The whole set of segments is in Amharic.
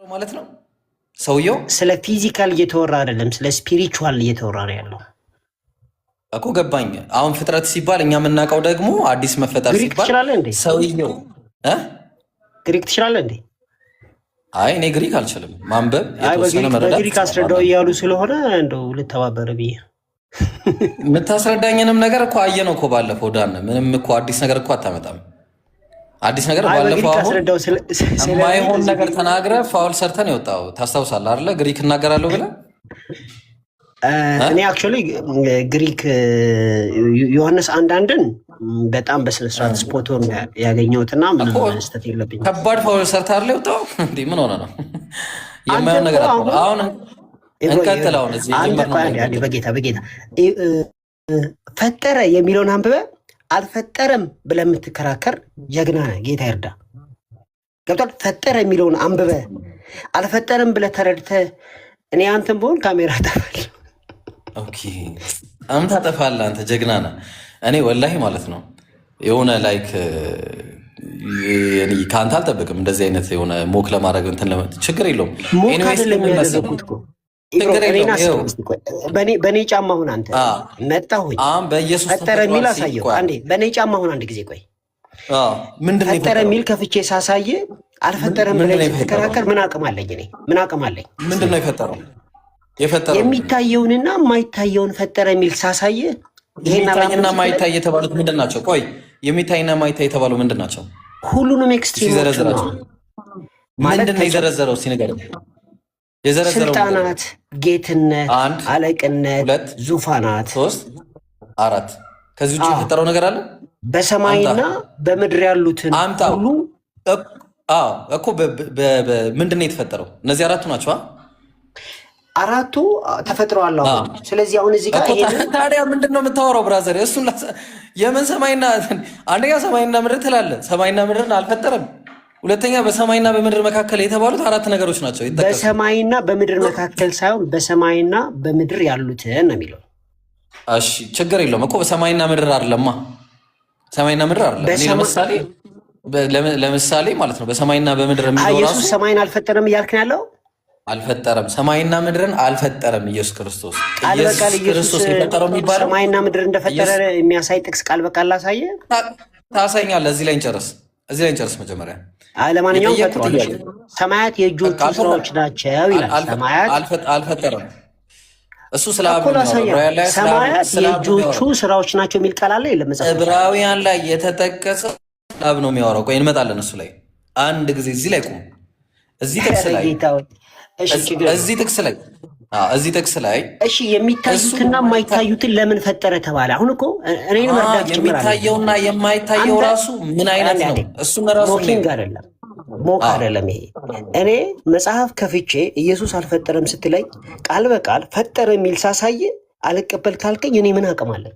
ማለት ነው። ሰውየው ስለ ፊዚካል እየተወራ አይደለም፣ ስለ ስፒሪቹዋል እየተወራ ነው ያለው እኮ ገባኝ። አሁን ፍጥረት ሲባል እኛ የምናውቀው ደግሞ አዲስ መፈጠር ግሪክ ሲባል ትችላለህ እንዴ? ሰውየው ግሪክ ትችላለህ እንዴ? አይ እኔ ግሪክ አልችልም፣ ማንበብ የተወሰነ መረዳት በግሪክ አስረዳው እያሉ ስለሆነ እንደው ልተባበረ ብዬ የምታስረዳኝንም ነገር እኮ አየነው እኮ ባለፈው ዳን ምንም እኮ አዲስ ነገር እኮ አታመጣም። አዲስ ነገር ባለፈው አሁን የማይሆን ነገር ተናግረ ፋውል ሰርተን የወጣው ታስታውሳለህ አይደለ? ግሪክ እናገራለሁ ብለህ እኔ አክቹዋሊ ግሪክ ዮሐንስ አንዳንድን በጣም በስነስርዓት ስፖቶን ያገኘሁትና ምንም መስጠት የለብኝም። ከባድ ፋውል ሰርተህ አይደለ የወጣው? እንዴ ምን ሆነ ነው የማይሆን ነገር አሁን እንቀጥል። አሁን እዚህ በጌታ ፈጠረ የሚለውን አንብበ አልፈጠረም ብለህ የምትከራከር ጀግና ነህ። ጌታ ይርዳ። ገብቷል? ፈጠረ የሚለውን አንብበ አልፈጠረም ብለህ ተረድተህ እኔ አንተን በሆን ካሜራ አጠፋለሁ። ኦኬ አንተ ታጠፋለህ። አንተ ጀግና ነህ። እኔ ወላሂ ማለት ነው የሆነ ላይክ ከአንተ አልጠብቅም እንደዚህ አይነት የሆነ ሞክ ለማድረግ እንትን ችግር የለውም። በእኔ ጫማ ሁን አንተ መጣሁኝ ፈጠረ የሚል አሳየው። አንዴ በእኔ ጫማ ሁን አንድ ጊዜ ቆይ። ፈጠረ የሚል ከፍቼ ሳሳየ አልፈጠረም ብለህ ስትከራከር ምን አቅም አለኝ? እኔ ምን አቅም አለኝ? ምንድን ነው የፈጠረው? የሚታየውንና የማይታየውን ፈጠረ የሚል ሳሳየ የሚታይና ማይታይ የተባሉት ምንድን ናቸው? ቆይ የሚታይና ማይታይ የተባሉ ምንድን ናቸው? ሁሉንም ኤክስትሪም ሲዘረዝራቸው ምንድን ነው የዘረዘረው? ሲነገር ስልጣናት፣ ጌትነት፣ አለቅነት፣ ዙፋናት፣ 3 4 ከዚህ ውጭ የፈጠረው ነገር አለ? በሰማይና በምድር ያሉትን ሁሉ እኮ ምንድን ነው የተፈጠረው? እነዚህ አራቱ ናቸው። አራቱ ተፈጥረዋል። ስለዚህ አሁን እዚህ ጋር ታዲያ ምንድን ነው የምታወራው ብራዘር? እሱን የምን ሰማይና አንደኛ ሰማይና ምድር ትላለህ። ሰማይና ምድርን አልፈጠረም። ሁለተኛ በሰማይና በምድር መካከል የተባሉት 4 ነገሮች ናቸው። በሰማይና በምድር መካከል ሳይሆን በሰማይና በምድር ያሉትን ነው የሚለው። እሺ ችግር የለውም እኮ በሰማይና ምድር አይደለማ። ሰማይና ምድር አይደለም። ለምሳሌ ማለት ነው በሰማይና በምድር የሚለው ራሱ ኢየሱስ ሰማይን አልፈጠረም እያልክ ነው ያለው። አልፈጠረም፣ ሰማይና ምድርን አልፈጠረም ኢየሱስ ክርስቶስ። ኢየሱስ ክርስቶስ የፈጠረው የሚባለው ሰማይና ምድር እንደፈጠረ የሚያሳይ ጥቅስ ቃል በቃል ላሳየ ታሳኛለህ። እዚህ ላይ እንጨርስ መጀመሪያ። ለማንኛውም ፈጥሯል። ሰማያት የእጆቹ ስራዎች ናቸው ይላል። ሰማያት አልፈጠረም። እሱ ስለ ሰማያት የእጆቹ ስራዎች ናቸው የሚል ቃል አለ የለም? ዕብራውያን ላይ የተጠቀሰ አብ ነው የሚያወራው። ቆይ እንመጣለን እሱ ላይ አንድ ጊዜ። እዚህ ላይ ቁም። እዚህ ጥቅስ ላይ እሺ የሚታዩትና የማይታዩትን ለምን ፈጠረ ተባለ? አሁን እኮ እኔን መርዳት የሚታየውና የማይታየው ራሱ ምን አይነት ነው? እሱም ራሱ ሞኪንግ አይደለም፣ ሞክ አይደለም። ይሄ እኔ መጽሐፍ ከፍቼ ኢየሱስ አልፈጠረም ስትለኝ ቃል በቃል ፈጠረ የሚል ሳሳየ አልቀበል ካልከኝ እኔ ምን አቅም አለን?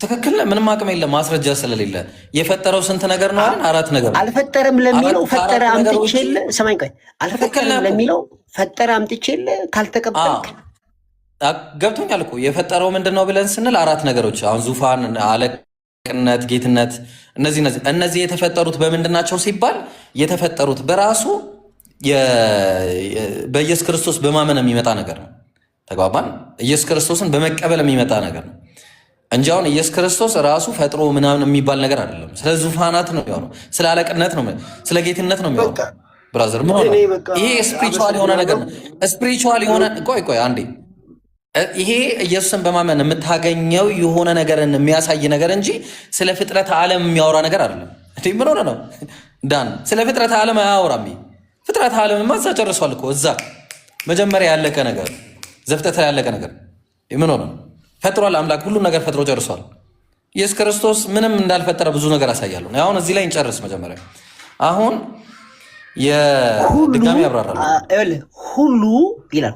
ትክክል፣ ምንም አቅም የለም። ማስረጃ ስለሌለ የፈጠረው ስንት ነገር ነው አይደል? 4 ነገር። አልፈጠረም ለሚለው ፈጠረ አምጥቼልህ ሰማኝ። ቆይ አልፈጠረም ለሚለው ፈጠረ አምጥቼልህ ካልተቀበልክ ገብቶኛል እኮ። የፈጠረው ምንድነው ብለን ስንል 4 ነገሮች፣ አሁን ዙፋን፣ አለቅነት፣ ጌትነት፣ እነዚህ የተፈጠሩት በምንድን ናቸው ሲባል የተፈጠሩት በራሱ በኢየሱስ ክርስቶስ በማመን የሚመጣ ነገር ነው። ተግባባን? ኢየሱስ ክርስቶስን በመቀበል የሚመጣ ነገር ነው እንጂ አሁን ኢየሱስ ክርስቶስ ራሱ ፈጥሮ ምናምን የሚባል ነገር አይደለም። ስለ ዙፋናት ነው የሚሆነው፣ ስለ አለቅነት ነው፣ ስለ ጌትነት ነው የሚሆነው። ብራዘር ምን ሆነ? ይሄ ስፒሪቹዋል የሆነ ነገር ነው። ስፒሪቹዋል የሆነ ቆይ አንዴ፣ ይሄ ኢየሱስን በማመን የምታገኘው የሆነ ነገርን የሚያሳይ ነገር እንጂ ስለ ፍጥረት ዓለም የሚያወራ ነገር አይደለም። እንዴ ምን ሆነ ነው ዳን? ስለ ፍጥረት ዓለም አያወራም። ፍጥረት ዓለም ማዛ ጨርሷል እኮ እዛ መጀመሪያ ያለቀ ነገር፣ ዘፍጥረት ያለቀ ነገር። ምን ሆነ? ፈጥሯል። አምላክ ሁሉም ነገር ፈጥሮ ጨርሷል። ኢየሱስ ክርስቶስ ምንም እንዳልፈጠረ ብዙ ነገር አሳያለሁ። አሁን እዚህ ላይ እንጨርስ መጀመሪያ። አሁን የድጋሚ ያብራራል። ሁሉ ይላል።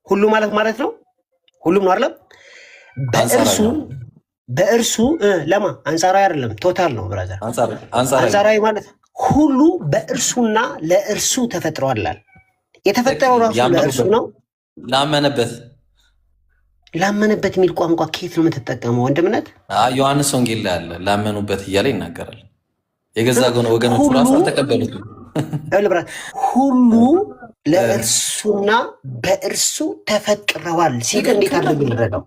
ሁሉ ማለት ነው ሁሉም ነው አይደለም? በእርሱ ለማ አንጻራዊ አይደለም፣ ቶታል ነው ብራዘር። አንጻራዊ ማለት ሁሉ በእርሱና ለእርሱ ተፈጥሯል። የተፈጠረው ራሱ ለእርሱ ነው። ላመነበት የሚል ቋንቋ ከየት ነው የምትጠቀመው ወንድምነት? ዮሐንስ ወንጌል ላይ አለ። ላመኑበት እያለ ይናገራል። የገዛ ወገኖቹ ራሱ አልተቀበሉትም። ሁሉ ለእርሱና በእርሱ ተፈጥረዋል ሲል እንዴት አድርግ ይረዳው?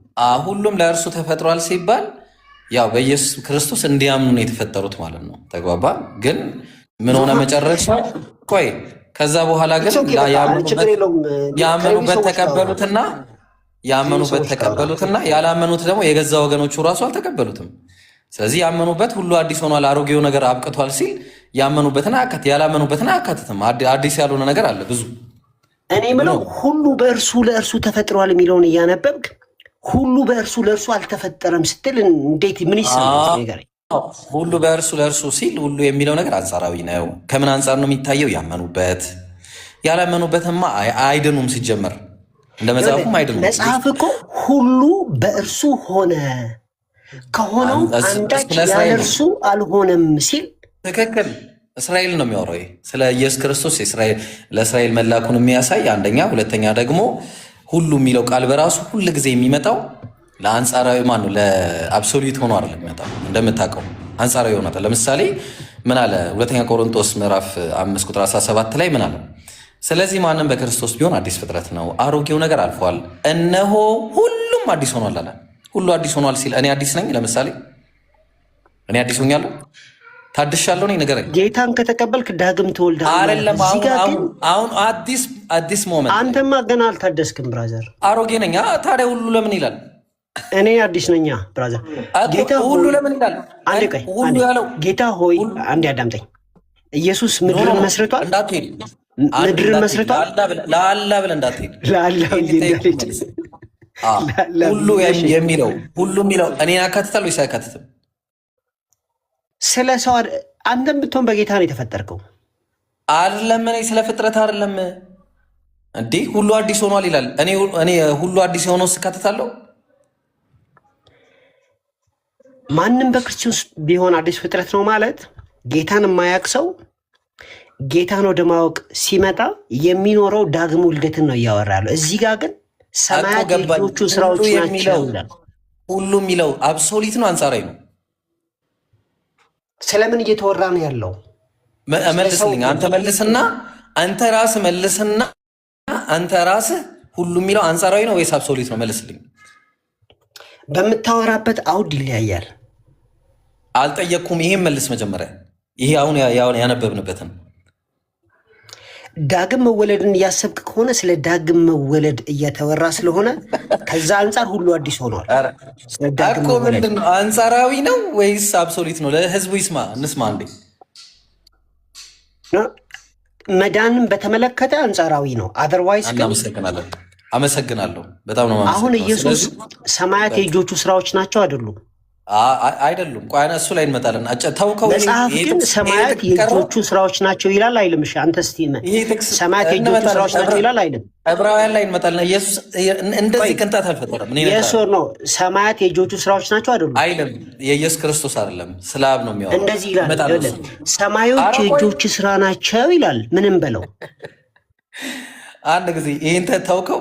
ሁሉም ለእርሱ ተፈጥሯል ሲባል ያው በኢየሱስ ክርስቶስ እንዲያምኑ ነው የተፈጠሩት ማለት ነው። ተግባባ። ግን ምን ሆነ መጨረሻ? ቆይ ከዛ በኋላ ግን ያመኑበት ተቀበሉትና ያላመኑት ደግሞ የገዛ ወገኖቹ ራሱ አልተቀበሉትም። ስለዚህ ያመኑበት ሁሉ አዲስ ሆኗል፣ አሮጌው ነገር አብቅቷል ሲል ያመኑበትን ያላመኑበትን አያካትትም። አዲስ ያልሆነ ነገር አለ ብዙ። እኔ ምለው ሁሉ በእርሱ ለእርሱ ተፈጥሯል የሚለውን እያነበብክ ሁሉ በእርሱ ለእርሱ አልተፈጠረም ስትል እንዴት ምን ይሰማል? ሁሉ በእርሱ ለእርሱ ሲል ሁሉ የሚለው ነገር አንጻራዊ ነው። ከምን አንጻር ነው የሚታየው? ያመኑበት። ያላመኑበትማ አይድኑም። ሲጀመር እንደ መጽሐፉም አይድኑም። መጽሐፍ እኮ ሁሉ በእርሱ ሆነ ከሆነው አንዳች ያለ እርሱ አልሆነም ሲል ትክክል። እስራኤል ነው የሚያወራው ስለ ኢየሱስ ክርስቶስ ለእስራኤል መላኩን የሚያሳይ አንደኛ። ሁለተኛ ደግሞ ሁሉ የሚለው ቃል በራሱ ሁል ጊዜ የሚመጣው ለአንጻራዊ ማነው ለአብሶሉት ሆኖ አይደለም የሚመጣው። እንደምታውቀው አንጻራዊ ሆኖ ለምሳሌ ምን አለ ሁለተኛ ቆሮንቶስ ምዕራፍ 5 ቁጥር 17 ላይ ምን አለ? ስለዚህ ማንም በክርስቶስ ቢሆን አዲስ ፍጥረት ነው፣ አሮጌው ነገር አልፏል፣ እነሆ ሁሉም አዲስ ሆኗል አለ። ሁሉ አዲስ ሆኗል ሲል እኔ አዲስ ነኝ? ለምሳሌ እኔ አዲስ ሆኛለሁ? ታድሻለሁ? እኔ ንገረኝ። ጌታን ከተቀበልክ ዳግም ትወልዳለህ አይደለም? አሁን አዲስ ሞመንት። አንተማ ገና አልታደስክም ብራዘር። አሮጌ ነኝ። ታዲያ ሁሉ ለምን ይላል? እኔ አዲስ ነኛ ብራዘር። ጌታ ሁሉ ለምን ይላል? አንዴ ቆይ፣ ጌታ ሆይ አንዴ አዳምጠኝ። ኢየሱስ ምድርን መስርቷል። እንዳትሄድ ምድርን መስርቷል። ለአላ ብለህ እንዳትሄድ። ሁሉ የሚለው እኔን ያካትታል ወይስ አያካትትም? ስለ ሰው አንተም ብትሆን በጌታ ነው የተፈጠርከው አይደለም? እኔ ስለ ፍጥረት አይደለም እንዲህ ሁሉ አዲስ ሆኗል ይላል። እኔ ሁሉ አዲስ የሆነው ስካትታለሁ? ማንም በክርስቶስ ቢሆን አዲስ ፍጥረት ነው ማለት ጌታን የማያውቅ ሰው ጌታን ወደ ማወቅ ሲመጣ የሚኖረው ዳግም ውልደትን ነው እያወራ ያለው። እዚህ ጋር ግን ሰማያት የልጆቹ ስራዎች ናቸው ይላል። ሁሉ የሚለው አብሶሊት ነው አንጻራዊ ነው? ስለምን እየተወራ ነው ያለው? መልስልኝ። አንተ መልስና አንተ ራስህ ሁሉ የሚለው አንጻራዊ ነው ወይስ አብሶሊት ነው? መልስልኝ። በምታወራበት አውድ ይለያያል። አልጠየቅኩም። ይሄን መልስ መጀመሪያ። ይሄ አሁን ያነበብንበትን ዳግም መወለድን እያሰብክ ከሆነ ስለ ዳግም መወለድ እየተወራ ስለሆነ ከዛ አንጻር ሁሉ አዲስ ሆኗል እኮ። ምንድን ነው አንጻራዊ ነው ወይስ አብሶሊት ነው? ለህዝቡ ይስማ እንስማ እንዴ። መዳንን በተመለከተ አንጻራዊ ነው። አዘርዋይስ አመሰግናለሁ። በጣም ነው። አሁን ኢየሱስ ሰማያት የእጆቹ ስራዎች ናቸው አይደሉም? አይደሉም። ቆይ እሱ ላይ እንመጣለን። ተውከው። መጽሐፍ ግን ሰማያት የእጆቹ ስራዎች ናቸው ይላል አይልም? እሺ አንተ እስቲ ሰማያት የእጆቹ ስራዎች ናቸው ይላል አይልም? ዕብራውያን ላይ እንመጣለን። ኢየሱስ እንደዚህ ቅንጣት አልፈጠረም። ኢየሱስ ነው ሰማያት የእጆቹ ስራዎች ናቸው አይደሉም? አይልም። የኢየሱስ ክርስቶስ አይደለም፣ ስለ አብ ነው የሚያወራው። እንደዚህ ይላል። ሰማዮች የእጆች ስራ ናቸው ይላል። ምንም በለው። አንድ ጊዜ ይሄን ተውከው።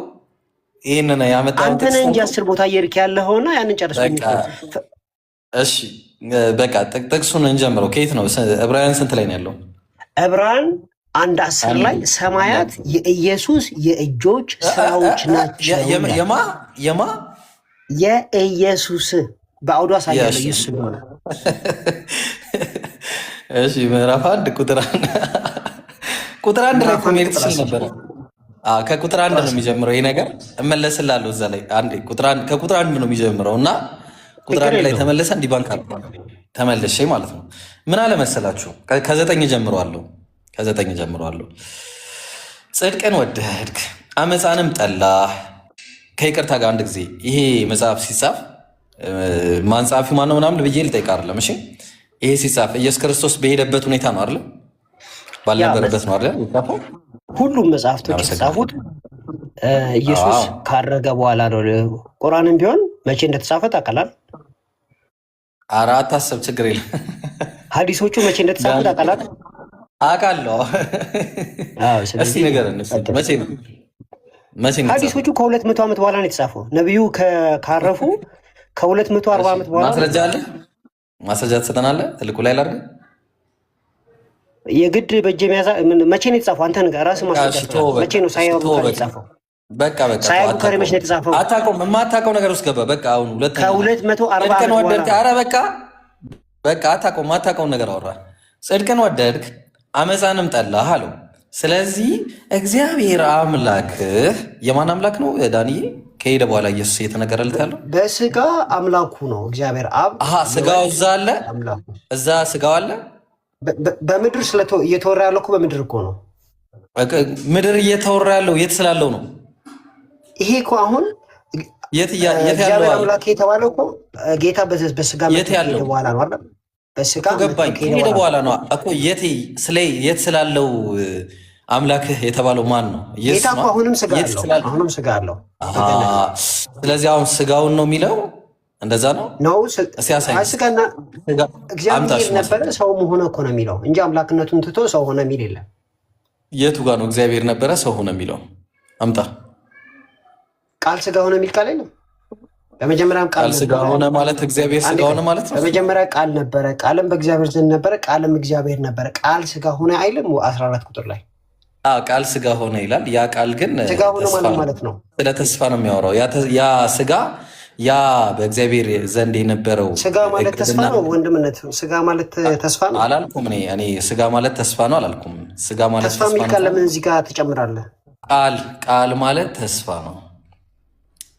ይሄንን ያመጣው አንተ ነህ እንጂ 10 ቦታ እየሄድክ ያለኸውና ያንን ጨርሶ። እሺ በቃ ጥቅሱን እንጀምረው። ከየት ነው? ዕብራውያን ስንት ላይ ነው ያለው? ዕብራውያን 1:10 ላይ ሰማያት የኢየሱስ የእጆች ስራዎች ናቸው። የማ የኢየሱስ በአውዱ አሳያለሁ። ኢየሱስ ነው። እሺ ምዕራፍ 1 ቁጥር 1 ላይ ኮሜንት ትችል ነበር። ከቁጥር 1 ነው የሚጀምረው ይሄ ነገር። እመለስላለሁ እዛ ላይ አንዴ። ከቁጥር 1 ነው የሚጀምረው እና ቁጥር 1 ላይ ተመለሰ እንዲባንክ ተመለሼ ማለት ነው። ምን አለ መሰላችሁ? ከ9 ጀምረዋለሁ። ጽድቅን ወደድክ አመፃንም ጠላህ። ከይቅርታ ጋር አንድ ጊዜ ይሄ መጽሐፍ ሲጻፍ ማን ጻፊው ማነው ምናምን ብዬ ልጠይቅ አይደለም። እሺ ይሄ ሲጻፍ ኢየሱስ ክርስቶስ በሄደበት ሁኔታ ነው አይደል? ባልነበረበት ነው አይደል? ሁሉም መጽሐፍቶች የተጻፉት ኢየሱስ ካረገ በኋላ ነው። ቁርአንም ቢሆን መቼ እንደተጻፈ ታውቃለህ? ኧረ አታስብ፣ ችግር የለም። ሐዲሶቹ መቼ እንደተጻፈ ታውቃለህ? አውቃለሁ። እስቲ ንገረን፣ መቼ ነው? ሐዲሶቹ ከ200 ዓመት በኋላ ነው የተጻፈው። ነቢዩ ካረፉ ከ240 ዓመት በኋላ። ማስረጃ አለ? ማስረጃ ትሰጠናለህ? ትልቁ ላይ ላድርግ የግድ በእጅ የሚያዛ መቼ ነው የተጻፈው? አንተ ነገር ራስህ ማስረጃ መቼ ነው ሳይሆን የተጻፈው? በቃ ሳይሆን ቡካሪ መቼ ነው የተጻፈው? አታውቀውም። የማታውቀው ነገር ውስጥ ገባ። በቃ አሁን ከ240 ዓመት ወደድክ። ኧረ በቃ አታውቀውም። የማታውቀውን ነገር አወራ። ጽድቅን ወደድክ አመፃንም ጠላህ አለው። ስለዚህ እግዚአብሔር አምላክህ የማን አምላክ ነው ዳንዬ? ከሄደ በኋላ ኢየሱስ እየተነገረለት ያለው በስጋ አምላኩ ነው እግዚአብሔር አብ። ስጋው እዛ አለ፣ እዛ ስጋው አለ። በምድር እየተወራ ያለው እኮ በምድር እኮ ነው። ምድር እየተወራ ያለው የት ስላለው ነው? ይሄ እኮ አሁን የት ያለው አምላክ የተባለው እኮ ጌታ በስጋ ከሄደ በኋላ ነው አይደል? በስጋ ገባኝ። ከሄደ በኋላ ነው እኮ የት ስላለው አምላክህ የተባለው ማን ነው? ጌታ እኮ አሁንም ስጋ አለው። ስለዚህ አሁን ስጋውን ነው የሚለው እንደዛ ነው ስጋና እግዚአብሔር ነበረ ሰው ሆነ እኮ ነው የሚለው እንጂ አምላክነቱን ትቶ ሰው ሆነ የሚል የለም። የቱ ጋር ነው እግዚአብሔር ነበረ ሰው ሆነ የሚለው? አምጣ። ቃል ስጋ ሆነ የሚል ቃል የለም። በመጀመሪያም ቃል ስጋ ሆነ ማለት እግዚአብሔር ስጋ ሆነ ማለት ነው። በመጀመሪያ ቃል ነበረ፣ ቃልም በእግዚአብሔር ዘንድ ነበረ፣ ቃልም እግዚአብሔር ነበረ። ቃል ስጋ ሆነ አይልም? 14 ቁጥር ላይ ቃል ስጋ ሆነ ይላል። ያ ቃል ግን ስጋ ሆነ ማለት ነው። ስለ ተስፋ ነው የሚያወራው። ያ ስጋ ያ በእግዚአብሔር ዘንድ የነበረው ስጋ ማለት ተስፋ ነው። ወንድምነት ስጋ ማለት ተስፋ ነው አላልኩም እኔ ስጋ ማለት ተስፋ ነው አላልኩም። ስጋ ማለት ተስፋ የሚል ቃል ለምን እዚህ ጋር ትጨምራለህ? ቃል ማለት ተስፋ ነው።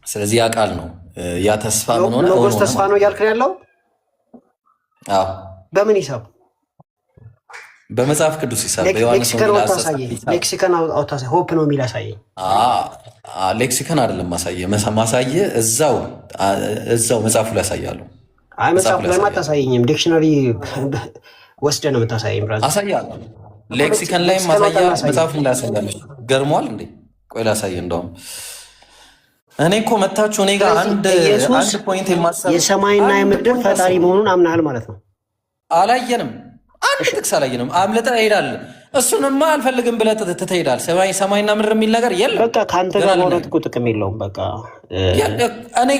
ስለዚህ ያ ቃል ነው። ያ ተስፋ ምን ሆነ? ሎጎስ ተስፋ ነው እያልክ ያለው? አዎ። በምን ሂሳብ? በመጽሐፍ ቅዱስ ሂሳብ። ሌክሲከን አውታሳይ ሆፕ ነው የሚል አሳየኝ። ሌክሲከን አይደለም ማሳየ እዛው መጽሐፉ ላይ ያሳያሉ። አይ መጽሐፉ ላይ አታሳየኝም። ዲክሽነሪ ወስደህ ነው የምታሳየኝ። ብራዘር አሳያለሁ። ሌክሲከን ላይ ማሳያ መጽሐፉ ላይ ያሳያለሁ። ገርሟል እንዴ? ቆይ ላሳየ። እንደውም እኔ እኮ መታችሁ እኔ ጋር አንድ ፖይንት የማሰብ የሰማይና የምድር ፈጣሪ መሆኑን አምናሃል ማለት ነው። አላየንም። አንድ ጥቅስ አላየንም። አምልጠህ እሄዳለህ። እሱንማ አልፈልግም ብለህ ትሄዳለህ። ሰማይና ምድር የሚል ነገር የለም። በቃ ከአንተ ጋር ማውራት እኮ ጥቅም የለውም። በቃ እኔ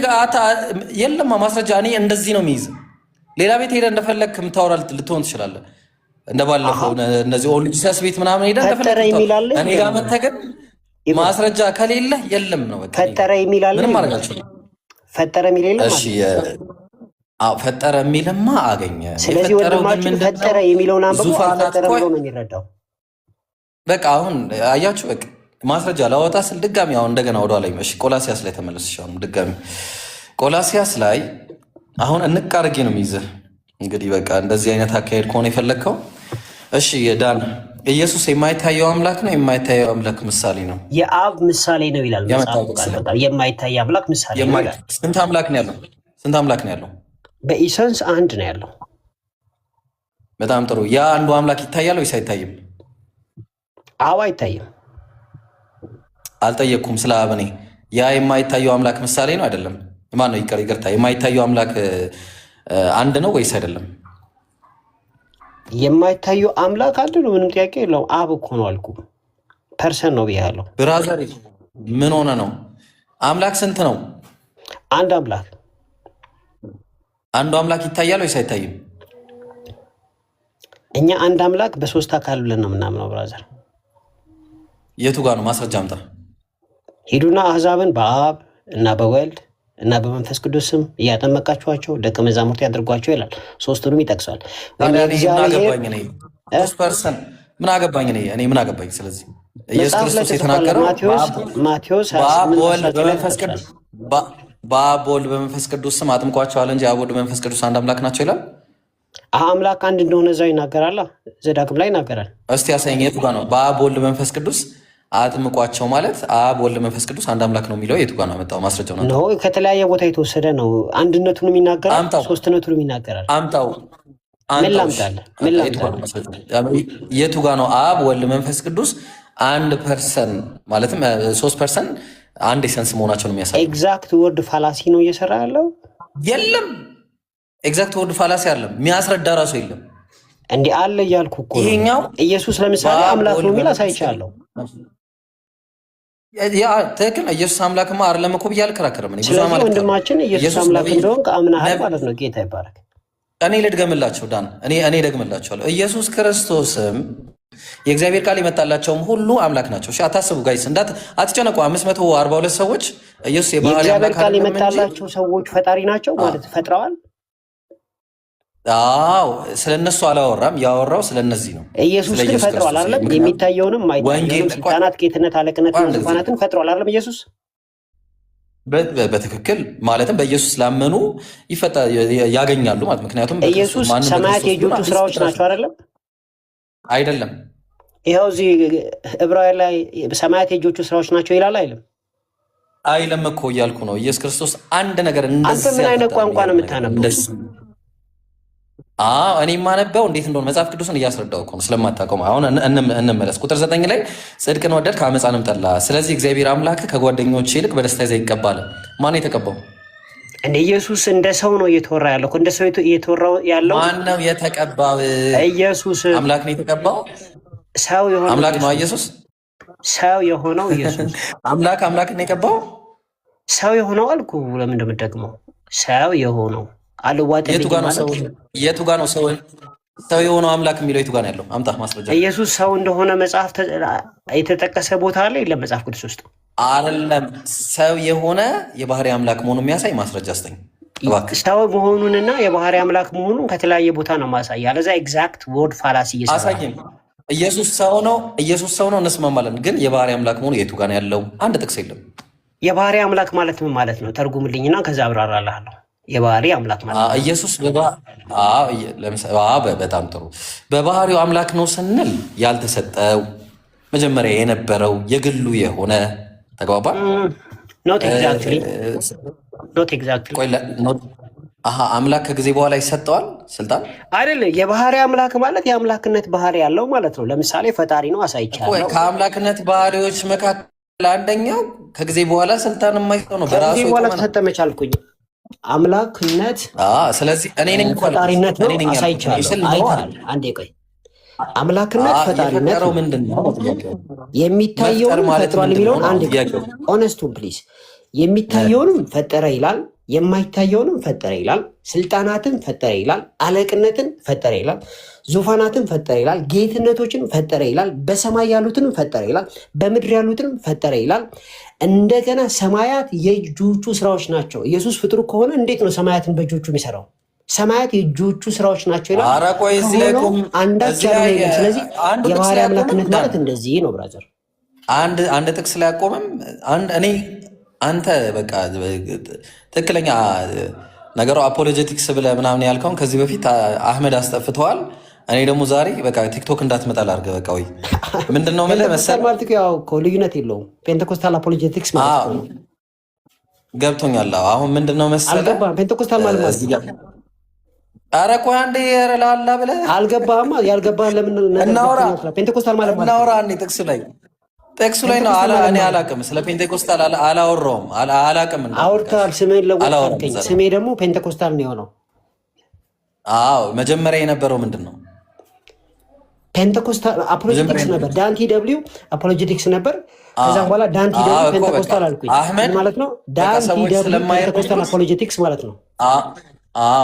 የለም ማስረጃ። እኔ እንደዚህ ነው የሚይዝ። ሌላ ቤት ሄደህ እንደፈለግህ የምታወራ ልትሆን ትችላለህ። እንደባለፈው እነዚህ ኦልድ ጂሰስ ቤት ምናምን ሄደህ እንደፈለግህ እኔ ጋር መተህ ግን ማስረጃ ከሌለ የለም ነው። ፈጠረ የሚል አለ። ምንም አድርጋችሁ ፈጠረ የሚል የለም። እሺ ፈጠረ የሚልማ አገኘ። ስለዚህ ወንድማችን ፈጠረ የሚለውን አንብቦ ፈጠረ ብሎ ነው የሚረዳው። በቃ አሁን አያችሁ፣ በቃ ማስረጃ ላወጣ ስል ድጋሚ አሁን እንደገና ወደ ላይ እሺ፣ ቆላሲያስ ላይ ተመለስሽ። አሁን ድጋሚ ቆላሲያስ ላይ አሁን እንቅ አድርጌ ነው የሚይዝህ። እንግዲህ በቃ እንደዚህ አይነት አካሄድ ከሆነ የፈለግከው እሺ። ዳን ኢየሱስ የማይታየው አምላክ ነው። የማይታየው አምላክ ምሳሌ ነው። የአብ ምሳሌ ነው ይላል። የማይታይ አምላክ ምሳሌ ነው ይላል። ስንት አምላክ ነው ያለው? ስንት አምላክ ነው ያለው? በኢሰንስ አንድ ነው ያለው። በጣም ጥሩ። ያ አንዱ አምላክ ይታያል ወይስ አይታይም? አብ አይታይም። አልጠየቅኩም ስለ አብ። እኔ ያ የማይታየው አምላክ ምሳሌ ነው አይደለም? ማን ነው? ይቅርታ፣ የማይታየው አምላክ አንድ ነው ወይስ አይደለም? የማይታየው አምላክ አንድ ነው፣ ምንም ጥያቄ የለውም። አብ እኮ ነው አልኩ። ፐርሰን ነው ብያለሁ። ብራዘር ምን ሆነ ነው? አምላክ ስንት ነው? አንድ አምላክ። አንዱ አምላክ ይታያል ወይስ አይታይም? እኛ አንድ አምላክ በሶስት አካል ብለን ነው የምናምነው። ብራዘር የቱ ጋር ነው? ማስረጃ አምጣ። ሂዱና አሕዛብን በአብ እና በወልድ እና በመንፈስ ቅዱስ ስም እያጠመቃችኋቸው ደቀ መዛሙርት ያድርጓቸው ይላል። ሶስቱንም ይጠቅሳል። ምን አገባኝ እኔ ምን አገባኝ? ስለዚህ ኢየሱስ ክርስቶስ የተናገረው ማቴዎስ በአብ ወልድ በመንፈስ ቅዱስ ስም አጥምቋቸዋል እንጂ አብ ወልድ በመንፈስ ቅዱስ አንድ አምላክ ናቸው ይላል። አምላክ አንድ እንደሆነ እዛው ይናገራል። ዘዳግም ላይ ይናገራል። እስቲ ያሳየኝ። የቱ ጋር ነው በአብ ወልድ መንፈስ ቅዱስ አጥምቋቸው ማለት አብ ወልድ መንፈስ ቅዱስ አንድ አምላክ ነው የሚለው? የቱ ጋር ነው ያመጣው? ማስረጃው ነው ከተለያየ ቦታ የተወሰደ ነው። አንድነቱንም ይናገራል፣ ሶስትነቱንም ይናገራል። አምጣው። ምን ላምጣልህ? የቱ ጋር ነው አብ ወልድ መንፈስ ቅዱስ አንድ ፐርሰን ማለትም 3% አንድ ኤሰንስ መሆናቸው ነው የሚያሳየው? ኤግዛክት ወርድ ፋላሲ ነው እየሰራ ያለው። የለም ኤግዛክት ወርድ ፋላሲ አለም የሚያስረዳ ራሱ የለም። እንዲህ አለ እያልኩ እኮ ይሄኛው ኢየሱስ ለምሳሌ አምላክ ነው የሚል አሳይቻለሁ። ያ ትክክል። ኢየሱስ አምላክማ አይደለም እኮ ብዬ አልከራከርም። ስለዚህ ወንድማችን ኢየሱስ አምላክ እንደሆነ አምናሃል ማለት ነው። ጌታ ይባረክ። እኔ ልድገምላቸው ዳን፣ እኔ ደግምላቸዋለሁ። ኢየሱስ ክርስቶስም የእግዚአብሔር ቃል የመጣላቸውም ሁሉ አምላክ ናቸው። እሺ አታስቡ ጋይስ፣ አትጨነቁ። 542 ሰዎች ኢየሱስ የእግዚአብሔር ቃል የመጣላቸው ሰዎች ፈጣሪ ናቸው ማለት ፈጥረዋል። አዎ ስለነሱ አላወራም፣ ያወራው ስለነዚህ ነው። ኢየሱስ ግን ፈጥሯል አይደለም? የሚታየውንም ማይታየውንም ስልጣናት፣ ጌትነት፣ አለቅነትና ዙፋናትን ፈጥሯል አይደለም? ኢየሱስ በትክክል ማለትም በኢየሱስ ላመኑ ያገኛሉ ማለት ምክንያቱም ኢየሱስ ሰማያት የእጆቹ ስራዎች ናቸው አይደለም? አይደለም። ይኸው እዚህ ዕብራውያን ላይ ሰማያት የእጆቹ ስራዎች ናቸው ይላል አይልም? አይለም እኮ እያልኩ ነው። ኢየሱስ ክርስቶስ አንድ ነገር አንተ ምን አይነት ቋንቋ ነው የምታነበው? እኔ የማነበው እንዴት እንደሆነ መጽሐፍ ቅዱስን እያስረዳው እኮ ነው ስለማታውቀው። አሁን እንመለስ። ቁጥር 9 ላይ ጽድቅን ወደድክ አመፃንም ጠላ፣ ስለዚህ እግዚአብሔር አምላክ ከጓደኞች ይልቅ በደስታ ይዘህ ይቀባል። ማን የተቀባው? እንደ ኢየሱስ እንደ ሰው ነው እየተወራ ያለው። እንደ ሰው እየተወራ ያለው ማን ነው የተቀባው? ኢየሱስ አምላክ ነው የተቀባው። ሰው የሆነው አምላክ ነው ኢየሱስ። ሰው የሆነው ኢየሱስ አምላክ ነው የቀባው። ሰው የሆነው አልኩ። ለምን እንደምትደግመው? ሰው የሆነው የቱ ጋ ነው ሰው የሆነው አምላክ የሚለው የቱ ጋ ነው ያለው? አምጣ ማስረጃ። ኢየሱስ ሰው እንደሆነ መጽሐፍ የተጠቀሰ ቦታ አለ የለም? መጽሐፍ ቅዱስ ውስጥ አይደለም። ሰው የሆነ የባህሪ አምላክ መሆኑን የሚያሳይ ማስረጃ ስጠኝ እባክህ። ሰው መሆኑንና የባህሪ አምላክ መሆኑን ከተለያየ ቦታ ነው ማሳይ። አለዛ ኤግዛክት ወርድ ፋላሲ አሳይም። ኢየሱስ ሰው ነው እንስማማለን። ግን የባህሪ አምላክ መሆኑ የቱ ጋ ነው ያለው? አንድ ጥቅስ የለም። የባህሪ አምላክ ማለት ምን ማለት ነው? ተርጉምልኝና ከዛ አብራራልሃለሁ። የባህሪ አምላክ ማለት ኢየሱስ በጣም ጥሩ። በባህሪው አምላክ ነው ስንል ያልተሰጠው መጀመሪያ የነበረው የግሉ የሆነ ተግባባ። ኖት ኤግዛክትሊ አምላክ ከጊዜ በኋላ ይሰጠዋል ስልጣን አይደለም። የባህሪ አምላክ ማለት የአምላክነት ባህሪ ያለው ማለት ነው። ለምሳሌ ፈጣሪ ነው አሳይቻለሁ። ከአምላክነት ባህሪዎች መካከል አንደኛው ከጊዜ በኋላ ስልጣን የማይሰጠው ነው። በራሱ በኋላ ተሰጠ መቻልኩኝ አምላክነት። ስለዚህ እኔ ነኝ ፈጣሪነት ነው አሳይቻለሁ። አይታል አንዴ ቆይ። አምላክነት ፈጣሪነት ነው። ምንድነው የሚታየውን ፈጥሯል የሚለውን አንዴ ኦነስቱን ፕሊዝ። የሚታየውንም ፈጠረ ይላል፣ የማይታየውንም ፈጠረ ይላል፣ ስልጣናትን ፈጠረ ይላል፣ አለቅነትን ፈጠረ ይላል፣ ዙፋናትን ፈጠረ ይላል፣ ጌትነቶችን ፈጠረ ይላል፣ በሰማይ ያሉትንም ፈጠረ ይላል፣ በምድር ያሉትንም ፈጠረ ይላል። እንደገና ሰማያት የእጆቹ ስራዎች ናቸው። ኢየሱስ ፍጡር ከሆነ እንዴት ነው ሰማያትን በእጆቹ የሚሰራው? ሰማያት የእጆቹ ስራዎች ናቸው ይላል። አንዳች ያለ የለም። ስለዚህ የባህሪ አምላክነት ማለት እንደዚህ ነው ብራዘር። አንድ ጥቅስ ላይ አቆምም አንተ በቃ ትክክለኛ ነገሩ አፖሎጀቲክስ ብለህ ምናምን ያልከውን ከዚህ በፊት አህመድ አስጠፍተዋል። እኔ ደግሞ ዛሬ በቃ ቲክቶክ እንዳትመጣ ላድርገህ። በቃ ወይ ምንድን ነው የምልህ መሰለህ ማለት ልዩነት የለውም። ፔንቴኮስታል አፖሎጀቲክስ ማለት ነው። ገብቶኛል። አሁን ምንድን ነው መሰለህ ፔንቴኮስታል ማለት ኧረ ቆይ አንዴ ላላ ብለህ አልገባህም። ያልገባህን ለምን እናውራ? ፔንቴኮስታል ማለት እናውራ። ጥቅሱ ላይ ነው። እኔ አላቅም፣ ስለ ፔንቴኮስታል አላወራውም፣ አላቅም። አውርተሃል። ስሜን ለወጣልከኝ። ስሜ ደግሞ ፔንቴኮስታል ነው የሆነው። መጀመሪያ የነበረው ምንድን ነው? ፔንቴኮስታል አፖሎጀቲክስ ነበር። ዳንቲ ደብሊው አፖሎጀቲክስ ነበር። ከዛም በኋላ ዳንቲ ደብሊው ፔንቴኮስታል አልኩኝ ማለት ነው። ዳንቲ ደብሊው ፔንቴኮስታል አፖሎጀቲክስ ማለት ነው።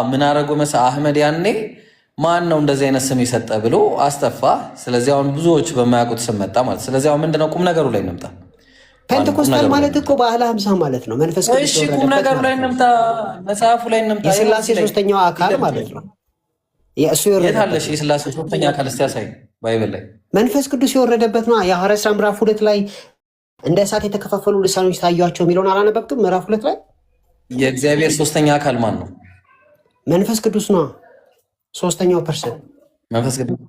ምን አደረጉ መሰለህ አህመድ ያኔ ማን ነው እንደዚህ አይነት ስም የሰጠ ብሎ አስጠፋ። ስለዚህ አሁን ብዙዎች በማያውቁት ስም መጣ ማለት። ስለዚህ አሁን ምንድነው ቁም ነገሩ ላይ እንምጣ። ፔንቴኮስታል ማለት እኮ በዓለ ሃምሳ ማለት ነው። መንፈስ ቅዱስ ቁም ነገሩ ላይ እንምጣ። መጽሐፉ ላይ እንምጣ። የሥላሴ ሶስተኛው አካል ማለት ነው። የእሱ የታለሽ የሥላሴ ሶስተኛ አካል እስቲ ያሳይ ባይብል ላይ። መንፈስ ቅዱስ የወረደበት ነው። የሐዋርያት ሥራ ምዕራፍ 2 ላይ እንደ እሳት የተከፋፈሉ ልሳኖች ታዩአቸው የሚለውን አላነበብክም? ምዕራፍ 2 ላይ የእግዚአብሔር ሶስተኛ አካል ማን ነው? መንፈስ ቅዱስ ነው። ሶስተኛው ፐርሰን መንፈስ ቅዱስ።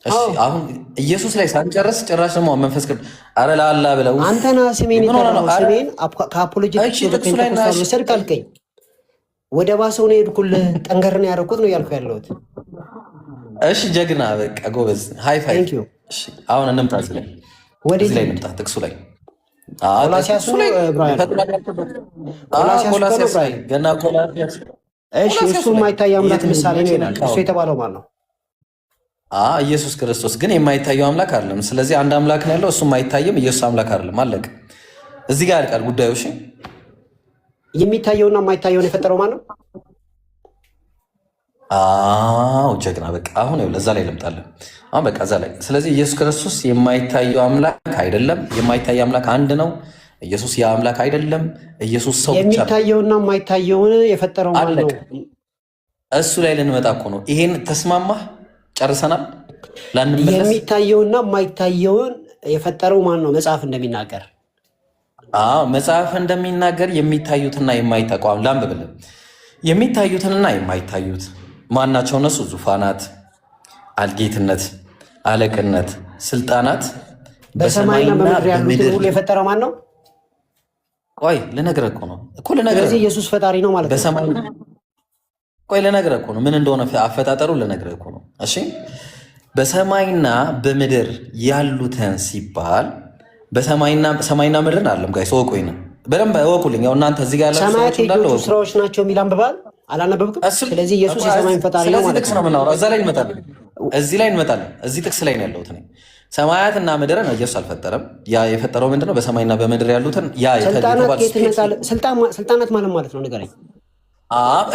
እሺ አሁን ኢየሱስ ላይ ሳንጨርስ ጭራሽ ደግሞ መንፈስ ቅዱስ አረ ላላ ብለው አንተና ስሜን ከአፖሎጀቲክስ ወደ ፔንቴኮስታል ወሰድክ አልከኝ። ወደ ባሰው ነው የሄድኩልህ። ጠንገርን ያደረኩት ነው ያልኩ ያለሁት። እሺ ጀግና፣ በቃ ጎበዝ፣ ሃይ ፋይ። አሁን እንምጣ ላይ ወደዚህ ላይ እንምጣ። ጥቅሱ ላይ ቆላሲያስ ነው ቆላሲያስ ላይ ገና ቆላሲያስ። እሺ እሱ የማይታይ አምላክ ምሳሌ ነው ይላል። እሱ የተባለው ማለት ነው ኢየሱስ ክርስቶስ ግን የማይታየው አምላክ አይደለም። ስለዚህ አንድ አምላክ ነው ያለው፣ እሱም አይታየም። ኢየሱስ አምላክ አይደለም። አለቀ። እዚህ ጋር ያልቃል ጉዳዩ። እሺ የሚታየውና የማይታየውን የፈጠረው ማን ነው? አዎ ጀግና። በቃ አሁን ለዛ ላይ ልምጣለን። አሁን በቃ እዛ ላይ ስለዚህ ኢየሱስ ክርስቶስ የማይታየው አምላክ አይደለም። የማይታይ አምላክ አንድ ነው። ኢየሱስ የአምላክ አይደለም። ኢየሱስ ሰው ብቻ ነው። የሚታየውና የማይታየውን የፈጠረው ማን ነው? እሱ ላይ ልንመጣ እኮ ነው። ይሄን ተስማማህ? ጨርሰናል። ላንመለስ። የሚታየውና የማይታየውን የፈጠረው ማን ነው? መጽሐፍ እንደሚናገር መጽሐፍ እንደሚናገር የሚታዩትና የማይታዩ ላንብብልን። የሚታዩትንና የማይታዩት ማናቸው? እነሱ ዙፋናት፣ አልጌትነት፣ አለቅነት፣ ስልጣናት በሰማይና በምድር ያሉትን ሁሉ የፈጠረው ማን ነው? ቆይ ልነግርህ እኮ ነው እኮ ልነግርህ። ስለዚህ ኢየሱስ ፈጣሪ ነው ማለት ነው። ቆይ ልነግርህ እኮ ነው ምን እንደሆነ አፈጣጠሩ ልነግርህ እኮ ነው። እሺ በሰማይና በምድር ያሉትን ሲባል ሰማይና ምድርን አለም ጋር ሰው ነው በደንብ እወቁልኝ። ያው እናንተ እዚህ ጋር ያላችሁ ሰዎች እንዳለ ስራዎች ናቸው የሚል አንብባል አላነበብክም? ስለዚህ ኢየሱስ የሰማይን ፈጣሪ ነው ማለት ነው። እዛ ላይ እንመጣለን። እዚህ ጥቅስ ላይ ነው ያለሁት እኔ። ሰማያትና ምድርን ኢየሱስ አልፈጠረም። ያ የፈጠረው ምንድነው? በሰማይና በምድር ያሉትን ስልጣናት ማለት ነው ንገረኝ።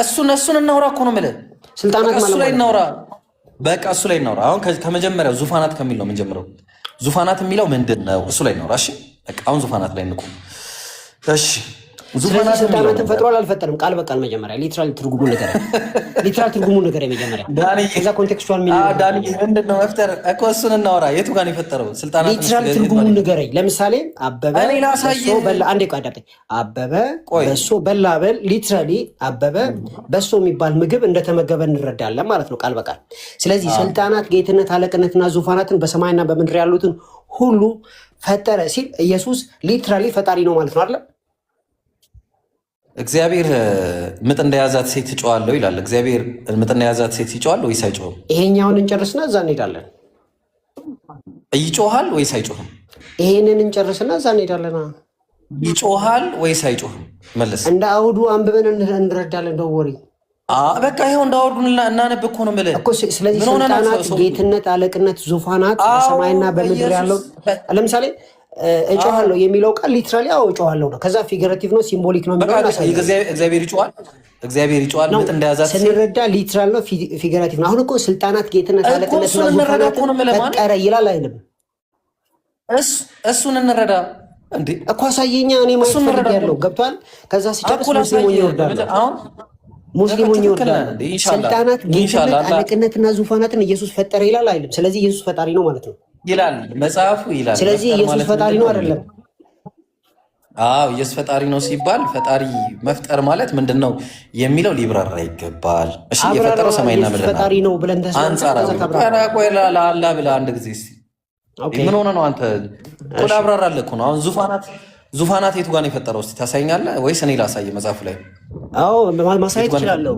እሱን እናውራ እኮ ነው የምልህ። ስልጣናት ማለት ላይ እናውራ። በቃ እሱ ላይ እናውራ። አሁን ከመጀመሪያው ዙፋናት ከሚል ነው የምንጀምረው። ዙፋናት የሚለው ምንድን ነው? እሱ ላይ እናውራ። እሺ በቃ አሁን ዙፋናት ላይ እንቁም። እሺ ስልጣናትን ፈጥሯል አልፈጠርም? ቃል በቃል መጀመሪያ ሊትራል ትርጉሙ ነገር መጀመሪያ ከዛ ኮንቴክስቹዋል ዳኒ ምንድን ነው መፍጠር እኮ እሱን እናውራ። የቱ ጋር የፈጠረው ስልጣናት? ሊትራል ትርጉሙ ንገረኝ። ለምሳሌ አበበ በሶ በላ። አንዴ ቆይ አዳምጠኝ። አበበ በሶ በላ በል። ሊትራሊ አበበ በሶ የሚባል ምግብ እንደተመገበ እንረዳለን ማለት ነው ቃል በቃል። ስለዚህ ስልጣናት፣ ጌትነት፣ አለቅነትና ዙፋናትን በሰማይና በምድር ያሉትን ሁሉ ፈጠረ ሲል ኢየሱስ ሊትራሊ ፈጣሪ ነው ማለት ነው አይደል? እግዚአብሔር ምጥ እንደያዛት ሴት እጮዋለሁ ይላል። እግዚአብሔር ምጥ እንደያዛት ሴት ይጮዋል ወይስ አይጮህም? ይሄኛውን እንጨርስና እዛ እንሄዳለን። ይጮሃል ወይስ አይጮህም? ይሄንን እንጨርስና እዛ እንሄዳለን። ይጮሃል ወይስ አይጮህም? መለስ። እንደ አውዱ አንብበን እንረዳለን። ደወሪ በቃ ይኸው እንደ አውዱ እናነብ እኮ ነው የምልህ እኮ። ስለዚህ ስልጣናት፣ ጌትነት፣ አለቅነት፣ ዙፋናት በሰማይና በምድር ያለው ለምሳሌ እጮሃለሁ የሚለው ቃል ሊትራሊ እጮሃለሁ ነው። ከዛ ፊገሬቲቭ ነው ሲምቦሊክ ነው የሚለው እግዚአብሔር ይጮሃል ምጥ እንደያዛት ስንረዳ ሊትራል ነው ፊገሬቲቭ ነው። አሁን እኮ ስልጣናት፣ ጌትነት፣ አለቅነትና ዙፋናት ፈጠረ ይላል አይልም? እሱን እንረዳ እንዴ እኮ አሳየኛ። እኔ ማይፈልግ ያለው ገብቷል። ከዛ ሲጨርስ ሙስሊሞኝ ይወርዳል። ስልጣናት፣ ጌትነት፣ አለቅነትና ዙፋናትን ኢየሱስ ፈጠረ ይላል አይልም? ስለዚህ ኢየሱስ ፈጣሪ ነው ማለት ነው ይላል መጽሐፉ ይላል። ስለዚህ ኢየሱስ ፈጣሪ ነው አይደለም? ኢየሱስ ፈጣሪ ነው ሲባል ፈጣሪ መፍጠር ማለት ምንድን ነው የሚለው ሊብራራ ይገባል። እሺ የፈጠረው ሰማይና ምድር ፈጣሪ ነው ብለን አላ ብለህ አንድ ጊዜ ምን ሆነ ነው አንተ ቆዳ አብራራለህ እኮ ነው። አሁን ዙፋናት የቱ ጋር ነው የፈጠረው? እስኪ ታሳይኛለህ ወይስ እኔ ላሳይ መጽሐፉ ላይ? ማሳየት እችላለሁ።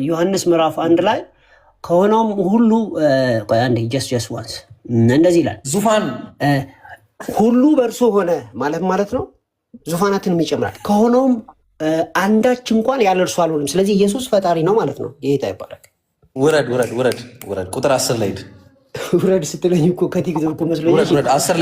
ዮሐንስ ምዕራፍ 1 ላይ ከሆነውም ሁሉ አንዴ ጀስት ዋንስ እንደዚህ ይላል። ዙፋን ሁሉ በእርሱ ሆነ ማለት ነው። ዙፋናትንም ይጨምራል። ከሆነውም አንዳች እንኳን ያለ እርሱ አልሆንም። ስለዚህ ኢየሱስ ፈጣሪ ነው ማለት ነው። ጌታ ይባላል። ውረድ ቁጥር 10 ላይ ውረድ ስትለኝ እኮ ከቲክቶክ እኮ መስሎኝ 10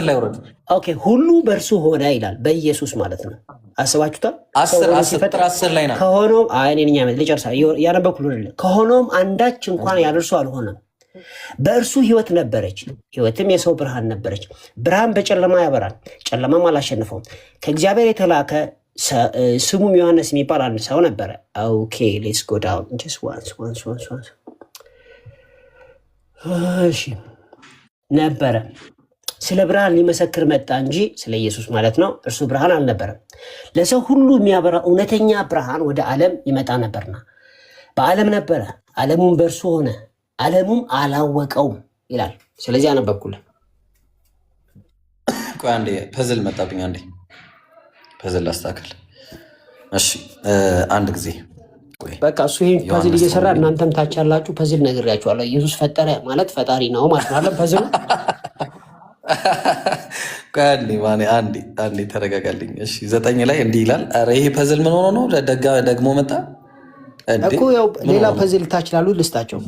ላይ ውረድ። ኦኬ ሁሉ በእርሱ ሆነ ይላል በኢየሱስ ማለት ነው። አስባችሁታል? 10 ላይ ነው። ከሆነውም እኔ ልጨርሳ ያነበብኩ ከሆነውም አንዳች እንኳን ያለ እርሱ አልሆነም። በእርሱ ሕይወት ነበረች፣ ሕይወትም የሰው ብርሃን ነበረች። ብርሃን በጨለማ ያበራል፣ ጨለማም አላሸንፈውም። ከእግዚአብሔር የተላከ ስሙም ዮሐንስ የሚባል አንድ ሰው ነበረ። ኦኬ ሌትስ ጎ ዳውን ጀስት ዋንስ እሺ ነበረ። ስለ ብርሃን ሊመሰክር መጣ እንጂ ስለ ኢየሱስ ማለት ነው። እርሱ ብርሃን አልነበረም። ለሰው ሁሉ የሚያበራ እውነተኛ ብርሃን ወደ ዓለም ይመጣ ነበርና በዓለም ነበረ፣ ዓለሙም በእርሱ ሆነ፣ ዓለሙም አላወቀውም ይላል። ስለዚህ አነበብኩልህ። ቆይ አንዴ ፐዝል መጣብኝ። አንዴ ፐዝል ላስተካክል። እሺ አንድ ጊዜ በቃ እሱ ይሄን ፐዝል እየሰራ እናንተም ታች ያላችሁ ፐዝል ነግሬያችኋለሁ። ኢየሱስ ፈጠረ ማለት ፈጣሪ ነው ማለት ነው። ፐዝል አንዴ ተረጋጋልኝ። እሺ 9 ላይ እንዲህ ይላል። ኧረ ይሄ ፐዝል ምን ሆኖ ነው ደግሞ መጣ እኮ። ያው ሌላ ፐዝል ታች ላሉ ልስጣቸው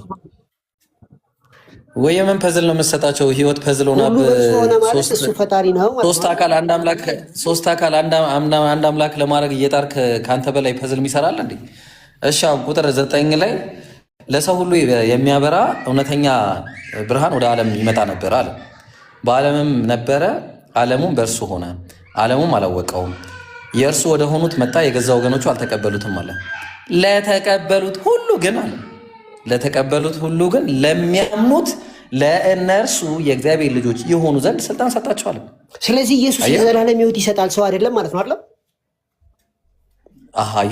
ወይ የምን ፐዝል ነው የምትሰጣቸው? ህይወት ፐዝል ሆና እሱ ፈጣሪ ነው። ሶስት አካል አንድ አምላክ ለማድረግ እየጣርክ ከአንተ በላይ ፐዝል የሚሰራል እንዴ? እሺ ቁጥር 9 ላይ ለሰው ሁሉ የሚያበራ እውነተኛ ብርሃን ወደ ዓለም ይመጣ ነበር አለ። በዓለምም ነበረ፣ ዓለሙም በእርሱ ሆነ፣ ዓለሙም አላወቀውም። የእርሱ ወደ ሆኑት መጣ፣ የገዛ ወገኖቹ አልተቀበሉትም አለ። ለተቀበሉት ሁሉ ግን አለ ለተቀበሉት ሁሉ ግን ለሚያምኑት ለእነርሱ የእግዚአብሔር ልጆች የሆኑ ዘንድ ስልጣን ሰጣቸዋል። ስለዚህ ኢየሱስ የዘላለም ሕይወት ይሰጣል፣ ሰው አይደለም ማለት ነው አይደል?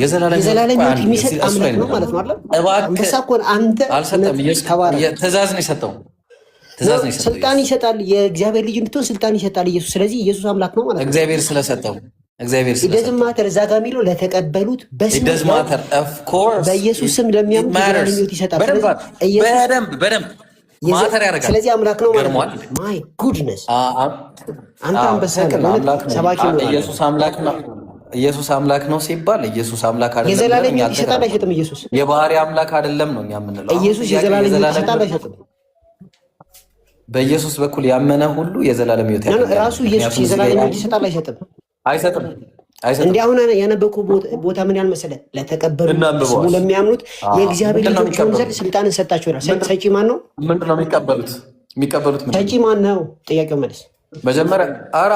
የዘላለም ሕይወት የሚሰጥ አምላክ ነው ማለት ነው አይደል? አንበሳ እኮ አንተ አልሰጠም፣ ትእዛዝ ነው የሰጠው። ስልጣን ይሰጣል፣ የእግዚአብሔር ልጅ እንድትሆን ስልጣን ይሰጣል ኢየሱስ። ስለዚህ ኢየሱስ አምላክ ነው ማለት ነው እግዚአብሔር ስለሰጠው። ኢደዝም ማተር እዛ ጋር የሚለው ለተቀበሉት በኢየሱስ ስም ለሚያምኑ የዘላለም ሕይወት ይሰጣል። በደንብ ማተር ያደርጋል። ስለዚህ አምላክ ነው ማለት ነው። ማይ ጉድነስ አንተ አንበሳ ሰባኪ ነው። ኢየሱስ አምላክ ነው ሲባል ኢየሱስ አምላክ አይደለም። የዘላለም ሕይወት ይሰጣል አይሰጥም? ኢየሱስ የባህሪ አምላክ አይደለም ነው እኛ የምንለው። ኢየሱስ የዘላለም ሕይወት ይሰጣል አይሰጥም? በኢየሱስ በኩል ያመነ ሁሉ የዘላለም ሕይወት ያገኛል። ራሱ ኢየሱስ የዘላለም ሕይወት ይሰጣል አይሰጥም? አይሰጥም። እንዲህ አሁን ያነበብኩ ቦታ ምን ያህል መሰለህ? ለተቀበሉት ስሙ ለሚያምኑት የእግዚአብሔር ልጆች ሆኑ ዘንድ ስልጣንን ሰጣቸው ይላል። ሰጪ ማን ነው? ምንድን ነው የሚቀበሉት? ሰጪ ማን ነው? ጥያቄው መልስ። መጀመሪያ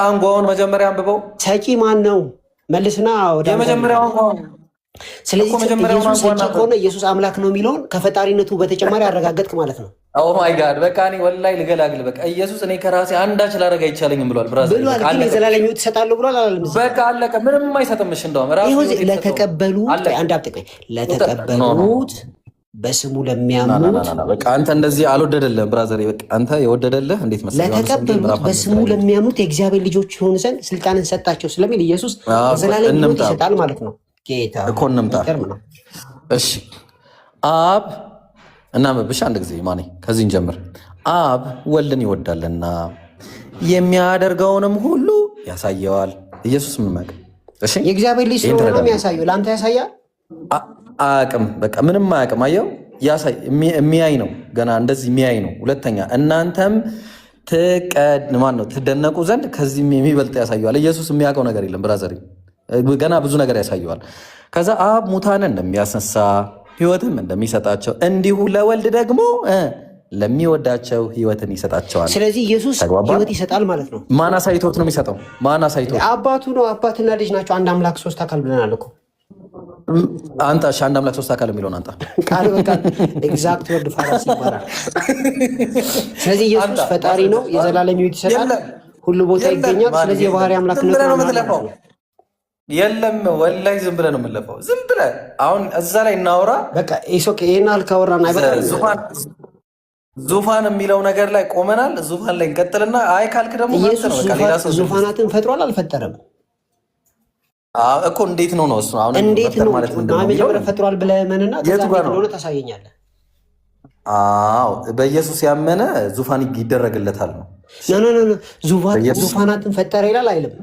አንጓውን መጀመሪያ አንብበው። ሰጪ ማን ነው? መልስና ወደ የመጀመሪያው አንጓውን። ስለዚህ ኢየሱስ ሰጪ ከሆነ ኢየሱስ አምላክ ነው የሚለውን ከፈጣሪነቱ በተጨማሪ አረጋገጥክ ማለት ነው። ኦ ማይ ጋድ በቃ እኔ ወላሂ ልገላግል። በቃ ኢየሱስ እኔ ከራሴ አንዳች ላደርግ አይቻለኝም ብሏል። ብራዘር ግን የዘላለም ሕይወት ይሰጣለሁ ብሏል አላለም? በቃ አለቀ። ምንም አይሰጥም። እሺ እንደውም ራሱ ለተቀበሉት አንድ አብጥቀኝ ለተቀበሉት በስሙ ለሚያምኑት በቃ አንተ እንደዚህ አልወደደልህም ብራዘር። በቃ አንተ የወደደልህ እንዴት መሰለህ? ለተቀበሉት በስሙ ለሚያምኑት የእግዚአብሔር ልጆች የሆኑ ዘንድ ስልጣንን ሰጣቸው ስለሚል ኢየሱስ የዘላለም ሕይወት ይሰጣል ማለት ነው። ጌታ እኮ እንምጣ። እሺ አብ እና መብሻ አንድ ጊዜ ማኔ ከዚህ እንጀምር። አብ ወልድን ይወዳልና የሚያደርገውንም ሁሉ ያሳየዋል። ኢየሱስ ምን ማለት እሺ፣ የእግዚአብሔር ልጅ ስለሆነ ነው የሚያሳየው። ለአንተ ያሳያል? አያውቅም። በቃ ምንም አያውቅም። አየው፣ ያሳይ የሚያይ ነው። ገና እንደዚህ የሚያይ ነው። ሁለተኛ እናንተም ትደነቁ ዘንድ ከዚህም የሚበልጥ ያሳየዋል። ኢየሱስ የሚያውቀው ነገር የለም ብራዘር፣ ገና ብዙ ነገር ያሳየዋል። ከዛ አብ ሙታንን እንደሚያስነሳ ሕይወትም እንደሚሰጣቸው እንዲሁ ለወልድ ደግሞ ለሚወዳቸው ሕይወትን ይሰጣቸዋል። ስለዚህ ኢየሱስ ሕይወት ይሰጣል ማለት ነው። ማን አሳይቶት ነው የሚሰጠው? ማን አሳይቶት? አባቱ ነው። አባትና ልጅ ናቸው። አንድ አምላክ ሶስት አካል ብለናል እኮ። አንተ አንድ አምላክ ሶስት አካል የሚለውን አንተ ቃል በቃል ኤግዛክት ወርድ ፋራስ ይባላል። ስለዚህ ኢየሱስ ፈጣሪ ነው። የዘላለም ሕይወት ይሰጣል። ሁሉ ቦታ ይገኛል። ስለዚህ የባህሪ አምላክነት ነው። የለም ወላሂ ዝም ብለህ ነው የምንለፈው። ዝም ብለህ አሁን እዛ ላይ እናውራ በቃ። ይሄን አልካወራን ዙፋን የሚለው ነገር ላይ ቆመናል። ዙፋን ላይ እንቀጥልና አይ ካልክ ደግሞ ዙፋናትን ፈጥሯል አልፈጠረም እኮ እንዴት ነው እሱ? አሁን እንዴት ነው መጀመሪያ ፈጥሯል ብለህ መንና ሆነ ታሳየኛለህ። አዎ በኢየሱስ ያመነ ዙፋን ይደረግለታል ነው። ዙፋናትን ፈጠረ ይላል አይልም?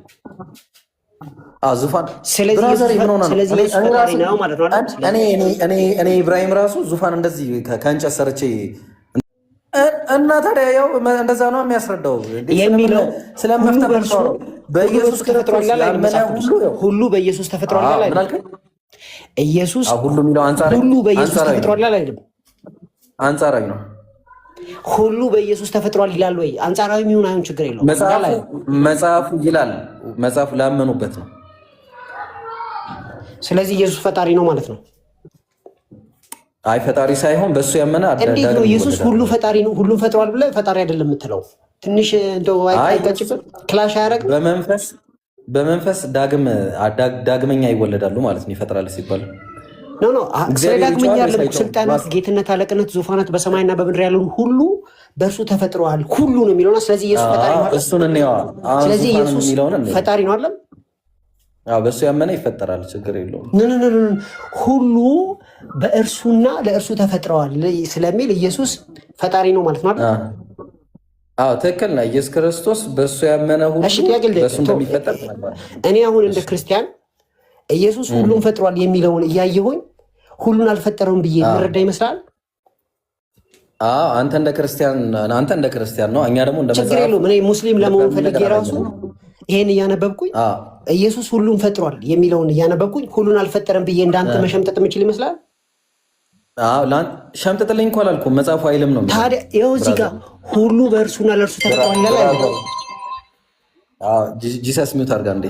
ዙፋን እኔ ኢብራሂም ራሱ ዙፋን እንደዚህ ከእንጨት ሰርቼ እና ታዲያ ያው እንደዛ ነው የሚያስረዳው የሚለው ስለመፍጠር በኢየሱስ ሁሉ በኢየሱስ ተፈጥሯል አይደል? ኢየሱስ ሁሉ የሚለው ሁሉ በኢየሱስ ተፈጥሯል አይደል? አንጻራዊ ነው። ሁሉ በኢየሱስ ተፈጥሯል ይላል ወይ? አንጻራዊ የሚሆን አይሆን ችግር የለውም። መጽሐፉ ይላል። መጽሐፉ ላመኑበት ነው። ስለዚህ ኢየሱስ ፈጣሪ ነው ማለት ነው። አይ ፈጣሪ ሳይሆን በእሱ ያመነ እንዴት ነው ኢየሱስ ሁሉ ፈጣሪ ነው ሁሉም ፈጥሯል ብለህ ፈጣሪ አይደለም የምትለው? ትንሽ እንደው አይጋጭም? ክላሽ አያደርግም? በመንፈስ ዳግመኛ ይወለዳሉ ማለት ነው። ይፈጥራል ሲባል ኖ ስለ ዳግመኛ ያለ ስልጣናት፣ ጌትነት፣ አለቅነት፣ ዙፋናት በሰማይና በምድር ያለውን ሁሉ በእርሱ ተፈጥረዋል ሁሉ ነው የሚለውና ስለዚህ ኢየሱስ ፈጣሪ ነው። እሱን እንየዋ። ስለዚህ ኢየሱስ ፈጣሪ ነው አይደለም? በእሱ ያመነ ይፈጠራል፣ ችግር የለውም። ሁሉ በእርሱና ለእርሱ ተፈጥረዋል ስለሚል ኢየሱስ ፈጣሪ ነው ማለት ነው። ትክክል ነው። ኢየሱስ ክርስቶስ በእሱ ያመነ ሁሉ በእሱ እንደሚፈጠር እኔ አሁን እንደ ክርስቲያን ኢየሱስ ሁሉን ፈጥሯል የሚለውን እያየሁኝ ሁሉን አልፈጠረውም ብዬ የምረዳ ይመስላል? አንተ እንደ ክርስቲያን ነው። እኛ ደግሞ ችግር የለውም። እኔ ሙስሊም ለመሆን ፈልጌ ራሱ ይሄን እያነበብኩኝ ኢየሱስ ሁሉን ፈጥሯል የሚለውን እያነበብኩኝ ሁሉን አልፈጠረም ብዬ እንዳንተ መሸምጠጥ የምችል ይመስላል? ሸምጥጥልኝ እኮ አላልኩም። መጽሐፉ አይልም ነው። ታዲያ ይኸው እዚህ ጋር ሁሉ በእርሱና ለእርሱ ተፈጥሯል ይላል። ጂሰስ ሚውት አድርጋ እንዴ።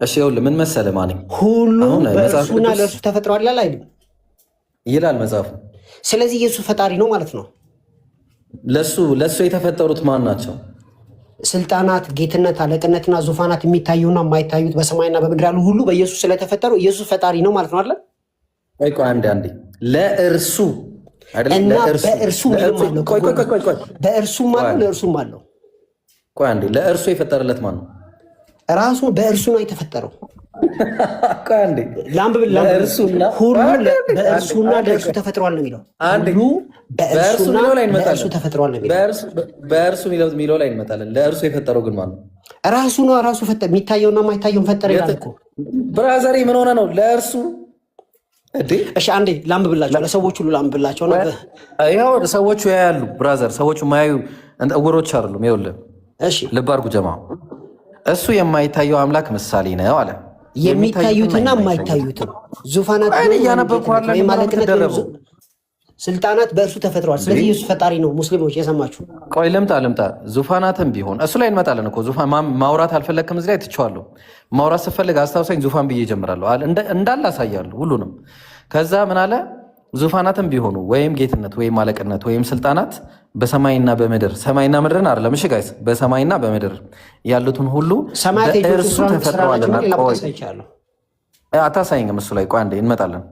እሺ ይኸውልህ ምን መሰለህ ማነኝ ሁሉ በእርሱና ለእርሱ ተፈጥሯል ይላል አይልም? ይላል መጽሐፉ። ስለዚህ ኢየሱስ ፈጣሪ ነው ማለት ነው። ለሱ የተፈጠሩት ማን ናቸው? ስልጣናት፣ ጌትነት፣ አለቅነትና ዙፋናት የሚታዩና የማይታዩት በሰማይና በምድር ያሉ ሁሉ በኢየሱስ ስለተፈጠሩ ኢየሱስ ፈጣሪ ነው ማለት ነው አለ። ቆይ አንዴ ለእርሱ እና በእርሱ በእርሱም አለው ለእርሱም አለው። ቆይ አንዴ ለእርሱ የፈጠረለት ማን ነው? ራሱ በእርሱ ነው የተፈጠረው። ቆይ አንዴ ሁሉ በእርሱና ለእርሱ ተፈጥሯል ነው የሚለው። ሁሉ በእርሱና ለእርሱ ተፈጥሯል ነው የሚለው። በእርሱ የሚለው ላይ እንመጣለን። ለእርሱ የፈጠረው ግን ማን ነው? ራሱ ነው። ራሱ ፈጠረ። የሚታየውና የማይታየውን ፈጠረ ይላል እኮ። ብራዘሪ ምን ሆነ ነው ለእርሱ? እሺ አንዴ ላንብብላቸው፣ ለሰዎች ሁሉ ላንብብላቸው ነው። ይኸው ሰዎቹ ያያሉ ብራዘር፣ ሰዎቹ ማያዩ እውሮች አይደሉም። ይኸውልህ እሺ ልብ አድርጉ ጀማ። እሱ የማይታየው አምላክ ምሳሌ ነው አለ። የሚታዩትና የማይታዩትም ዙፋናት ስልጣናት በእርሱ ተፈጥረዋል። ስለዚህ ኢየሱስ ፈጣሪ ነው። ሙስሊሞች የሰማችሁ? ቆይ ልምጣ። ዙፋናትም ቢሆን እሱ ላይ እንመጣለን እኮ። ዙፋን ማውራት አልፈለግክም እዚህ ላይ ትቼዋለሁ። ማውራት ስፈልግ አስታውሳኝ፣ ዙፋን ብዬ እጀምራለሁ። እንዳለ አሳያለሁ ሁሉንም። ከዛ ምን አለ? ዙፋናትም ቢሆኑ ወይም ጌትነት ወይም አለቅነት ወይም ስልጣናት በሰማይና በምድር፣ ሰማይና ምድርን አይደለም እሺ ጋይስ፣ በሰማይና በምድር ያሉትን ሁሉ በእርሱ ተፈጥረዋልና። አታሳይኝም እሱ ላይ። ቆይ አንዴ እንመጣለን።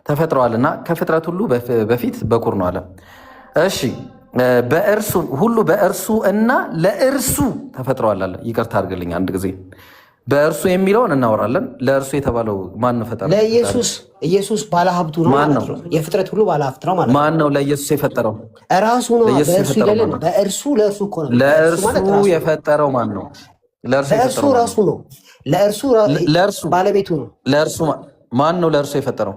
ተፈጥረዋልና ከፍጥረት ሁሉ በፊት በኩር ነው አለ። እሺ በእርሱ ሁሉ በእርሱ እና ለእርሱ ተፈጥረዋል አለ። ይቅርታ አድርግልኝ አንድ ጊዜ በእርሱ የሚለውን እናወራለን። ለእርሱ የተባለው ማን ነው? ፈጠረው ኢየሱስ ባለሀብቱ ነው ማለት ነው። የፍጥረት ሁሉ ባለሀብት ነው ማለት ነው። ማን ነው ለኢየሱስ የፈጠረው? ራሱ ነው። በእርሱ ይደለን። በእርሱ ለእርሱ እኮ ነው። ለእርሱ የፈጠረው ማን ነው? ለእርሱ ራሱ ነው። ለእርሱ ባለቤቱ ነው። ለእርሱ ማን ነው? ለእርሱ የፈጠረው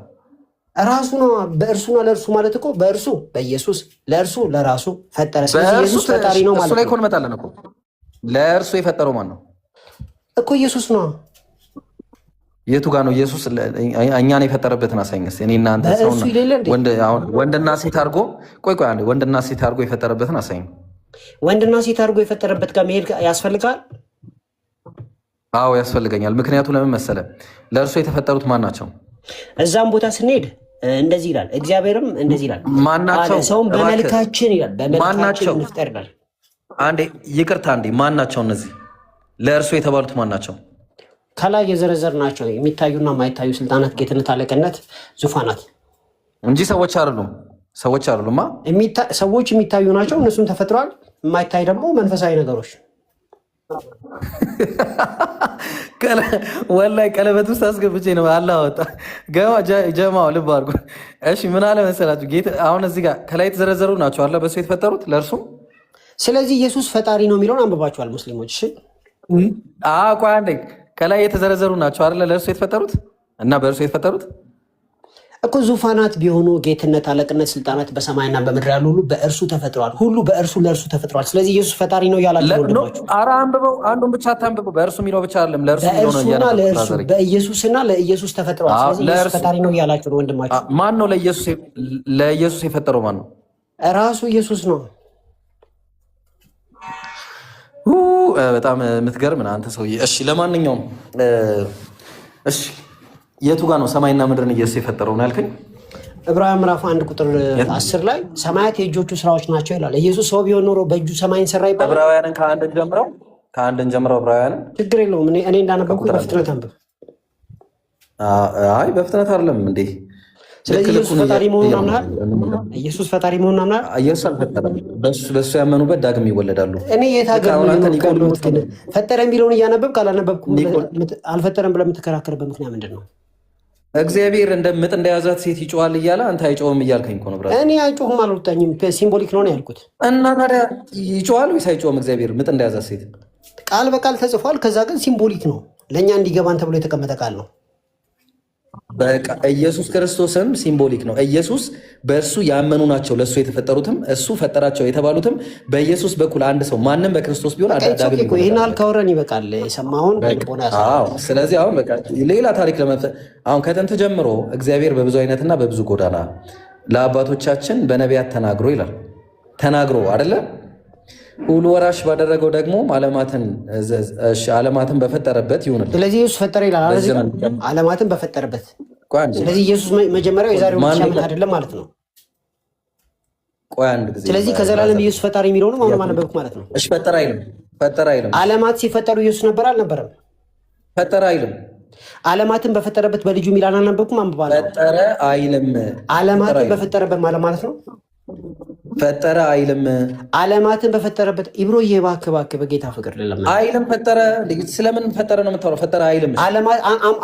ራሱ ነው። በእርሱና ለእርሱ ማለት እኮ በእርሱ በኢየሱስ ለእርሱ ለራሱ ፈጠረ። ስለዚህ ኢየሱስ ፈጣሪ ነው ማለት ነው። እሱ ላይ እኮ እንመጣለን እኮ። ለእርሱ የፈጠረው ማን ነው እኮ? ኢየሱስ ነው። የቱ ጋር ነው ኢየሱስ? እኛን የፈጠረበትን አሳይንስ። እኔ እናንተ ሰው ወንድና ሴት አድርጎ ቆይ ወንድና ሴት አድርጎ የፈጠረበትን አሳይን። ወንድና ሴት አድርጎ የፈጠረበት ጋር መሄድ ያስፈልጋል? አዎ ያስፈልገኛል። ምክንያቱ ለምን መሰለ? ለእርሱ የተፈጠሩት ማን ናቸው? እዛም ቦታ ስንሄድ እንደዚህ ይላል። እግዚአብሔርም እንደዚህ ይላል፣ ማናቸው? ሰውም በመልካችን ይላል፣ በመልካችን እንፍጠር ይላል። አንዴ ይቅርታ፣ አንዴ ማን ናቸው እነዚህ ለእርሱ የተባሉት? ማን ናቸው? ከላይ የዘረዘር ናቸው። የሚታዩና የማይታዩ ስልጣናት፣ ጌትነት፣ አለቅነት፣ ዙፋናት እንጂ ሰዎች አይደሉም። ሰዎች አይደሉማ። ሰዎች የሚታዩ ናቸው፣ እነሱም ተፈጥረዋል። የማይታይ ደግሞ መንፈሳዊ ነገሮች። ወላሂ ቀለበት ውስጥ አስገብቼ ነው አላወጣ ጀማው ልብ አድርጎ። እሺ ምን አለ መሰላችሁ? አሁን እዚህ ጋር ከላይ የተዘረዘሩ ናቸው አለ በሱ የተፈጠሩት ለእርሱ። ስለዚህ ኢየሱስ ፈጣሪ ነው የሚለውን አንብባችኋል ሙስሊሞች? እሺ ቆይ አንዴ፣ ከላይ የተዘረዘሩ ናቸው አይደለ ለእርሱ የተፈጠሩት እና በእርሱ የተፈጠሩት እኮ። ዙፋናት ቢሆኑ ጌትነት፣ አለቅነት፣ ስልጣናት በሰማይና በምድር ያሉ ሁሉ በእርሱ ተፈጥረዋል። ሁሉ በእርሱ ለእርሱ ተፈጥረዋል። ስለዚህ ኢየሱስ ፈጣሪ ነው ያላችሁ ወንድማችሁ። ኧረ አንብበው፣ አንዱን ብቻ አታንብበው። በእርሱ የሚለው ብቻ አይደለም ለእርሱ በኢየሱስና ለኢየሱስ ተፈጥረዋል። ስለዚህ ኢየሱስ ፈጣሪ ነው ያላችሁ ነው ወንድማችሁ። ማን ነው ለኢየሱስ የፈጠረው? ማን ነው? ራሱ ኢየሱስ ነው። በጣም የምትገርም አንተ ሰውዬ። እሺ ለማንኛውም እሺ የቱ ጋር ነው ሰማይና ምድርን ኢየሱስ የፈጠረው ነው ያልከኝ? ዕብራውያን ምዕራፍ 1 ቁጥር 10 ላይ ሰማያት የእጆቹ ስራዎች ናቸው ይላል። ኢየሱስ ሰው ቢሆን ኖሮ በእጁ ሰማይን ሰራ ይባላል። ዕብራውያንን ከአንድን ጀምረው ዕብራውያንን ችግር የለውም። እኔ እንዳነበብኩት በፍጥነት አንብብ። አይ በፍጥነት አይደለም እንዴ። ስለዚህ ኢየሱስ ፈጣሪ መሆኑን አምናል። ኢየሱስ ፈጣሪ መሆኑን አምናል። ኢየሱስ አልፈጠረም። በሱ ያመኑበት ዳግም ይወለዳሉ። እኔ ፈጠረ የሚለውን እያነበብክ አላነበብኩም አልፈጠረም ብለህ የምትከራከርበት ምክንያት ምንድን ነው? እግዚአብሔር ምጥ እንደያዛት ሴት ይጮሃል እያለ አንተ አይጮህም እያልከኝ እኮ ነው። እኔ አይጮህም አልወጣኝም፣ ሲምቦሊክ ነው ያልኩት። እና ታዲያ ይጮሃል ወይስ አይጮህም? እግዚአብሔር ምጥ እንደያዛት ሴት ቃል በቃል ተጽፏል። ከዛ ግን ሲምቦሊክ ነው፣ ለእኛ እንዲገባን ተብሎ የተቀመጠ ቃል ነው። በቃ ኢየሱስ ክርስቶስም ሲምቦሊክ ነው። ኢየሱስ በእርሱ ያመኑ ናቸው ለእሱ የተፈጠሩትም እሱ ፈጠራቸው የተባሉትም በኢየሱስ በኩል አንድ ሰው ማንም በክርስቶስ ቢሆን ይህን አልካወረን ይበቃል። የሰማሁን ስለዚህ አሁን በቃ ሌላ ታሪክ ለመፍጠር አሁን ከጥንት ጀምሮ እግዚአብሔር በብዙ አይነትና በብዙ ጎዳና ለአባቶቻችን በነቢያት ተናግሮ ይላል። ተናግሮ አይደለ? ሁሉ ወራሽ ባደረገው ደግሞ ዓለማትን በፈጠረበት ይሁንልን። ስለዚህ ኢየሱስ ፈጠረ ይላል። ዓለማትን በፈጠረበት። ስለዚህ ኢየሱስ መጀመሪያው የዛሬው ዓመት አይደለም ማለት ነው። ቆይ አንድ ጊዜ። ስለዚህ ከዘላለም ኢየሱስ ፈጣሪ የሚለውንም አሁን ማነበብክ ማለት ነው። እሺ ፈጠረ አይልም። ፈጠረ አይልም። ዓለማት ሲፈጠሩ ኢየሱስ ነበር አልነበረም? ፈጠረ አይልም። ዓለማትን በፈጠረበት በልጁ የሚል አላነበብኩም? አንብባለሁ። ፈጠረ አይልም። ዓለማትን በፈጠረበት ማለት ነው። ፈጠረ አይልም። ዓለማትን በፈጠረበት ኢብሮዬ እባክህ በጌታ ፍቅር ለለማ አይልም። ፈጠረ ስለምን ፈጠረ ነው የምታወራው? ፈጠረ አይልም።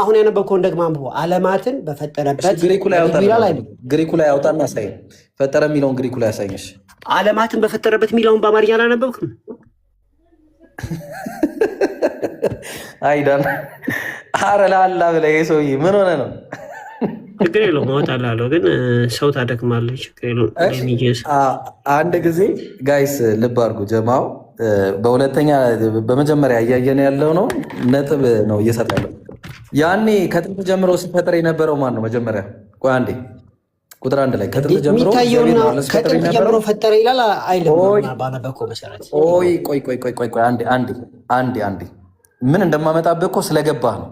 አሁን ያነበብከውን ደግሞ አንብቦ ዓለማትን በፈጠረበት ግሪኩ ላይ አውጣና አሳይ። ፈጠረ የሚለውን ግሪኩ ላይ አሳይሽ። ዓለማትን በፈጠረበት የሚለውን በአማርኛ አላነበብክም? አይዳን አረ ላላ ብለህ ሰውዬ ምን ሆነ ነው? ችግር የለውም ማወጣላለሁ፣ ግን ሰው ታደክማለህ። ችግር የለውም። አንድ ጊዜ ጋይስ ልብ አድርጉ ጀማው። በመጀመሪያ እያየን ያለው ነው ነጥብ ነው እየሰጠ ያለው። ያኔ ከጥንት ጀምሮ ሲፈጠር የነበረው ማን ነው? መጀመሪያ ቆይ አንዴ ቁጥር 1 ላይ ከጥንት ጀምሮ ፈጠረ ይላል አይልም? ባነበብከው መሰረት ቆይ አንዴ ምን እንደማመጣብህ እኮ ስለገባህ ነው።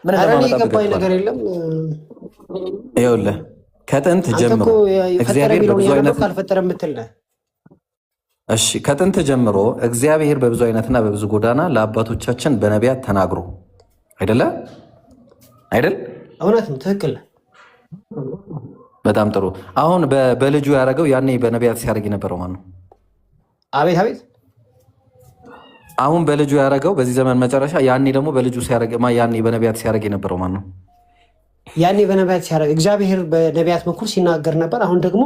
ምን የገባኝ ነገር የለም። ይኸውልህ ከጥንት ጀምሮ እግዚአብሔር በብዙ አይነት አልፈጠረም የምትል ነህ። እሺ ከጥንት ጀምሮ እግዚአብሔር በብዙ አይነትና በብዙ ጎዳና ለአባቶቻችን በነቢያት ተናግሮ አይደለ? እውነት ነው፣ ትክክል። በጣም ጥሩ። አሁን በልጁ ያደረገው ያኔ በነቢያት ሲያደርግ የነበረው ማን ነው? አቤት። አሁን በልጁ ያደረገው በዚህ ዘመን መጨረሻ፣ ያኔ ደግሞ በልጁ ሲያደርግ ያኔ በነቢያት ሲያደርግ የነበረው ማን ነው? ያኔ በነቢያት ሲያደርግ እግዚአብሔር በነቢያት በኩል ሲናገር ነበር። አሁን ደግሞ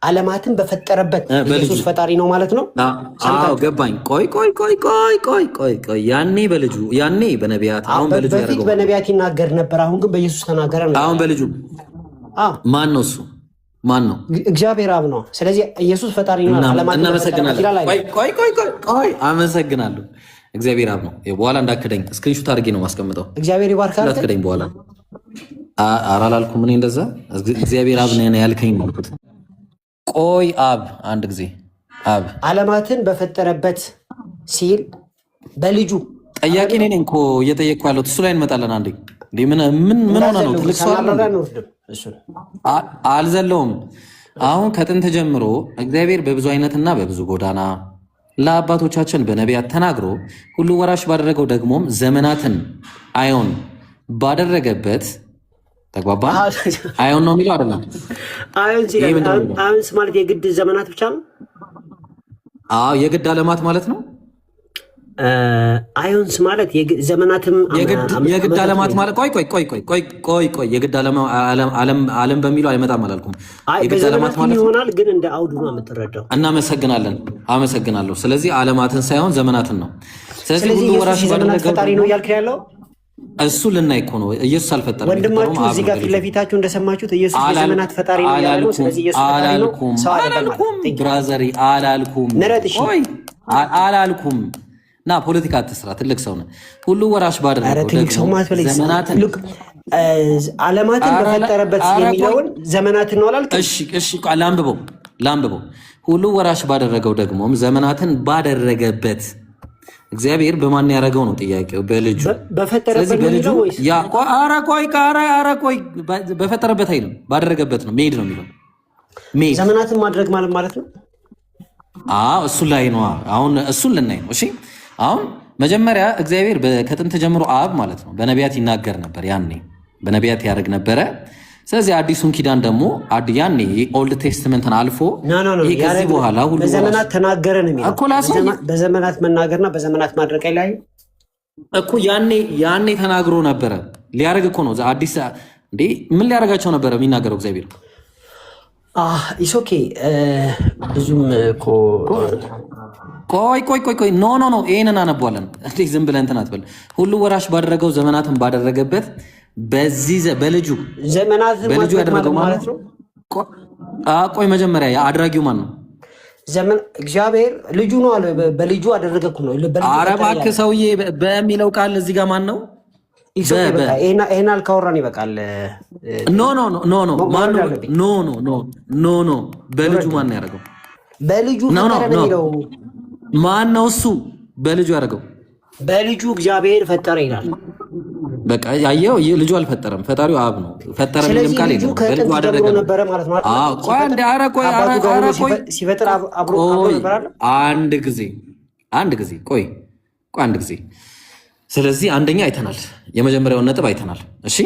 ዓለማትን በፈጠረበት ኢየሱስ ፈጣሪ ነው ማለት ነው። አዎ ገባኝ። ቆይ ያኔ በነቢያት አሁን በልጁ ያደረገው በፊት በነቢያት ይናገር ነበር። አሁን ግን በኢየሱስ ተናገረ ነው። አሁን በልጁ ማን ነው? እሱ ማን ነው? እግዚአብሔር አብ ነው። ስለዚህ ኢየሱስ ፈጣሪ ነው። አመሰግናለሁ። እግዚአብሔር አብ ነው። በኋላ እንዳክደኝ ስክሪንሾት አድርጌ ነው ማስቀምጠው። እግዚአብሔር ይባርካል። እንዳትክደኝ በኋላ። አላልኩም እኔ እንደዛ። እግዚአብሔር አብ ነው ያልከኝ ማለት። ቆይ አብ አንድ ጊዜ አብ ዓለማትን በፈጠረበት ሲል በልጁ ጠያቂ ነኝ እኮ እየጠየቅኩ ያለሁት እሱ ላይ እንመጣለን። አንዴ ምን ሆነ ነው? ትልቅ ሰው አልዘለውም። አሁን ከጥንት ጀምሮ እግዚአብሔር በብዙ አይነትና በብዙ ጎዳና ለአባቶቻችን በነቢያት ተናግሮ ሁሉ ወራሽ ባደረገው ደግሞም ዘመናትን አዮን ባደረገበት ተግባባ። አዮን ነው የሚለው አይደለም? አዮንስ ማለት የግድ ዘመናት ብቻ ነው? አዎ የግድ ዓለማት ማለት ነው። አዮንስ ማለት ዘመናትም የግድ ዓለማት ማለት ቆይ የግድ ዓለም በሚለው አይመጣም አላልኩም። የግድ ዓለማት ማለት ይሆናል፣ ግን እንደ አውዱ ነው የምትረዳው። እናመሰግናለን። አመሰግናለሁ። ስለዚህ ዓለማትን ሳይሆን ዘመናትን ነው። ስለዚህ ሁሉ ወራሽ ዘመናት ፈጣሪ ነው እያልክ ያለው እሱ ልናይ እኮ ነው። ኢየሱስ አልፈጠረም። ወንድማችሁ እዚህ ጋር ፊት ለፊታችሁ እንደሰማችሁት ኢየሱስ የዘመናት ፈጣሪ ነው ያለው። ስለዚህ ኢየሱስ ፈጣሪ ነው። አላልኩም ብራዘሪ፣ አላልኩም። ና ፖለቲካ አትስራ። ትልቅ ሰው ነህ። ሁሉ ወራሽ ባደረገው ዘመናትን ዓለማትን በፈጠረበት የሚለውን ዘመናትን ነው አላልክም? እሺ ላንብበው። ሁሉ ወራሽ ባደረገው ደግሞም ዘመናትን ባደረገበት እግዚአብሔር በማን ያደረገው ነው ጥያቄው? በልጁ በፈጠረበት ነው ወይስ? ቆይ በፈጠረበት አይልም፣ ባደረገበት ነው። ሜድ ነው የሚለው። ዘመናትን ማድረግ ማለት ነው። እሱን ላይ ነው። አሁን እሱን ልናይ ነው። እሺ አሁን መጀመሪያ እግዚአብሔር ከጥንት ጀምሮ አብ ማለት ነው በነቢያት ይናገር ነበር። ያኔ በነቢያት ያደርግ ነበረ። ስለዚህ አዲሱን ኪዳን ደግሞ ያኔ ኦልድ ቴስትመንትን አልፎ ከዚህ በኋላ ሁሉ በዘመናት ተናገረ ነው የሚለው። በዘመናት መናገርና በዘመናት ማድረግ ላይ እኮ ያኔ ተናግሮ ነበረ። ሊያደርግ እኮ ነው አዲስ። እንዴ ምን ሊያደርጋቸው ነበረ የሚናገረው እግዚአብሔር? ኢሶኬ ብዙም እኮ ቆይ ኖ ይሄንን አነቧለን። እንዴ ዝም ብለህ እንትን አትበል። ሁሉ ወራሽ ባደረገው ዘመናትን ባደረገበት በዚህ በልጁ ያደረገው ማለት ነው። ቆይ መጀመሪያ አድራጊው ማን ነው? እግዚአብሔር ልጁ ነው አለ። በልጁ አደረገ እኮ ነው። ኧረ እባክህ ሰውዬ በሚለው ቃል እዚህ ጋር ማን ነው? ይሄን አልካወራን ይበቃል። ኖ ኖ ኖ ኖ ኖ በልጁ ማን ያደረገው? በልጁ ፈጠረ ነው የሚለው ማን ነው? እሱ በልጁ ያደረገው በልጁ እግዚአብሔር ፈጠረ ይላል። በቃ ያየው ልጁ አልፈጠረም፣ ፈጣሪው አብ ነው። ፈጠረ ምንም ቃል የለም። በልጁ አደረገ ነበር ማለት ነው። አዎ ቆይ አንዴ፣ ኧረ ቆይ ሲፈጠር አብሮ ነበር አይደል? አንድ ጊዜ ቆይ አንድ ጊዜ። ስለዚህ አንደኛ አይተናል፣ የመጀመሪያውን ነጥብ አይተናል። እሺ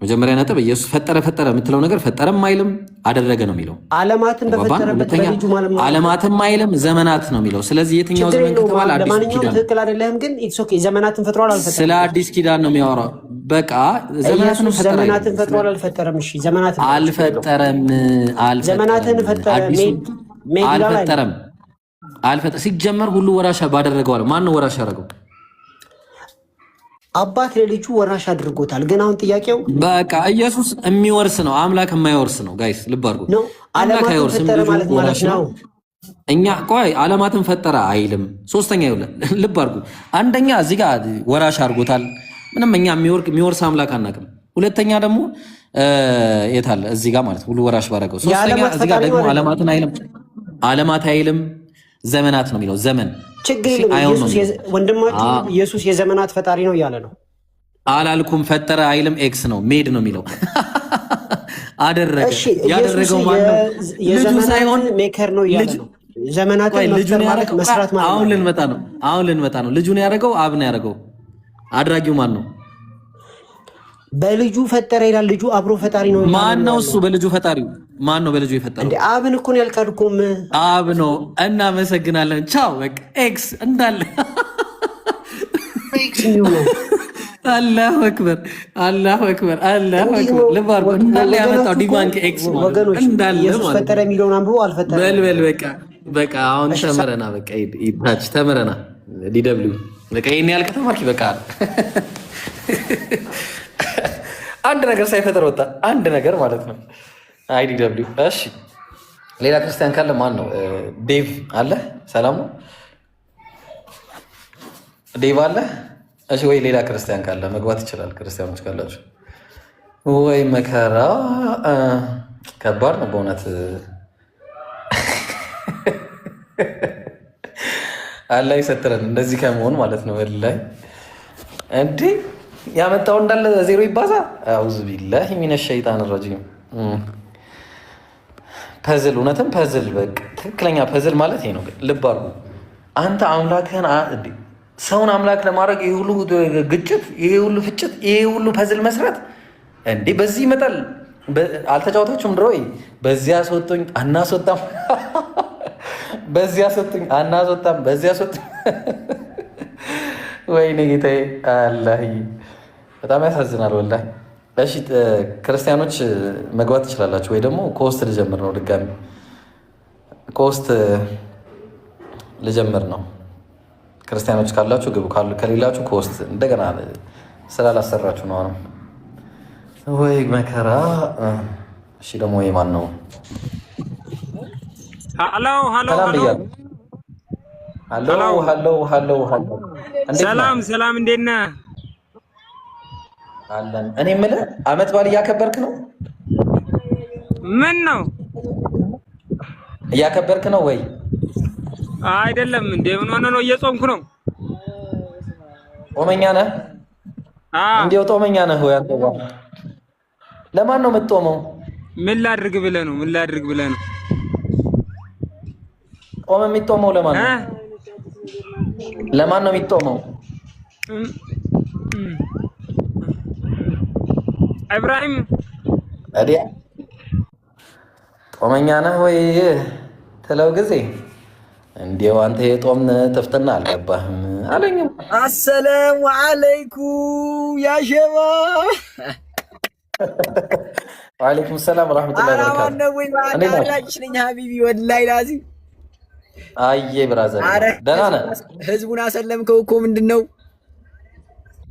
መጀመሪያ ነጥብ ኢየሱስ ፈጠረ የምትለው ነገር ፈጠረም አይልም አደረገ ነው የሚለው። ዓለማትን በፈጠረበት በልጁ ማለት ነው። ዓለማትም አይልም ዘመናት ነው የሚለው። ስለዚህ የትኛው ዘመን ከተባለ አዲስ ኪዳን ትክክል አይደለም፣ ግን ኢትስ ኦኬ። ዘመናትን ፈጥሯል አልፈጠረም? ስለ አዲስ ኪዳን ነው የሚያወራው። በቃ ዘመናትን ፈጥሯል አልፈጠረም? እሺ ዘመናትን አልፈጠረም። ዘመናትን ፈጠረ አልፈጠረም። ሲጀመር ሁሉ ወራሽ ባደረገው አለ። ማን ነው ወራሽ ያደረገው? አባት ለልጁ ወራሽ አድርጎታል። ግን አሁን ጥያቄው በቃ ኢየሱስ የሚወርስ ነው፣ አምላክ የማይወርስ ነው። ጋይስ ልብ አድርጉ። አምላክ አይወርስም፣ ልጁ ወራሽ ነው። እኛ ቆይ ዓለማትን ፈጠረ አይልም። ሶስተኛ ይውላል። ልብ አድርጉ። አንደኛ እዚህ ጋር ወራሽ አድርጎታል። ምንም እኛ የሚወርስ አምላክ አናውቅም። ሁለተኛ ደግሞ የታለ እዚህ ጋር ማለት ሁሉ ወራሽ ባደረገው። ሶስተኛ እዚህ ጋር ደግሞ ዓለማት አይልም ዘመናት ነው የሚለው። ዘመን ችግር የለም። ወንድማችሁ ኢየሱስ የዘመናት ፈጣሪ ነው እያለ ነው። አላልኩም። ፈጠረ አይልም። ኤክስ ነው ሜድ ነው የሚለው። አደረገ። ያደረገው ማን ነው? ልጁ ሳይሆን ሜከር ነው እያለ ነው። ዘመናትን መፍጠር ማለት መስራት ማለት ነው። አሁን ልንመጣ ነው። ልጁን ያደረገው አብ ነው ያደረገው። አድራጊው ማን ነው? በልጁ ፈጠረ ይላል። ልጁ አብሮ ፈጣሪ ነው። ማን ነው እሱ? በልጁ ፈጣሪው ማን ነው? በልጁ የፈጠረው እንዴ አብን እኮ ነው ያልካድኩም። አብ ነው። እናመሰግናለን። ቻው በቃ ኤክስ እንዳለ ኤክስ ነው። አላሁ አክበር፣ አላሁ አክበር፣ አላሁ አክበር። ለባርኮ እንዳለ ያመጣው ዲቫንክ ኤክስ ነው እንዳለ ኢየሱስ ፈጠረ የሚለውን አንብቦ አልፈጠረም። በል በቃ አሁን ተመረና። በቃ ይታች ተመረና። ዲደብሊው በቃ ይሄን ያልከ ተማርኪ በቃ አንድ ነገር ሳይፈጠር ወጣ። አንድ ነገር ማለት ነው። አይዲደብሊው። እሺ ሌላ ክርስቲያን ካለ ማን ነው? ዴቭ አለ። ሰላም ነው ዴቭ አለ። እሺ ወይ ሌላ ክርስቲያን ካለ መግባት ይችላል። ክርስቲያኖች ካላችሁ ወይ መከራ ከባድ ነው በእውነት አላህ ይሰጥረን እንደዚህ ከመሆን ማለት ነው። ላይ እንዴ ያመጣው እንዳለ ዜሮ ይባዛ። አውዝ ቢላሂ ሚነ ሸይጣን ረጂም። ፐዝል እውነትም ፐዝል፣ በቃ ትክክለኛ ፐዝል ማለት ይሄ ነው። ልብ አድርጉ። አንተ አምላክህን ሰውን አምላክ ለማድረግ ይሄ ሁሉ ግጭት፣ ይሄ ሁሉ ፍጭት፣ ይሄ ሁሉ ፐዝል መስራት እንዴ በዚህ ይመጣል። አልተጫወታችሁም ድሮ? በዚህ አስወጡኝ አናስወጣም፣ በዚህ አስወጡኝ አናስወጣም፣ በዚህ አስወጡኝ። ወይኔ ጌታዬ አላህ በጣም ያሳዝናል ወላሂ። እሺ ክርስቲያኖች መግባት ትችላላችሁ፣ ወይ ደግሞ ኮስት ልጀምር ነው። ድጋሚ ኮስት ልጀምር ነው። ክርስቲያኖች ካላችሁ ግቡ፣ ከሌላችሁ ኮስት እንደገና ስላላሰራችሁ ነው። አሁንም ወይ መከራ። እሺ ደግሞ የማን ነው? ሰላም፣ እንዴት ነህ? አለን። እኔ የምልህ አመት በዓል እያከበርክ ነው? ምን ነው እያከበርክ ነው ወይ? አይደለም እንዴ? ምን ሆነ ነው? እየጾምኩ ነው። ጾመኛ ነህ? እንዴው ጾመኛ ነህ ወይ አንተ? ለማን ነው የምትጾመው? ምን ላድርግ ብለህ ነው? ጾም የሚጦመው ለማን ነው? ለማን ነው የሚጦመው? ኢብራሂም አዲያ ጾመኛ ነህ ወይ ትለው ጊዜ እንዴው አንተ የጦም ጥፍጥና አልገባህም አለኝ። አሰላሙ አለይኩም ያ ሸባ። ወአለይኩም ሰላም ወራህመቱላሂ ወበረካቱ። ነኝ ሀቢቢ ወላሂ ላዚ። አዬ ብራዘር ደህና ነህ? ህዝቡን አሰለምከው እኮ ምንድን ነው?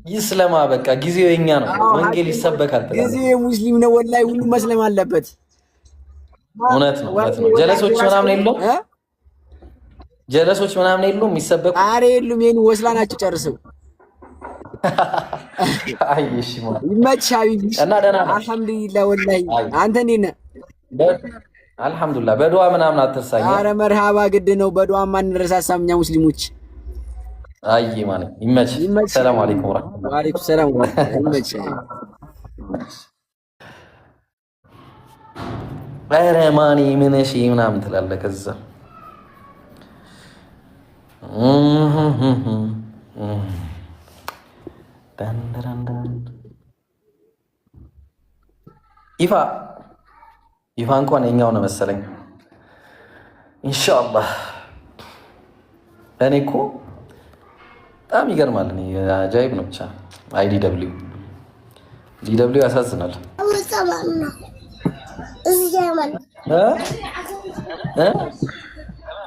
ይስለማ በቃ ጊዜው የኛ ነው። ወንጌል ይሰበካል። ጊዜው የሙስሊም ነው ወላሂ፣ ሁሉ መስለም አለበት። እውነት ነው። ጀለሶች ምናምን የለውም፣ ጀለሶች ምናምን የሉም የሚሰበኩ። ኧረ የሉም። ይሄን ወስላ ናቸው ጨርሰው። አይ እሺ ማለት ይመችሽ ሀቢቢ። እና ደህና ነህ? አልሐምዱሊላህ ወላሂ። አንተ እንዴት ነህ? አልሐምዱሊላህ። በዱዓ ምናምን አትርሳኝ። ኧረ መርሃባ ግድ ነው። በዱዓ ማንረሳሳም እኛ ሙስሊሞች። አይ ማለት ይመችሽ። ሰላም አለይኩም ወራህመቱላህ። ወአለይኩም ሰላም ይመችሽ። ኧረ ማኒ ምን እሺ ምናምን ትላለህ ከዛ ይፋ እንኳን የኛው ነው መሰለኝ። ኢንሻአላህ እኔ እኮ በጣም ይገርማል። እኔ አጃይብ ነው ብቻ። አይዲደብሊው ዲደብሊው ያሳዝናል።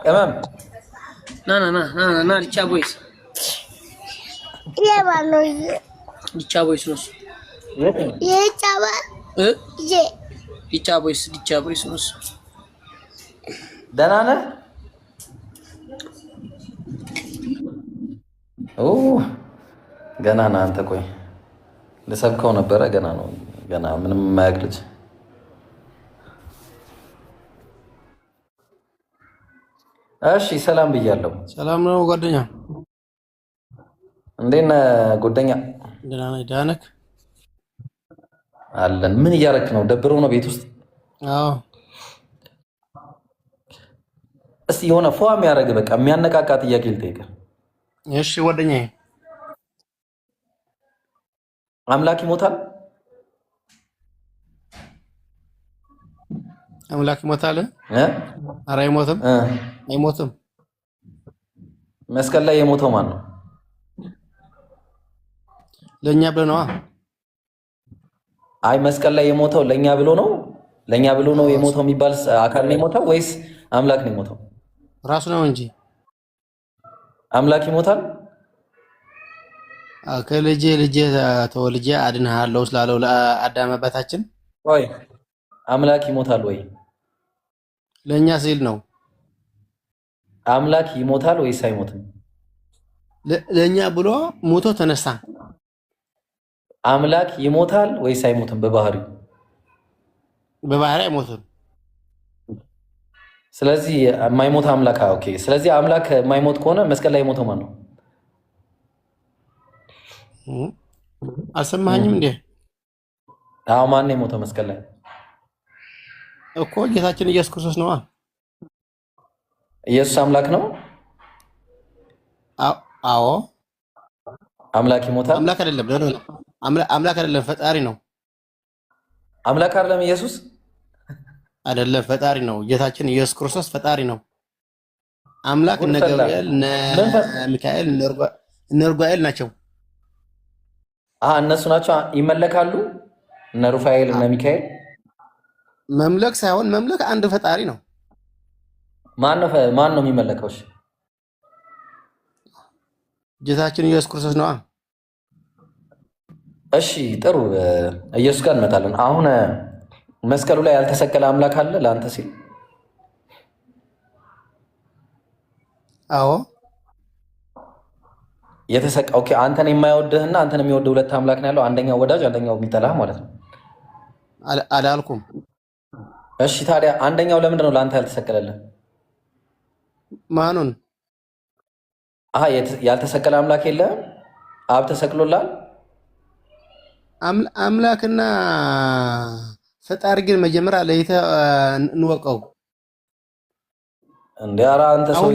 እማም ና ዲቻ ቦይስ ዲቻ ቦይስ ነው። ዲቻ ቦይስ ነው። ደህና ነህ? ገና ነህ አንተ። ቆይ ልሰብከው ነበረ። ገና ነው። ገና ምንም የማያውቅ ልጅ። እሺ ሰላም ብያለሁ። ሰላም ነው ጓደኛ። እንዴት ነህ ጓደኛ? ደህና ነኝ። ደህና ነህ? አለን። ምን እያደረክ ነው? ደብሮ ነው ቤት ውስጥ? አዎ። እስቲ የሆነ ፏ የሚያደርግ በቃ የሚያነቃቃ ጥያቄ ልጠይቅህ። እሺ ጓደኛዬ። አምላክ ይሞታል? አምላክ ይሞታል? ኧረ አይሞትም። አይሞትም። መስቀል ላይ የሞተው ማን ነው? ለእኛ ብሎ ነዋ። አይ መስቀል ላይ የሞተው ለእኛ ብሎ ነው? ለእኛ ብሎ ነው የሞተው የሚባል አካል ነው የሞተው ወይስ አምላክ ነው የሞተው? ራሱ ነው እንጂ። አምላክ ይሞታል? ከልጄ ተወልጄ አድንሃለሁ ስላለው ለአዳም አባታችን። ወይ አምላክ ይሞታል ወይ? ለእኛ ሲል ነው። አምላክ ይሞታል ወይስ አይሞትም? ለእኛ ብሎ ሞቶ ተነሳ። አምላክ ይሞታል ወይስ አይሞትም? በባህሪው አይሞትም። ስለዚህ የማይሞት አምላክ። ኦኬ። ስለዚህ አምላክ የማይሞት ከሆነ መስቀል ላይ የሞተው ማን ነው? አልሰማኸኝም እንዴ? አዎ ማን ነው የሞተው መስቀል ላይ? እኮ ጌታችን ኢየሱስ ክርስቶስ ነዋ። ኢየሱስ አምላክ ነው? አዎ። አምላክ ይሞታል? አምላክ አይደለም። አምላክ አይደለም፣ ፈጣሪ ነው። አምላክ አይደለም ኢየሱስ? አይደለም፣ ፈጣሪ ነው። ጌታችን ኢየሱስ ክርስቶስ ፈጣሪ ነው። አምላክ እነ ገብርኤል፣ እነ ሚካኤል፣ እነ ሩፋኤል ናቸው። እነሱ ናቸው ይመለካሉ። እነ ሩፋኤል እነ ሚካኤል መምለክ ሳይሆን መምለክ አንድ ፈጣሪ ነው። ማን ነው የሚመለከው? ጌታችን ኢየሱስ ክርስቶስ ነዋ። እሺ ጥሩ፣ ኢየሱስ ጋር እንመጣለን። አሁን መስቀሉ ላይ ያልተሰቀለ አምላክ አለ ለአንተ ሲል? አዎ ኦኬ። አንተን የማይወድህና አንተን የሚወድህ ሁለት አምላክ ነው ያለው። አንደኛው ወዳጅ፣ አንደኛው የሚጠላህ ማለት ነው። አላልኩም? እሺ ታዲያ አንደኛው ለምንድን ነው ለአንተ ያልተሰቀለልህ? ማኑን? ያልተሰቀለ አምላክ የለህም? አብ ተሰቅሎላል? አምላክና ፈጣሪ ግን መጀመሪያ ለይተህ እንወቀው። እንደ ኧረ አንተ ሰው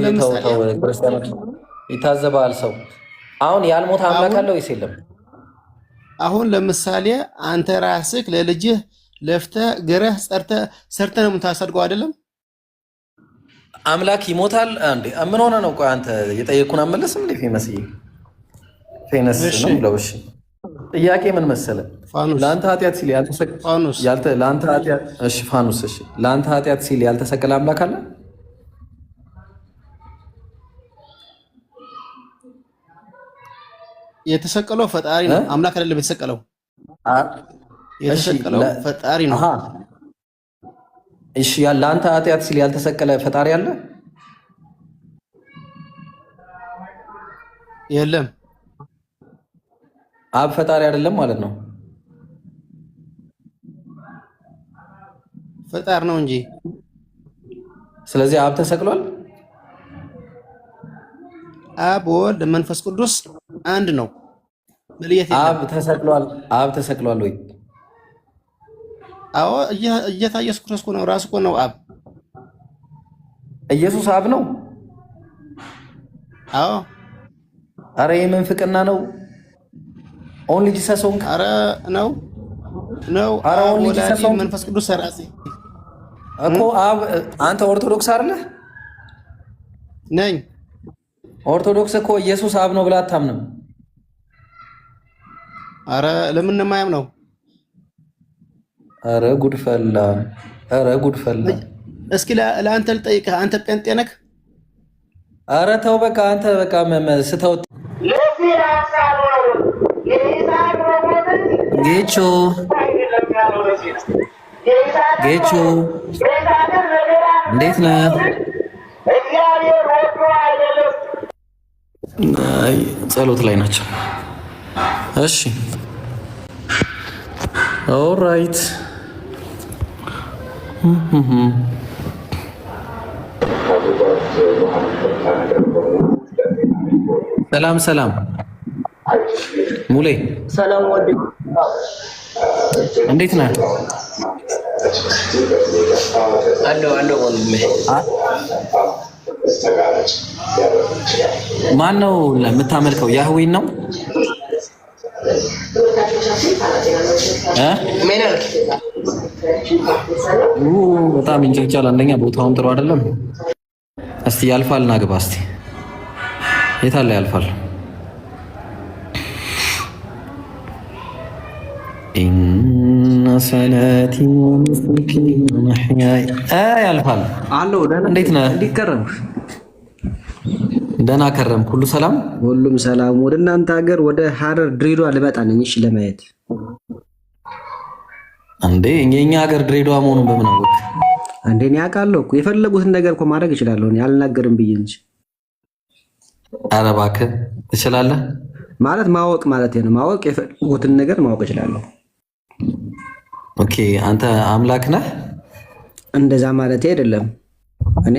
ተው፣ ክርስቲያኖች ይታዘባል ሰው። አሁን ያልሞተ አምላክ አለ ወይስ የለም? አሁን ለምሳሌ አንተ ራስህ ለልጅህ ለፍተህ ግረህ ሰርተህ ነው የምታሳድገው አይደለም? አምላክ ይሞታል እንዴ? ምን ሆነ ነው? ቆይ አንተ የጠየቁን አመለስም እንዴ? ፌመስ ነው ብለው። እሺ ጥያቄ ምን መሰለ? ለአንተ ኃጢአት ሲል ለአንተ ኃጢአት ሲል ያልተሰቀለ አምላክ አለ? የተሰቀለው ፈጣሪ ነው፣ አምላክ አይደለም የተሰቀለው። የተሰቀለው ፈጣሪ ነው። እሺ ለአንተ ኃጢአት ሲል ያልተሰቀለ ፈጣሪ አለ? የለም። አብ ፈጣሪ አይደለም ማለት ነው? ፈጣሪ ነው እንጂ። ስለዚህ አብ ተሰቅሏል። አብ ወልድ መንፈስ ቅዱስ አንድ ነው። አብ ተሰቅሏል። አብ ተሰቅሏል ወይ? አዎ ጌታ ኢየሱስ ክርስቶስ ነው ራሱ ነው አብ። ኢየሱስ አብ ነው? አዎ። አረ የመንፍቅና ነው። ኦንሊ ጂሰስ ሆንክ? አረ ነው ነው። አረ ኦንሊ ጂሰስ ሆንክ። መንፈስ ቅዱስ ሰራጺ እኮ አብ። አንተ ኦርቶዶክስ አይደለህ? ነኝ። ኦርቶዶክስ እኮ ኢየሱስ አብ ነው ብላ አታምንም? አረ ለምን ማያም ነው? አረ ጉድፈላ፣ አረ ጉድፈላ። እስኪ ለአንተ ልጠይቅህ፣ አንተ ጴንጤ ነህ? አረ ተው በቃ አንተ በቃ ስተው። ጌቹ ጌቹ እንዴት ነህ? ጸሎት ላይ ናቸው። እሺ ኦልራይት። ሰላም ሰላም ሙሌ፣ ሰላም ወንድ እንዴት ነህ? አለው ወንድሜ። ማን ነው የምታመልከው? ያህዌን ነው? በጣም ይንጨጫል። አንደኛ ቦታውን ጥሩ አይደለም። እስቲ ያልፋል ናግባ። እስቲ የት አለ ያልፋል? ኢነ ሰላቲ ወኑሱኪ ወመሕያይ ያልፋል። አለው። እንዴት ነህ? እንዴት ከረምክ? ደህና ከረምክ? ሁሉ ሰላም? ሁሉም ሰላም። ወደ እናንተ ሀገር ወደ ሀረር ድሬዳዋ ልመጣ ነኝ። እሺ ለማየት እንዴ? የኛ ሀገር ድሬዳዋ መሆኑን በምን አወቅ? እንዴ እኔ አውቃለሁ እኮ የፈለጉትን ነገር እኮ ማድረግ እችላለሁ። እኔ አልናገርም ብዬ እንጂ። ኧረ እባክህ ትችላለህ ማለት ማወቅ ማለት ነው። ማወቅ የፈለጉትን ነገር ማወቅ እችላለሁ። ኦኬ አንተ አምላክ ነህ? እንደዛ ማለት አይደለም። እኔ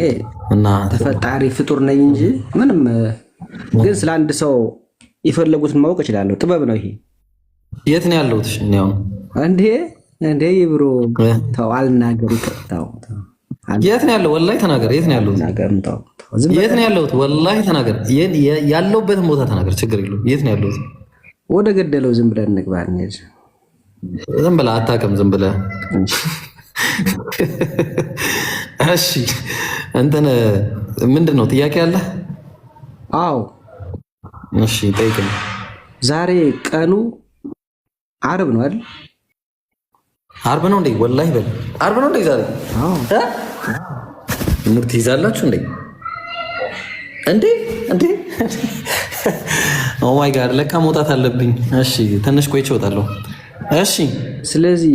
እና ተፈጣሪ ፍጡር ነኝ እንጂ ምንም። ግን ስለ አንድ ሰው የፈለጉትን ማወቅ እችላለሁ። ጥበብ ነው ይሄ። የት ነው ያለሁት? እሺ ነው እንዴ ይብሮ ተው፣ አልናገር። ይቀጣው። የት ነው ያለው? ወላሂ ተናገር። የት ነው ያለሁት? የት ነው ያለሁት? ወላሂ ተናገር። ያለሁበትን ቦታ ተናገር። ችግር የለውም። የት ነው ያለሁት? ወደ ገደለው ዝም ብለን እንግባ። እንሂድ። ዝም ብለህ አታውቅም። ዝም ብለህ እሺ። እንትን ምንድን ነው ጥያቄ አለ? አዎ እሺ ጠይቅኝ። ዛሬ ቀኑ ዓርብ ነው አይደል? ዓርብ ነው እንዴ? ወላሂ በል ዓርብ ነው እንዴ ዛሬ? አዎ ሙድ ትይዛላችሁ እንዴ? እንዴ ኦ ማይ ጋድ፣ ለካ መውጣት አለብኝ። እሺ ትንሽ ቆይቼ እወጣለሁ። እሺ ስለዚህ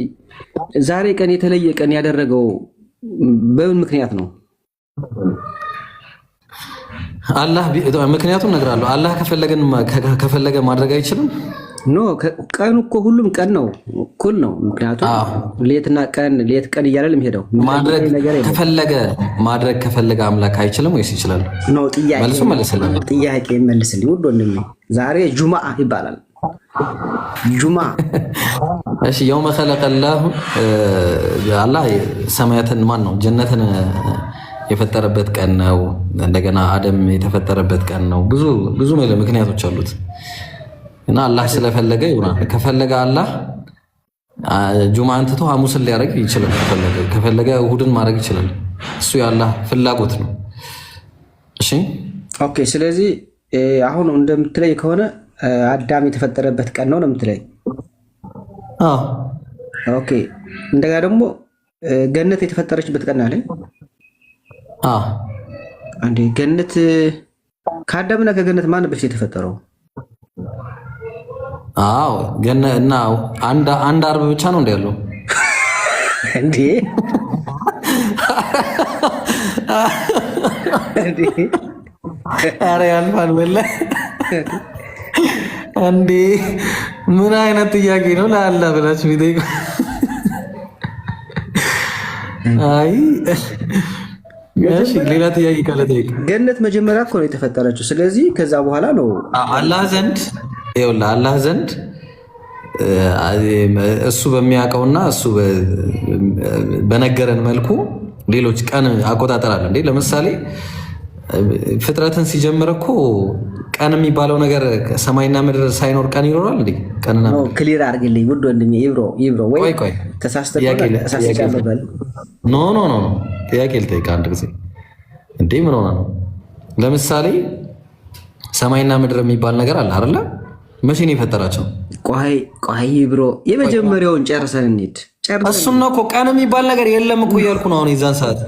ዛሬ ቀን የተለየ ቀን ያደረገው በምን ምክንያት ነው? አላህ ምክንያቱም እነግርሃለሁ። አላህ ከፈለገ ማድረግ አይችልም? ኖ ቀኑ እኮ ሁሉም ቀን ነው፣ እኩል ነው። ምክንያቱም ሌትና ቀን ሌት ቀን እያለ የሚሄደው ማድረግ ከፈለገ አምላክ አይችልም ወይስ ይችላል? ኖ ጥያቄ መልስልኝ ውድ ወንድሜ። ዛሬ ጁማአ ይባላል። ጁማ እሺ የውመ ኸለቀላሁ አላህ ሰማያትን ነው ጀነትን የፈጠረበት ቀን ነው። እንደገና አደም የተፈጠረበት ቀን ነው። ብዙ ምክንያቶች አሉት እና አላህ ስለፈለገ ይሆናል። ከፈለገ አላህ ጁማን ትቶ ሐሙስን ሊያደርግ ይችላል። ከፈለገ እሁድን ማድረግ ይችላል። እሱ የአላህ ፍላጎት ነው። እሺ ኦኬ። ስለዚህ አሁን እንደምትለይ ከሆነ አዳም የተፈጠረበት ቀን ነው የምትለኝ? አዎ ኦኬ። እንደገና ደግሞ ገነት የተፈጠረችበት ቀን አለ? አዎ። አንዴ ገነት ከአዳምና ከገነት ማን በፊት የተፈጠረው? አዎ ገነት እና አንድ ዓርብ ብቻ ነው እንደ ያለው እንዴ? ኧረ ያልፋል ወላሂ እንዴ ምን አይነት ጥያቄ ነው ለአላህ ብላችሁ ቢጠይቁ? አይ እሺ፣ ሌላ ጥያቄ ካለ ጠይቅ። ገነት መጀመሪያ እኮ ነው የተፈጠረችው። ስለዚህ ከዛ በኋላ ነው አላህ ዘንድ ይኸውልህ፣ አላህ ዘንድ እሱ በሚያውቀውና እሱ በነገረን መልኩ ሌሎች ቀን አቆጣጠር አለ እንዴ። ለምሳሌ ፍጥረትን ሲጀምር እኮ ቀን የሚባለው ነገር ሰማይና ምድር ሳይኖር ቀን ይኖራል እንዴ? ቀንና ክሊር አድርግልኝ ውድ ወንድሜ ይብሮ ወይ ቆይ ተሳስተህ በል። ኖ ጥያቄ ልጠይቅ አንድ ጊዜ። እንዴ ምን ሆነ ነው? ለምሳሌ ሰማይና ምድር የሚባል ነገር አለ አይደለ? መቼ ነው የፈጠራቸው? ቆይ ብሮ የመጀመሪያውን ጨርሰን እንሂድ። እሱም ነው እኮ ቀን የሚባል ነገር የለም እኮ እያልኩ ነው አሁን የዛን ሰዓት።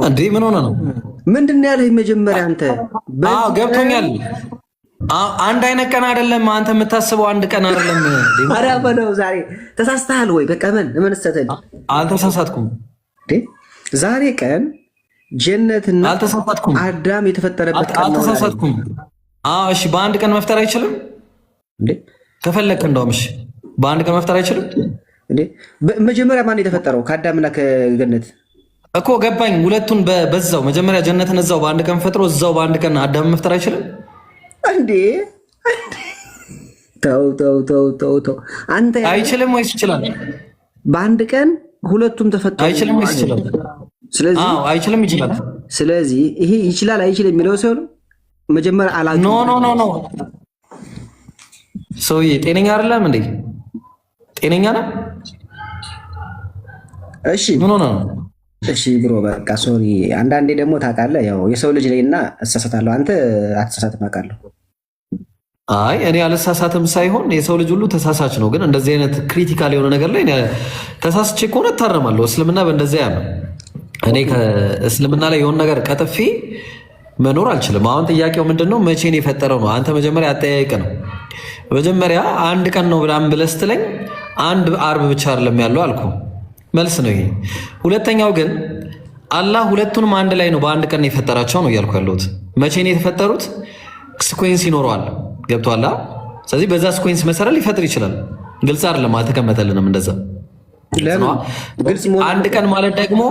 እንዴ ምን ሆነ ነው? ምንድን ነው ያለህ? መጀመሪያ አንተ ገብቶኛል። አንድ አይነት ቀን አይደለም አንተ የምታስበው አንድ ቀን አይደለም። ኧረ በለው ዛሬ ተሳስተሃል ወይ? በቃ ምን ስተተል? አልተሳሳትኩም። ዛሬ ቀን ጀነትና አዳም የተፈጠረበት ቀን ነው። አልተሳሳትኩም። እሺ በአንድ ቀን መፍጠር አይችልም እንዴ? ከፈለክ እንደውም እሺ በአንድ ቀን መፍጠር አይችልም እንዴ? መጀመሪያ ማን የተፈጠረው? ከአዳምና ከገነት እኮ ገባኝ። ሁለቱን በዛው መጀመሪያ ጀነትን እዛው በአንድ ቀን ፈጥሮ እዛው በአንድ ቀን አዳም መፍጠር አይችልም እንዴ? ተው አንተ አይችልም ወይስ ይችላል? በአንድ ቀን ሁለቱም ተፈጠሩ። አይችልም ወይስ ይችላል? ስለዚህ አይችልም ይችላል። ስለዚህ ይሄ ይችላል አይችልም የሚለው ሰው መጀመሪያ አላውቅም። ኖ ሰውዬ ጤነኛ አይደለም እንዴ? ጤነኛ ነው? እሺ ምን ሆነ ነው? እሺ ብሮ በቃ ሶሪ። አንዳንዴ ደግሞ ታውቃለህ፣ ያው የሰው ልጅ ነኝና እሳሳታለሁ። አንተ አትሳሳትም አውቃለሁ። አይ እኔ አልሳሳትም ሳይሆን የሰው ልጅ ሁሉ ተሳሳች ነው። ግን እንደዚህ አይነት ክሪቲካል የሆነ ነገር ላይ ተሳስቼ ከሆነ እታረማለሁ። እስልምና በእንደዚያ ያለ እኔ ከእስልምና ላይ የሆነ ነገር ቀጥፌ መኖር አልችልም። አሁን ጥያቄው ምንድነው? መቼ ነው የፈጠረው ነው። አንተ መጀመሪያ አጠያየቅ ነው። መጀመሪያ አንድ ቀን ነው ብለህ ስትለኝ አንድ አርብ ብቻ አይደለም ያለው አልኩ። መልስ ነው ይሄ። ሁለተኛው ግን አላህ ሁለቱንም አንድ ላይ ነው በአንድ ቀን የፈጠራቸው ነው እያልኩ ያለሁት። መቼ ነው የተፈጠሩት? ስኩዌንስ ይኖረዋል። ገብቶሃል? ስለዚህ በዛ ስኩዌንስ መሰረት ሊፈጥር ይችላል። ግልጽ አይደለም፣ አልተቀመጠልንም እንደዛ። አንድ ቀን ማለት ደግሞ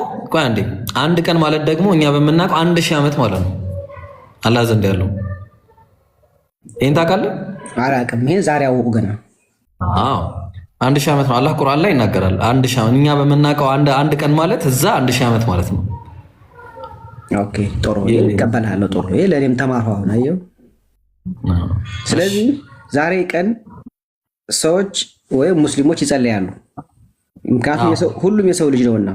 አንድ ቀን ማለት ደግሞ እኛ በምናውቀው 1000 ዓመት ማለት ነው አላህ ዘንድ ያለው። ይሄን ታውቃለህ? አላውቅም። ይሄን ዛሬ አወቁ ገና። 1000 ዓመት ነው አላህ ቁርአን ላይ ይናገራል። 1000 ዓመት እኛ በምናውቀው አንድ ቀን ማለት እዛ 1000 ዓመት ማለት ነው። ኦኬ ጥሩ ይቀበላለሁ። ጥሩ ይሄ ለኔም ተማርኩ አሁን አየው። ስለዚህ ዛሬ ቀን ሰዎች ወይም ሙስሊሞች ይጸልያሉ። ምክንያቱም ሁሉም የሰው ልጅ ነውና፣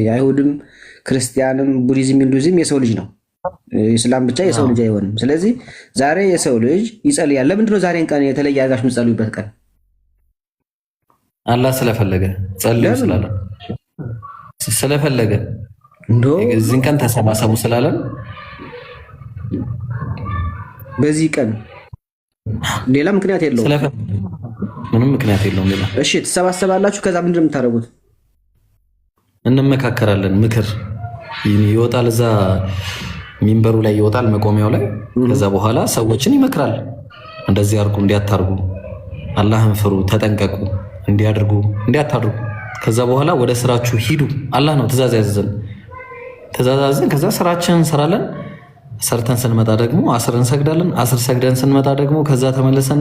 የአይሁድም ክርስቲያንም ቡዲዝም ሂንዱይዝም የሰው ልጅ ነው። ኢስላም ብቻ የሰው ልጅ አይሆንም። ስለዚህ ዛሬ የሰው ልጅ ይጸልያል። ለምንድን ነው ዛሬን ቀን የተለየ አድርጋችሁ የምትጸልዩበት ቀን? አላህ ስለፈለገ ጸልዩ ስላለ ስለፈለገ እዚህን ቀን ተሰባሰቡ ስላለን በዚህ ቀን ሌላ ምክንያት የለውም። ምንም ምክንያት የለውም ሌላ። እሺ ትሰባሰባላችሁ። ከዛ ምንድን ነው የምታደርጉት? እንመካከራለን። ምክር ይወጣል፣ እዛ ሚንበሩ ላይ ይወጣል፣ መቆሚያው ላይ። ከዛ በኋላ ሰዎችን ይመክራል። እንደዚህ አድርጉ፣ እንዲያታርጉ፣ አላህን ፍሩ፣ ተጠንቀቁ፣ እንዲያድርጉ፣ እንዲያታድርጉ። ከዛ በኋላ ወደ ስራችሁ ሂዱ። አላህ ነው ትእዛዝ ያዘዘን። ከዛ ስራችንን እንሰራለን። ሰርተን ስንመጣ ደግሞ አስር እንሰግዳለን። አስር ሰግደን ስንመጣ ደግሞ ከዛ ተመልሰን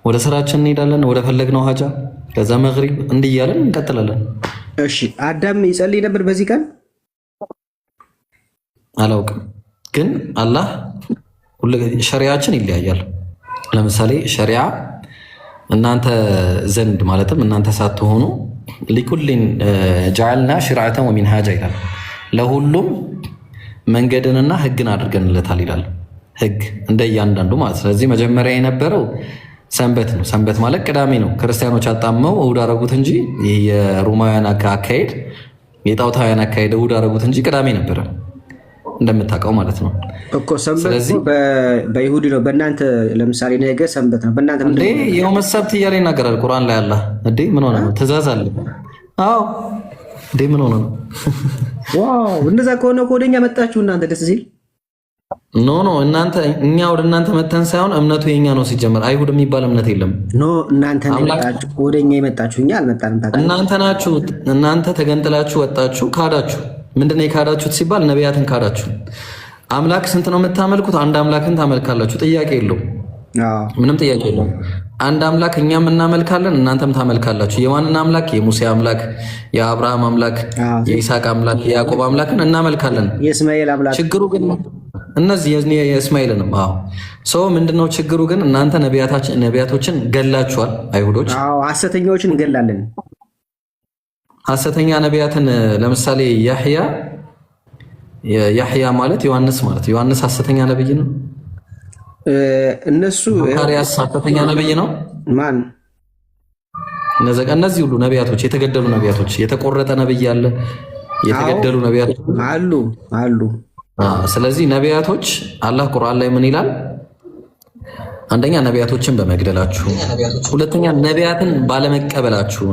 ወደ ስራችን እንሄዳለን፣ ወደ ፈለግነው ሀጃ። ከዛ መግሪብ እንዲህ እያለን እንቀጥላለን። እሺ አዳም ይጸልይ ነበር በዚህ ቀን? አላውቅም፣ ግን አላህ ሸሪያችን ይለያያል። ለምሳሌ ሸሪያ እናንተ ዘንድ ማለትም እናንተ ሳትሆኑ ሊኩሊን ጀዐልና ሽርዐተን ወሚንሃጃ ይላል። ለሁሉም መንገድንና ህግን አድርገንለታል ይላል። ህግ እንደ እያንዳንዱ ማለት። ስለዚህ መጀመሪያ የነበረው ሰንበት ነው። ሰንበት ማለት ቅዳሜ ነው። ክርስቲያኖች አጣመው እሑድ አደረጉት እንጂ ይህ የሮማውያን አካሄድ የጣዖታውያን አካሄድ እሑድ አደረጉት እንጂ ቅዳሜ ነበረ እንደምታውቀው ማለት ነው እኮ። ሰንበት በይሁዲ ነው። በእናንተ ለምሳሌ ነገ ሰንበት ነው። በእናንተ እንዴ የውመ ሰብት እያለ ይናገራል ቁርአን ላይ አላህ። እንዴ ምን ሆነ ነው? ትእዛዝ አለ። አዎ እንዴ ምን ሆነ ነው? ዋው እንደዛ ከሆነ ወደኛ መጣችሁ እናንተ። ደስ ሲል ኖ እናንተ እኛ ወደ እናንተ መተን ሳይሆን እምነቱ የኛ ነው ሲጀመር። አይሁድ የሚባል እምነት የለም። ኖ እናንተ የመጣችሁ ወደኛ የመጣችሁ እኛ አልመጣንም። እናንተ ናችሁ። እናንተ ተገንጥላችሁ ወጣችሁ፣ ካዳችሁ። ምንድነው የካዳችሁት ሲባል ነቢያትን ካዳችሁ። አምላክ ስንት ነው የምታመልኩት? አንድ አምላክን ታመልካላችሁ። ጥያቄ የለውም። ምንም ጥያቄ የለውም። አንድ አምላክ እኛም እናመልካለን፣ እናንተም ታመልካላችሁ። የማንን አምላክ? የሙሴ አምላክ፣ የአብርሃም አምላክ፣ የይስሐቅ አምላክ፣ የያዕቆብ አምላክን እናመልካለን። የእስማኤል አምላክ። ችግሩ ግን እነዚህ የእስማኤልንም ሰው ምንድነው ችግሩ ግን እናንተ ነቢያቶችን ገላችኋል። አይሁዶች ሐሰተኛዎችን እንገላለን። ሐሰተኛ ነቢያትን ለምሳሌ ያህያ ማለት ዮሐንስ ማለት ዮሐንስ ሐሰተኛ ነብይ ነው። እነሱ ዘካርያስ ሐሰተኛ ነብይ ነው። ማን? እነዚህ ሁሉ ነቢያቶች የተገደሉ ነቢያቶች፣ የተቆረጠ ነብይ አለ፣ የተገደሉ ነቢያቶች አሉ። ስለዚህ ነቢያቶች አላህ ቁርአን ላይ ምን ይላል? አንደኛ ነቢያቶችን በመግደላችሁ፣ ሁለተኛ ነቢያትን ባለመቀበላችሁ።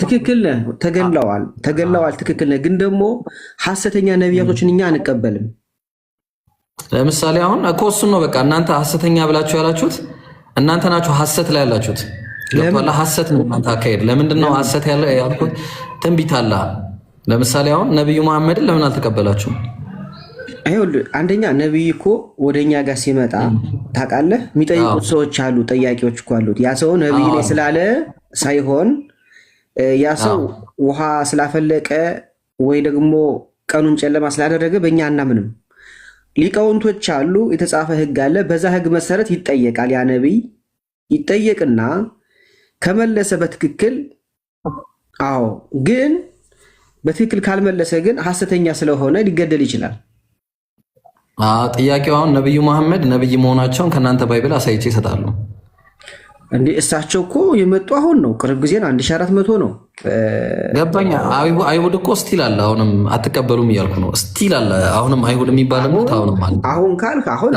ትክክል ነህ። ተገለዋል። ትክክል ነህ። ግን ደግሞ ሐሰተኛ ነቢያቶችን እኛ አንቀበልም። ለምሳሌ አሁን እኮ እሱን ነው በቃ እናንተ ሐሰተኛ ብላችሁ ያላችሁት እናንተ ናችሁ። ሐሰት ላይ ያላችሁት ሐሰት ነው እናንተ አካሄድ። ለምንድን ነው ሐሰት ያልኩት? ትንቢት አለ። ለምሳሌ አሁን ነቢዩ መሐመድን ለምን አልተቀበላችሁም? ይኸውልህ አንደኛ ነቢይ እኮ ወደኛ ጋር ሲመጣ ታውቃለህ፣ የሚጠይቁት ሰዎች አሉ፣ ጠያቂዎች እኮ አሉት። ያ ሰው ነቢይ ነኝ ስላለ ሳይሆን ያ ሰው ውሃ ስላፈለቀ ወይ ደግሞ ቀኑን ጨለማ ስላደረገ በእኛ አናምንም። ሊቃውንቶች አሉ፣ የተጻፈ ሕግ አለ። በዛ ሕግ መሰረት ይጠየቃል። ያ ነቢይ ይጠየቅና ከመለሰ በትክክል ግን በትክክል ካልመለሰ ግን ሐሰተኛ ስለሆነ ሊገደል ይችላል። ጥያቄው አሁን ነቢዩ መሐመድ ነቢይ መሆናቸውን ከእናንተ ባይብል አሳይቼ ይሰጣሉ። እንዴ እሳቸው እኮ የመጡ አሁን ነው፣ ቅርብ ጊዜ ነው፣ 1400 ነው። ገባኝ። አይሁድ እኮ ስቲል አለ። አሁንም አትቀበሉም እያልኩ ነው። ስቲል አለ አሁንም አይሁድ የሚባል አሁንም አለ። አሁን ካልክ አሁን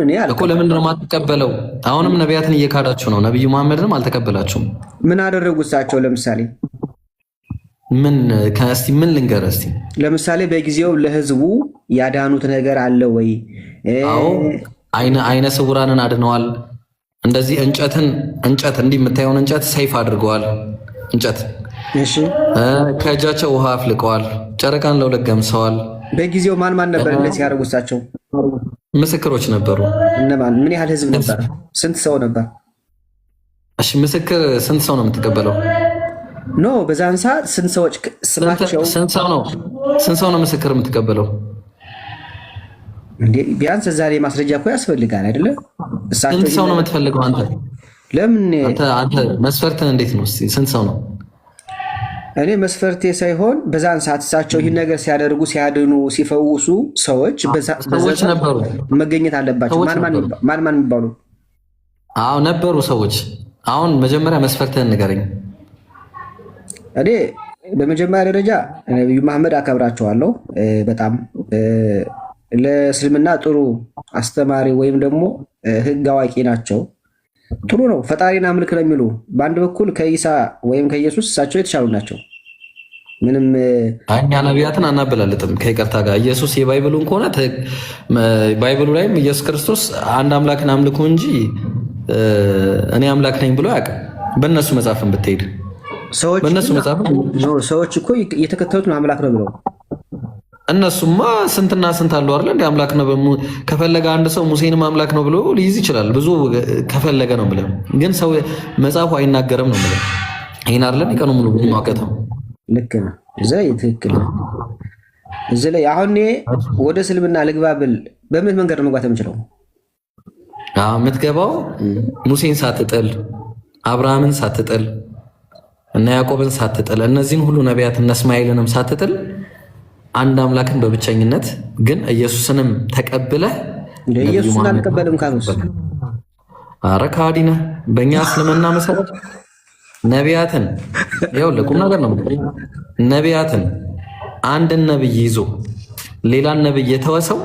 እኔ እኮ ለምንድን ነው የማትቀበለው? አሁንም ነቢያትን እየካዳችሁ ነው። ነቢዩ መሐመድንም አልተቀበላችሁም። ምን አደረጉ እሳቸው? ለምሳሌ ምን ልንገርህ እስቲ። ለምሳሌ በጊዜው ለህዝቡ ያዳኑት ነገር አለ ወይ? አይነ ስውራንን አድነዋል። እንደዚህ እንጨት እንዲህ የምታየውን እንጨት ሰይፍ አድርገዋል። እንጨት ከእጃቸው ውሃ አፍልቀዋል። ጨረቃን ለሁለት ገምሰዋል። በጊዜው ማን ነበር እንደዚህ ያደርጉ? እሳቸው ምስክሮች ነበሩ። እነማን? ምን ያህል ህዝብ ነበር? ስንት ሰው ነበር? እሺ ምስክር ስንት ሰው ነው የምትቀበለው? ኖ በዛን ሰዓት ስንት ሰዎች ስማቸው? ስንት ሰው ነው ምስክር የምትቀበለው? ቢያንስ ዛሬ ማስረጃ እኮ ያስፈልጋል አይደለ? ስንት ሰው ነው የምትፈልገው አንተ? ለምን አንተ መስፈርትህ እንዴት ነው? ስንት ሰው ነው? እኔ መስፈርቴ ሳይሆን በዛን ሰዓት እሳቸው ይህን ነገር ሲያደርጉ፣ ሲያድኑ፣ ሲፈውሱ ሰዎች ነበሩ፣ መገኘት አለባቸው። ማን የሚባሉ? አዎ ነበሩ ሰዎች። አሁን መጀመሪያ መስፈርትህን ንገረኝ። እኔ በመጀመሪያ ደረጃ ነቢዩ መሐመድ አከብራቸዋለሁ በጣም ለእስልምና ጥሩ አስተማሪ ወይም ደግሞ ህግ አዋቂ ናቸው። ጥሩ ነው። ፈጣሪን አምልክ ነው የሚሉ በአንድ በኩል ከኢሳ ወይም ከኢየሱስ እሳቸው የተሻሉ ናቸው። ምንም እኛ ነቢያትን አናበላልጥም ከይቅርታ ጋር። ኢየሱስ የባይብሉን ከሆነ ባይብሉ ላይም ኢየሱስ ክርስቶስ አንድ አምላክን አምልኩ እንጂ እኔ አምላክ ነኝ ብሎ አያውቅም። በእነሱ መጽሐፍን ብትሄድ ሰዎች እኮ እየተከተሉት ነው አምላክ ነው ብለው። እነሱማ ስንትና ስንት አለው አይደል? እንደ አምላክ ነው። ከፈለገ አንድ ሰው ሙሴንም አምላክ ነው ብሎ ሊይዝ ይችላል። ብዙ ከፈለገ ነው ብለው፣ ግን ሰው መጽሐፉ አይናገርም ነው ብለው። ይሄን አይደለም የቀኑ ሙሉ ብዙ ማውቀት ነው። ልክ ነው። እዛ ትክክል ነው። እዚህ ላይ አሁን ወደ እስልምና ልግባ ብል በምን መንገድ ነው መግባት የምችለው? የምትገባው ሙሴን ሳትጥል፣ አብርሃምን ሳትጥል፣ እና ያዕቆብን ሳትጥል፣ እነዚህን ሁሉ ነቢያት እነ እስማኤልንም ሳትጥል አንድ አምላክን በብቸኝነት ግን ኢየሱስንም ተቀብለህ ኢየሱስን አልቀበልም ካሉስ? ኧረ ከሃዲ ነህ። በእኛ እስልምና መሰረት ነቢያትን ይኸውልህ ቁም ነገር ነው። ነቢያትን አንድን ነብይ ይዞ ሌላን ነብይ የተወሰው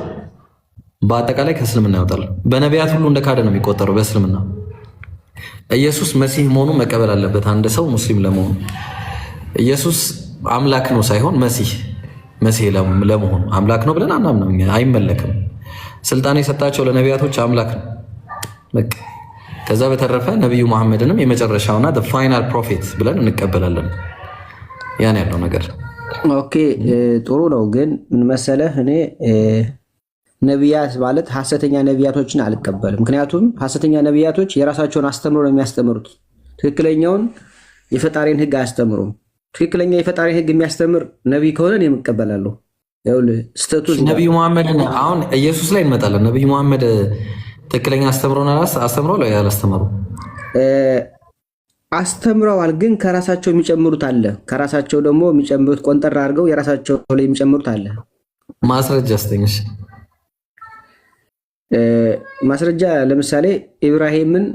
በአጠቃላይ ከእስልምና ያወጣል። በነቢያት ሁሉ እንደ ካደ ነው የሚቆጠረው በእስልምና። ኢየሱስ መሲህ መሆኑን መቀበል አለበት አንድ ሰው ሙስሊም ለመሆኑ። ኢየሱስ አምላክ ነው ሳይሆን መሲህ መሲህ ለመሆኑ አምላክ ነው ብለን አናምንም። አይመለክም። ስልጣን የሰጣቸው ለነቢያቶች አምላክ ነው በቃ። ከዛ በተረፈ ነቢዩ መሐመድንም የመጨረሻውና ፋይናል ፕሮፌት ብለን እንቀበላለን። ያን ያለው ነገር ኦኬ፣ ጥሩ ነው። ግን ምን መሰለህ፣ እኔ ነቢያት ማለት ሐሰተኛ ነቢያቶችን አልቀበልም። ምክንያቱም ሐሰተኛ ነቢያቶች የራሳቸውን አስተምሮ ነው የሚያስተምሩት። ትክክለኛውን የፈጣሪን ሕግ አያስተምሩም። ትክክለኛ የፈጣሪን ሕግ የሚያስተምር ነቢይ ከሆነ እኔ እቀበላለሁ። ስተቱ ነቢዩ መሐመድ አሁን ኢየሱስ ላይ እንመጣለን። ነቢዩ መሐመድ ትክክለኛ አስተምረው ላይ ያላስተምሩ አስተምረዋል፣ ግን ከራሳቸው የሚጨምሩት አለ። ከራሳቸው ደግሞ የሚጨምሩት ቆንጠር አድርገው የራሳቸው ላይ የሚጨምሩት አለ። ማስረጃ አስተኝሽ ማስረጃ ለምሳሌ ኢብራሂምን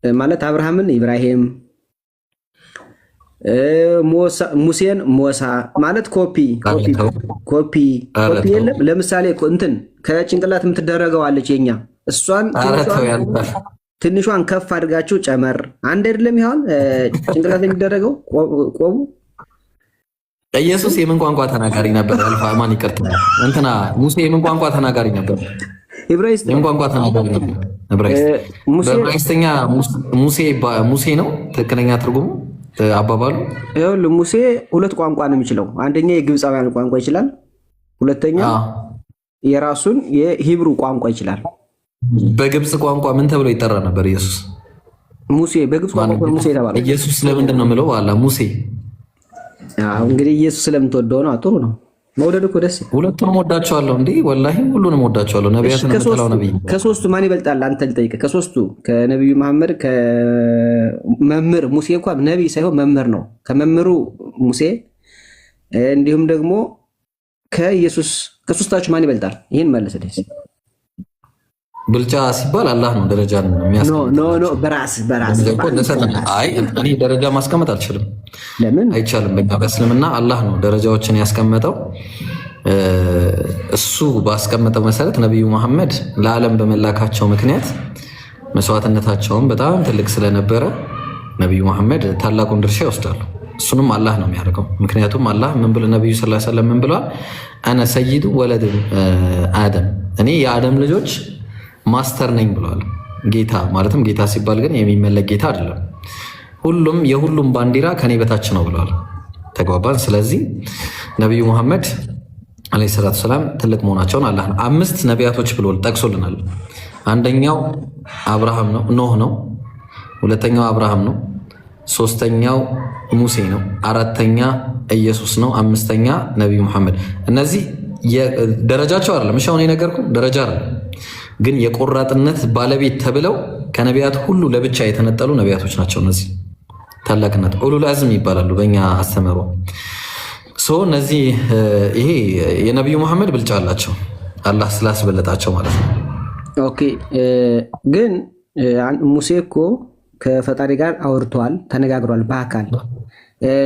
ማለት አብርሃምን ኢብራሂም፣ ሙሴን ሞሳ ማለት ኮፒ የለም። ለምሳሌ እንትን ከጭንቅላት የምትደረገው አለች የኛ እሷን ትንሿን ከፍ አድርጋችሁ ጨመር አንድ አይደለም ይሆን ጭንቅላት የሚደረገው ቆቡ። ኢየሱስ የምን ቋንቋ ተናጋሪ ነበር? አልፋ ማን ይቀርጥ እንትና ሙሴ የምን ቋንቋ ተናጋሪ ነበር? ዕብራይስጥ። የምን ቋንቋ ተናጋሪ ነበር? ዕብራይስጥ። በዕብራይስጥኛ ሙሴ ነው ትክክለኛ ትርጉሙ አባባሉ። ይኸውልህ ሙሴ ሁለት ቋንቋ ነው የሚችለው። አንደኛ የግብፃውያን ቋንቋ ይችላል፣ ሁለተኛ የራሱን የሂብሩ ቋንቋ ይችላል። በግብፅ ቋንቋ ምን ተብሎ ይጠራ ነበር ኢየሱስ? ሙሴ። በግብፅ ቋንቋ ሙሴ ተባለ። ኢየሱስ ለምንድን ነው የምለው አላ ሙሴ? እንግዲህ ኢየሱስ ስለምትወደው ነው። ጥሩ ነው መውደድ እኮ ደስ። ሁለቱንም ወዳቸዋለሁ እንዴ ወላሂ ሁሉንም ወዳቸዋለሁ። ነቢያትን ተላው ነብይ ከሶስቱ ማን ይበልጣል? አንተ ልጠይቅ። ከሶስቱ ከነቢዩ መሐመድ ከመምህር ሙሴ እንኳን ነቢይ ሳይሆን መምህር ነው። ከመምህሩ ሙሴ እንዲሁም ደግሞ ከኢየሱስ ከሶስታችሁ ማን ይበልጣል? ይህን መልስ ደስ። ብልጫ ሲባል አላህ ነው ደረጃ ነው የሚያስቀምጠው። በራስ አይ እኔ ደረጃ ማስቀመጥ አልችልም። ለምን አይቻልም? በእኛ በእስልምና አላህ ነው ደረጃዎችን ያስቀመጠው። እሱ ባስቀመጠው መሰረት ነቢዩ መሐመድ ለዓለም በመላካቸው ምክንያት መስዋዕትነታቸውን በጣም ትልቅ ስለነበረ ነቢዩ መሐመድ ታላቁን ድርሻ ይወስዳሉ። እሱንም አላህ ነው የሚያደርገው። ምክንያቱም አላህ ምን ብሎ ነቢዩ ሰለላሁ ዐለይሂ ወሰለም ምን ብለዋል? አነ ሰይዱ ወለድ አደም፣ እኔ የአደም ልጆች ማስተር ነኝ ብለዋል። ጌታ ማለትም ጌታ ሲባል ግን የሚመለክ ጌታ አይደለም። ሁሉም የሁሉም ባንዲራ ከኔ በታች ነው ብለዋል። ተግባባን። ስለዚህ ነቢዩ መሐመድ አለይሂ ሰላቱ ሰላም ትልቅ መሆናቸውን አላህ ነው 5 ነቢያቶች ብሎ ጠቅሶልናል። አንደኛው አብርሃም ነው ኖህ ነው። ሁለተኛው አብርሃም ነው። ሶስተኛው ሙሴ ነው። አራተኛ ኢየሱስ ነው። አምስተኛ ነቢዩ መሐመድ። እነዚህ ደረጃቸው አይደለም። እሺ አሁን የነገርኩህ ደረጃ አይደለም፣ ግን የቆራጥነት ባለቤት ተብለው ከነቢያት ሁሉ ለብቻ የተነጠሉ ነቢያቶች ናቸው። እነዚህ ታላቅነት ኡሉል አዝም ይባላሉ በእኛ አስተምህሮ። እነዚህ ይሄ የነቢዩ መሐመድ ብልጫ አላቸው አላህ ስላስበለጣቸው ማለት ነው። ኦኬ ግን ሙሴ እኮ ከፈጣሪ ጋር አውርተዋል፣ ተነጋግሯል በአካል።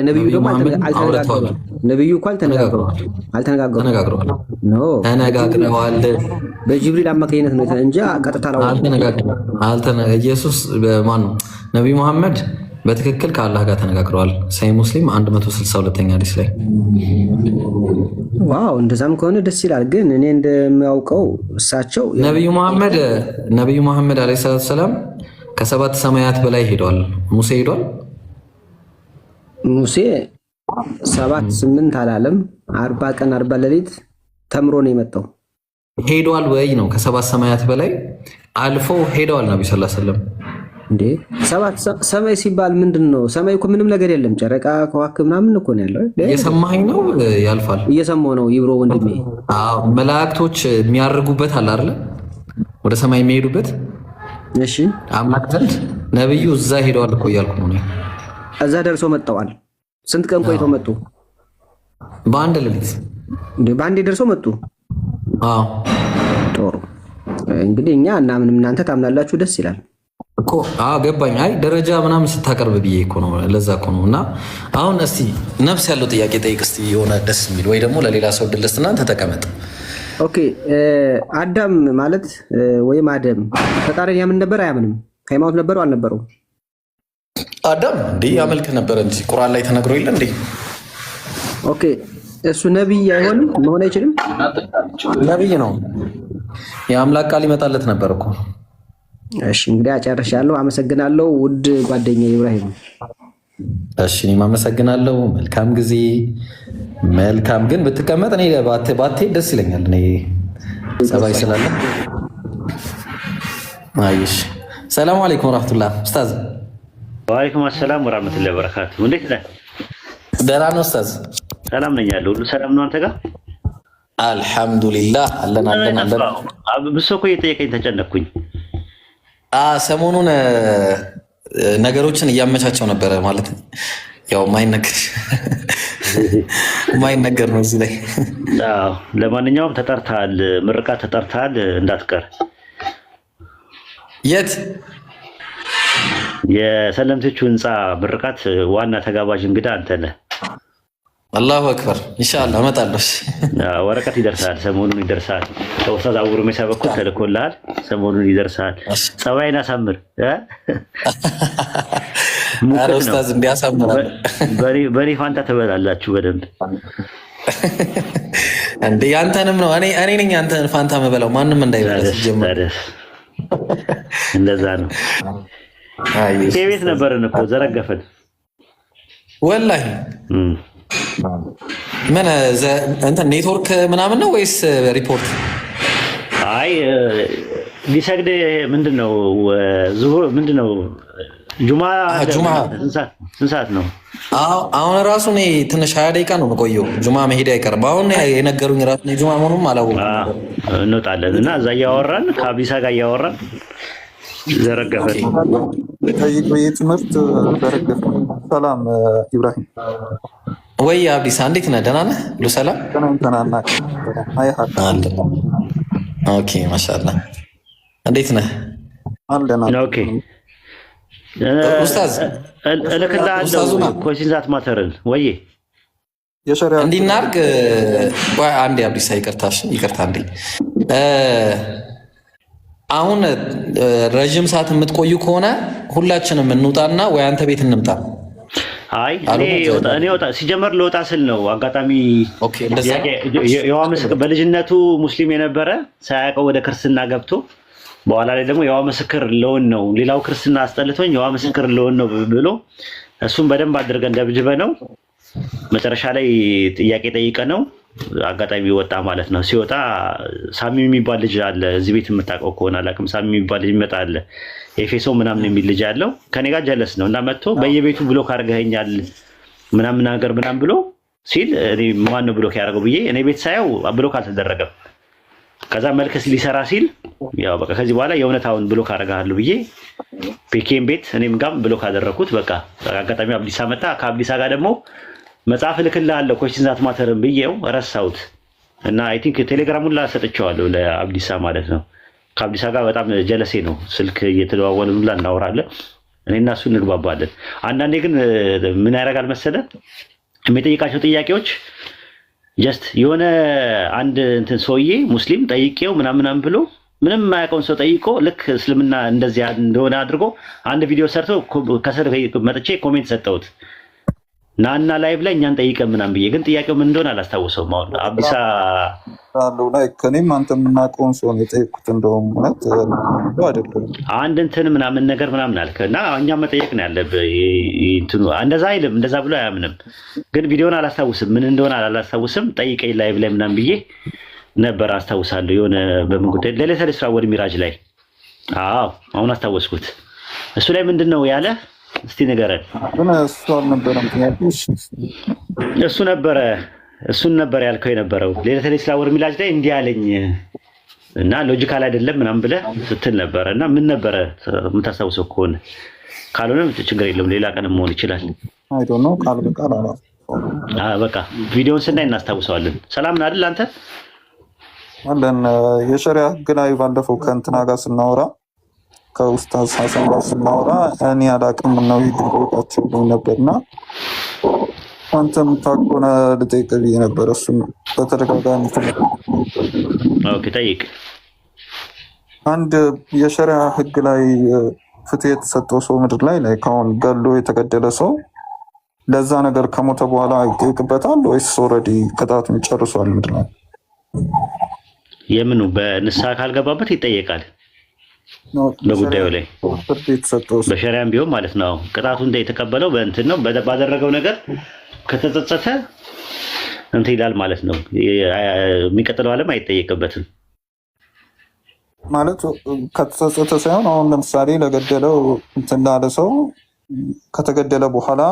ነቢዩ ደግሞ አልተነጋገሩም። ነቢዩ እኮ አልተነጋገሩም። ተነጋግረዋል። በጅብሪል አማካኝነት ነው እንጂ ቀጥታ ኢየሱስ ማን ነው? ነቢዩ መሐመድ በትክክል ከአላህ ጋር ተነጋግረዋል። ሳይ ሙስሊም 162ኛ ሐዲስ ላይ። ዋው እንደዛም ከሆነ ደስ ይላል። ግን እኔ እንደሚያውቀው እሳቸው ነቢዩ መሐመድ አለይሂ ሰላቱ ሰላም ከ7 ሰማያት በላይ ሄዷል። ሙሴ ሄዷል? ሙሴ 7 8 አላለም። 40 ቀን 40 ሌሊት ተምሮ ነው የመጣው። ሄዷል ወይ ነው? ከ7 ሰማያት በላይ አልፎ ሄደዋል ነብዩ ሰለላሁ ዐለይሂ ወሰለም። እንዴ 7 ሰማይ ሲባል ምንድን ነው? ሰማይ እኮ ምንም ነገር የለም። ጨረቃ ከዋክብት ምናምን እኮ ነው ያለው። እየሰማኸኝ ነው? ያልፋል። እየሰማሁ ነው ይብሮ ወንድሜ። አዎ መላእክቶች የሚያርጉበት አለ አይደል? ወደ ሰማይ የሚሄዱበት። እሺ አምላክ ዘንድ ነብዩ እዛ ሄደዋል እኮ እያልኩ ነው። እዛ ደርሰው መጣዋል። ስንት ቀን ቆይተው መጡ? በአንድ ሌሊት እንዴ በአንዴ ደርሰው መጡ። አዎ ጥሩ። እንግዲህ እኛ እና ምንም እናንተ ታምናላችሁ፣ ደስ ይላል እኮ። አዎ ገባኝ። አይ ደረጃ ምናምን ስታቀርብ ብዬ እኮ ነው፣ ለዛ እኮ ነው። እና አሁን እስቲ ነፍስ ያለው ጥያቄ ጠይቅ እስቲ፣ የሆነ ደስ የሚል ወይ ደግሞ ለሌላ ሰው ድልስ እናንተ ተቀመጥ። ኦኬ አዳም ማለት ወይም አደም ፈጣሪን ያምን ነበር አያምንም? ሃይማኖት ነበረው አልነበረው? አዳም እንዴ ያመልክ ነበር እንጂ ቁርአን ላይ ተነግሮ የለ እንዴ? ኦኬ እሱ ነብይ አይሆንም መሆን አይችልም። ነብይ ነው። የአምላክ ቃል ይመጣለት ነበር እኮ። እሺ እንግዲህ አጨርሻለሁ። አመሰግናለሁ ውድ ጓደኛ ኢብራሂም። እሺ እኔም አመሰግናለሁ። መልካም ጊዜ። መልካም ግን ብትቀመጥ እኔ ባትሄድ ደስ ይለኛል። እኔ ጸባይ ስላለ። አይሽ ሰላም አለይኩም ወራህመቱላህ ኡስታዝ። ወአለይኩም አሰላም ወራህመቱላሂ ወበረካቱ። እንዴት ነህ? ደህና ነው ኡስታዝ። ሰላም ነኝ ያለው ሁሉ ሰላም ነው አንተ ጋር? አልሐምዱሊላህ አለን። ብሶ እኮ እየጠየቀኝ ተጨነቅኩኝ። ሰሞኑን ነገሮችን እያመቻቸው ነበረ ማለት ነው። ያው ማይነገር ነው እዚህ ላይ። አዎ ለማንኛውም ተጠርተሃል፣ ምርቃት ተጠርተሃል እንዳትቀር። የት? የሰለምቴቹ ህንፃ ምርቃት ዋና ተጋባዥ እንግዳ አንተ ነህ። አላሁ አክበር። ኢንሻአላህ እመጣለሁ። ወረቀት ይደርሳል፣ ሰሞኑን ይደርሳል። ከኡስታዝ አቡሩ ሜሳ በኩል ተልኮልሃል፣ ሰሞኑን ይደርሳል። ጸባይን አሳምር። አረ ኡስታዝ እንዲያሳምራል። በኔ ፋንታ ትበላላችሁ በደንብ እንዴ። ያንተንም ነው እኔ ነኝ ያንተን ፋንታ መበላው፣ ማንም እንዳይበላ ሲጀምር። እንደዛ ነው። ቤት ነበርን እኮ ዘረገፈን ወላሂ። ምን እንትን ኔትወርክ ምናምን ነው ወይስ ሪፖርት? አይ ሊሰግድ ምንድነው ዙሁር ምንድነው ጁማ ስንት ሰዓት ነው? አሁን ራሱ እኔ ትንሽ 20 ደቂቃ ነው የምቆየው። ጁማ መሄድ አይቀርም። አሁን የነገሩኝ ራሱ ነው ጁማ መሆኑን አላወኩም። እንወጣለን እና እዛ እያወራን ከአብዲሳ ጋር እያወራን ዘረገፈን። ጠይቅ በየትምህርት ዘረገፈ። ሰላም ኢብራሂም። ወይ አብዲሳ እንዴት ነህ? ደህና ነህ? ሁሉ ሰላም? ኦኬ ማሻአላህ። እንዴት ነህ? ኦኬ ኡስታዝ እልክልሃለሁ ኮሽን ዛት ማተርን ወይ እንዲናርግ አንዴ አብዲሳ ይቅርታ አንዴ። አሁን ረጅም ሰዓት የምትቆዩ ከሆነ ሁላችንም እንውጣና ወይ አንተ ቤት እንምጣ። አይ እኔ ወጣ ሲጀመር ለወጣ ስል ነው አጋጣሚ። በልጅነቱ ሙስሊም የነበረ ሳያውቀው ወደ ክርስትና ገብቶ በኋላ ላይ ደግሞ የዋ ምስክር ለውን ነው ሌላው ክርስትና አስጠልቶኝ የዋ ምስክር ለውን ነው ብሎ እሱም በደንብ አድርገን ደብድበ ነው መጨረሻ ላይ ጥያቄ ጠይቀ ነው አጋጣሚ ወጣ ማለት ነው። ሲወጣ ሳሚ የሚባል ልጅ አለ እዚህ ቤት የምታውቀው ከሆነ አላውቅም። ሳሚ የሚባል ልጅ ይመጣል ኤፌሶ ምናምን የሚል ልጅ አለው ከኔ ጋር ጀለስ ነው እና መጥቶ በየቤቱ ብሎክ አድርገኸኛል ምናምን ነገር ምናምን ብሎ ሲል እኔ ማን ነው ብሎክ ያደረገው ብዬ እኔ ቤት ሳየው ብሎክ አልተደረገም። ከዛ መልከስ ሊሰራ ሲል ያው በቃ ከዚህ በኋላ የእውነታውን ብሎክ አደርጋለሁ ብዬ ፒኬም ቤት እኔም ጋር ብሎክ አደረኩት። በቃ አጋጣሚ አብዲሳ መጣ። ከአብዲሳ ጋር ደግሞ መጽሐፍ ልክልሃለሁ ኮሽን ዛት ማተርን ብዬው ረሳሁት እና አይ ቲንክ ቴሌግራሙን ላሰጥቼዋለሁ ለአብዲሳ ማለት ነው። ከአብዲሳ ጋር በጣም ጀለሴ ነው። ስልክ እየተደዋወልን ሁላ እናወራለን። እኔና እሱ እንግባባለን። አንዳንዴ ግን ምን ያደርጋል መሰለህ የሚጠይቃቸው ጥያቄዎች ጀስት የሆነ አንድ እንትን ሰውዬ ሙስሊም ጠይቄው ምናምን ብሎ ምንም የማያውቀውን ሰው ጠይቆ ልክ እስልምና እንደዚህ እንደሆነ አድርጎ አንድ ቪዲዮ ሰርቶ ከስር መጥቼ ኮሜንት ሰጠሁት ናና ላይቭ ላይ እኛን ጠይቀን ምናምን ብዬ ግን ጥያቄው ምን እንደሆነ አላስታውሰውም። አሁን አብዲሳ አለው ላይ ከኔም አንተ የምናውቀውን ሰው ነው የጠየኩት። እንደውም እውነት አይደለም አንድ እንትን ምናምን ነገር ምናምን አልከ እና እኛ መጠየቅ ነው ያለብህ። እንትኑ እንደዛ አይልም እንደዛ ብሎ አያምንም። ግን ቪዲዮን አላስታውስም ምን እንደሆነ አላስታውስም። ጠይቀኝ ላይቭ ላይ ምናምን ብዬ ነበር አስታውሳለሁ። የሆነ በምን ጉዳይ ለሌላ ስራ ወደ ሚራጅ ላይ አሁን አስታወስኩት። እሱ ላይ ምንድን ነው ያለ እስቲ ንገረን። እሱ አልነበረም እሱን ነበር ያልከው የነበረው ሌላ ስራ ወደ ሚራጅ ላይ እንዲህ አለኝ እና ሎጂካል አይደለም ምናምን ብለህ ስትል ነበረ እና ምን ነበረ የምታስታውሰው ከሆነ ካልሆነ ችግር የለም ሌላ ቀን መሆን ይችላል። አይ ዶንት ኖ ቃል በቃል በቃ ቪዲዮውን ስናይ እናስታውሰዋለን። ሰላም ነህ አይደል አንተ? አለን የሸሪዓ ህግ ላይ ባለፈው ከእንትና ጋር ስናወራ ከኡስታዝ ሐሰን ጋር ስናወራ እኔ አላቅም ነው ይደውቃቸው ነበርና አንተም ታቆና ልጠይቅ ብዬ ነበር። እሱም በተደጋጋሚ ኦኬ ጠይቅ። አንድ የሸሪዓ ህግ ላይ ፍትህ የተሰጠው ሰው ምድር ላይ ካሁን ገሎ የተገደለ ሰው ለዛ ነገር ከሞተ በኋላ ይጠይቅበታል ወይስ ኦልሬዲ ቅጣቱን ጨርሷል? ምንድን ነው የምኑ በንስሐ ካልገባበት ይጠየቃል። በጉዳዩ ላይ በሸሪያም ቢሆን ማለት ነው ቅጣቱ የተቀበለው በእንትን ነው ባደረገው ነገር ከተጸጸተ እንትን ይላል ማለት ነው። የሚቀጥለው ዓለም አይጠየቅበትም ማለት ከተጸጸተ ሳይሆን አሁን ለምሳሌ ለገደለው እንትን ላለ ሰው ከተገደለ በኋላ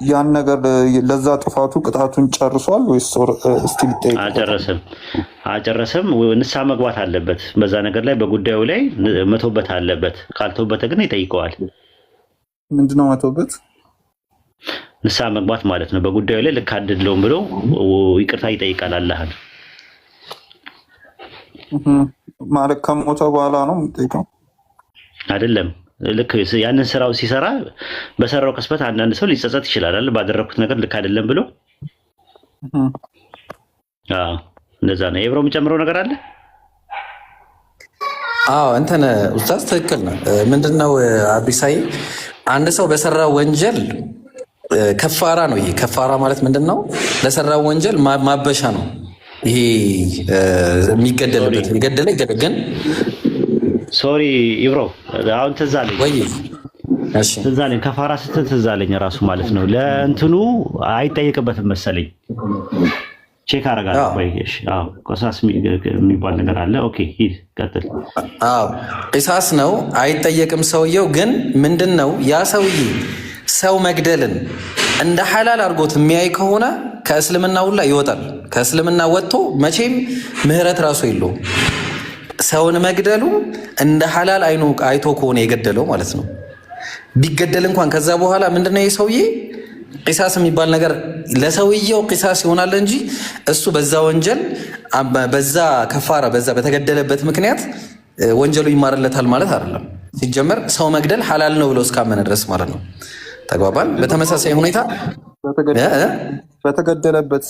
ያን ነገር ለዛ ጥፋቱ ቅጣቱን ጨርሷል ወይስ ስቲል ይጠይቃል? አልጨረሰም። ንስሐ መግባት አለበት በዛ ነገር ላይ በጉዳዩ ላይ መቶበት አለበት። ካልተውበት ግን ይጠይቀዋል። ምንድነው መቶበት? ንስሐ መግባት ማለት ነው። በጉዳዩ ላይ ልክ አይደለውም ብሎ ይቅርታ ይጠይቃል አላህን። ማለት ከሞተ በኋላ ነው የሚጠይቀው አይደለም። ልክ ያንን ስራው ሲሰራ በሰራው ቅስበት አንዳንድ ሰው ሊጸጸት ይችላል አይደል? ባደረኩት ነገር ልክ አይደለም ብሎ እንደዛ ነው። ኤብሮ የሚጨምረው ነገር አለ? እንትን ኡስታዝ ትክክል ነው። ምንድነው አቢሳይ አንድ ሰው በሰራው ወንጀል ከፋራ ነው። ይሄ ከፋራ ማለት ምንድነው? ለሰራው ወንጀል ማበሻ ነው። ይሄ የሚገደልበት የገደለ ይገደል። ሶሪ ኢብሮ አሁን ትዝ አለኝ ወይ? እሺ ትዝ አለኝ። ከፋራ ስትል ትዝ አለኝ ራሱ ማለት ነው። ለእንትኑ አይጠየቅበትም መሰለኝ። ቼክ አደርጋለሁ ወይ? እሺ ቆሳስ የሚባል ነገር አለ። ኦኬ ሂድ ቀጥል። ቂሳስ ነው አይጠየቅም ሰውየው። ግን ምንድነው ያ ሰውዬ ሰው መግደልን እንደ ሐላል አድርጎት የሚያይ ከሆነ ከእስልምና ሁላ ይወጣል። ከእስልምና ወጥቶ መቼም ምህረት ራሱ የለውም። ሰውን መግደሉ እንደ ሐላል አይቶ ከሆነ የገደለው ማለት ነው። ቢገደል እንኳን ከዛ በኋላ ምንድነው የሰውዬ ቂሳስ የሚባል ነገር ለሰውየው ቂሳስ ይሆናል እንጂ እሱ በዛ ወንጀል በዛ ከፋራ በዛ በተገደለበት ምክንያት ወንጀሉ ይማርለታል ማለት አይደለም። ሲጀመር ሰው መግደል ሐላል ነው ብሎ እስካመነ ድረስ ማለት ነው። ተግባባን። በተመሳሳይ ሁኔታ በተገደለበት